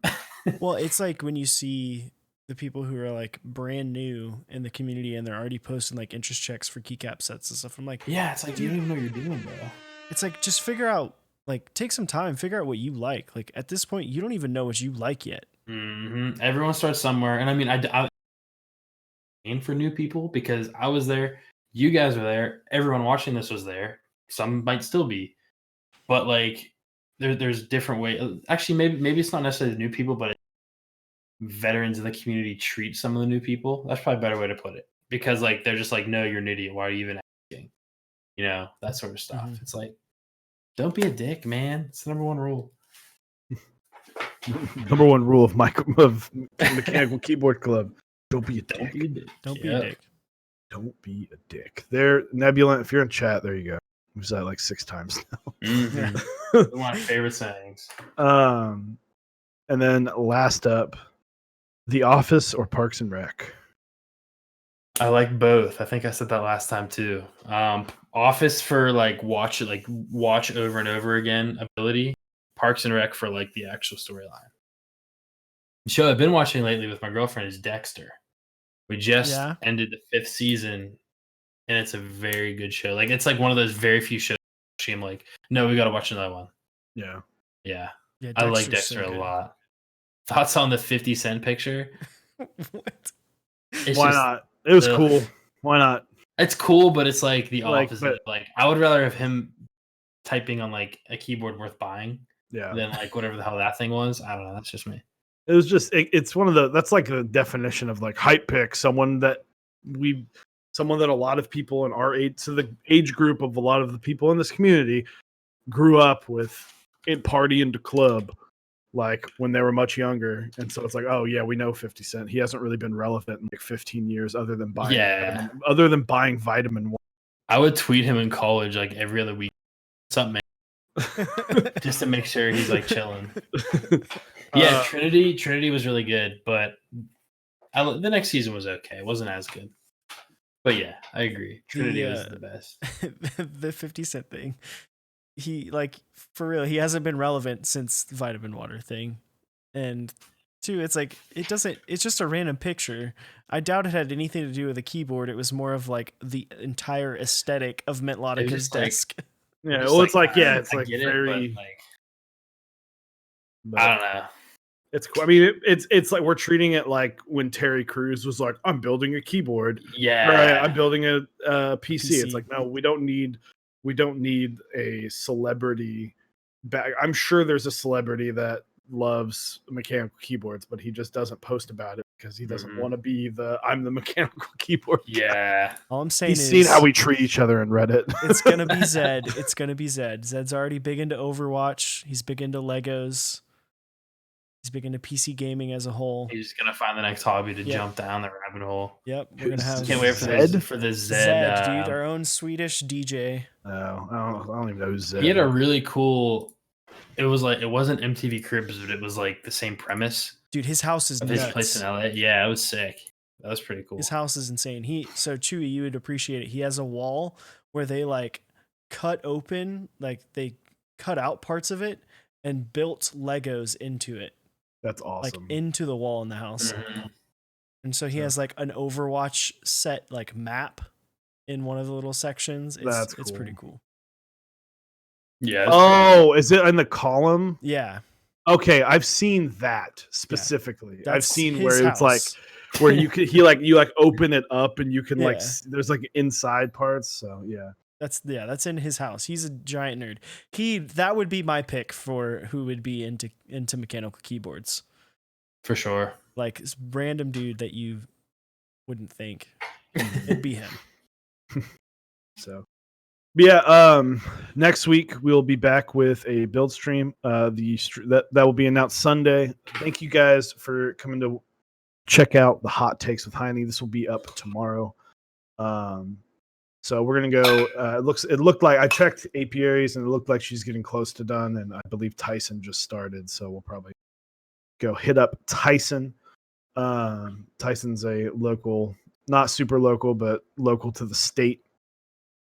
Well, it's like when you see the people who are like brand new in the community and they're already posting like interest checks for keycap sets and stuff. I'm like, yeah, it's like, you don't even know what you're doing, bro. It's like, just figure out, like, take some time, figure out what you like. Like, at this point, you don't even know what you like yet. Everyone starts somewhere. And I mean, I aim for new people because I was there. You guys were there. Everyone watching this was there. Some might still be. But, like, there's different ways. Actually, maybe it's not necessarily the new people, but veterans in the community treat some of the new people. That's probably a better way to put it. Because, like, they're just like, no, you're an idiot. Why are you even asking? You know, that sort of stuff. It's like, don't be a dick, man. It's the number one rule. Number one rule of Mechanical Keyboard Club: don't be a dick. Don't be a dick. Don't be a dick. Don't be a dick. There, Nebula. If you're in chat, there you go. We've said it like 6 times now. One of my favorite sayings. And then last up, The Office or Parks and Rec. I like both. I think I said that last time too. Office for like watch over and over again ability. Parks and Rec for like the actual storyline. The show I've been watching lately with my girlfriend is Dexter. We just ended the 5th season, and it's a very good show. Like, it's like one of those very few shows I'm like, no, we got to watch another one. Yeah. I like Dexter a lot. Thoughts on the 50 Cent picture? What? Why not? It was cool. Why not? It's cool, but it's like the opposite. Like, I would rather have him typing on like a keyboard worth buying than like whatever the hell that thing was. I don't know. That's just me. It was just, it's one of that's like the definition of like hype pick. Someone that a lot of people in our age, so the age group of a lot of the people in this community grew up with it, party into club, like when they were much younger. And so it's like, oh yeah, we know 50 Cent. He hasn't really been relevant in like 15 years other than buying vitamin 1. I would tweet him in college like every other week. What's up, man? Just to make sure he's like chilling. Yeah, Trinity was really good, but the next season was okay. It wasn't as good. But yeah, I agree. Trinity was the best. The 50 Cent thing. he like for real, he hasn't been relevant since the vitamin water thing. And two, it's like it's just a random picture. I doubt it had anything to do with the keyboard. It was more of like the entire aesthetic of Mentlaudica's desk. Yeah, Just well, it's like I it's like get very. it, but like but I don't know. it's cool. I mean, it's like we're treating it like when Terry Crews was like, "I'm building a keyboard." Yeah, I'm building a PC. It's PC. like, no, we don't need a celebrity back. I'm sure there's a celebrity that loves mechanical keyboards, but he just doesn't post about it because he doesn't want to be I'm the mechanical keyboard guy. Yeah. All I'm saying He's is seen how we treat each other in Reddit. it's gonna be Zed. It's gonna be Zed. Zed's already big into Overwatch. He's big into Legos. He's big into PC gaming as a whole. He's just gonna find the next hobby to Yep. jump down the rabbit hole. Yep, we're gonna have Can't wait for Zed? the Zed, Zed. dude, our own Swedish DJ. No, I don't even know who's Zed. He had a really cool. It was like it wasn't MTV Cribs, but it was like the same premise Dude, his house is of nuts. his place in LA. Yeah, it was sick. That was pretty cool. His house is insane. So Chewy, you would appreciate it. He has a wall where they like cut open, like they cut out parts of it and built Legos into it, That's awesome. like into the wall in the house. Mhm. And so he has like an Overwatch set like map in one of the little sections. That's It's cool. pretty cool. Yeah. Oh, is it in the column? Yeah, Okay, I've seen that specifically. I've that's seen his where it's like house. where you open it up and you can like Yeah. there's like inside parts. So yeah, That's in his house. He's a giant nerd. That would be my pick for who would be into mechanical keyboards. For sure. Like this random dude that you wouldn't think. It'd be him. so but yeah. Next week we'll be back with a build stream. That will be announced Sunday. Thank you guys for coming to check out the hot takes with Heine. This will be up tomorrow. So we're gonna go. It looked like I checked apiaries and it looked like she's getting close to done, and I believe Tyson just started. So we'll probably go hit up Tyson. Tyson's a local, not super local, but local to the state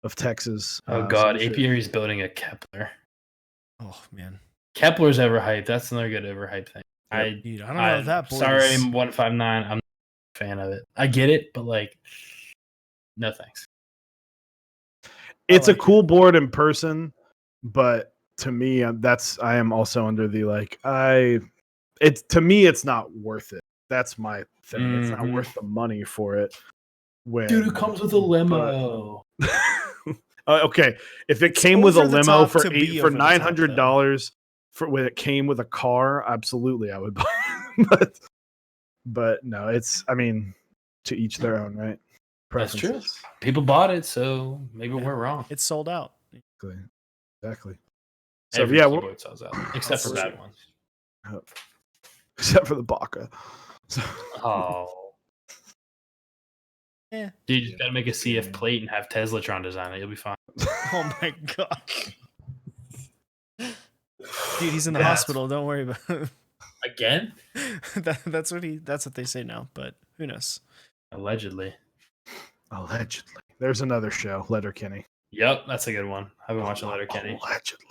of Texas. Oh God, Apiary's building a Kepler. Oh man, Kepler's overhyped. That's another good overhyped thing. dude, I don't know if that board sorry, is... 159. I'm not a fan of it. I get it, but like, no thanks. It's a cool board in person, but to me, I am also under the to me, it's not worth it. That's my thing. It's not worth the money for it. Dude, it comes with a limo. Okay, if it It's came with a over the limo top for to be over the top, $900 for when it came with a car, absolutely I would buy it. but no, I mean, to each their own, right? That's true. People bought it, so maybe we're wrong. It's sold out. Exactly. So Every yeah, keyboard sells out, except for bad ones. Except for the Baca. So, Oh. Yeah. Dude, you just gotta make a CF plate and have Teslatron design it. You'll be fine. Oh my god. Dude, he's in the hospital. Don't worry about it. Again? That's what they say now, but who knows? Allegedly. There's another show, Letterkenny. Yep, that's a good one. I've been watching Letterkenny. Allegedly.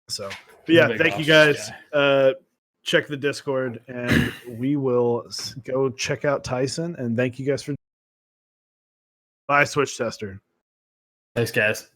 So, but yeah, thank you guys. Check the Discord, and we will go check out Tyson. And thank you guys for. Bye, Switch Tester. Thanks, guys.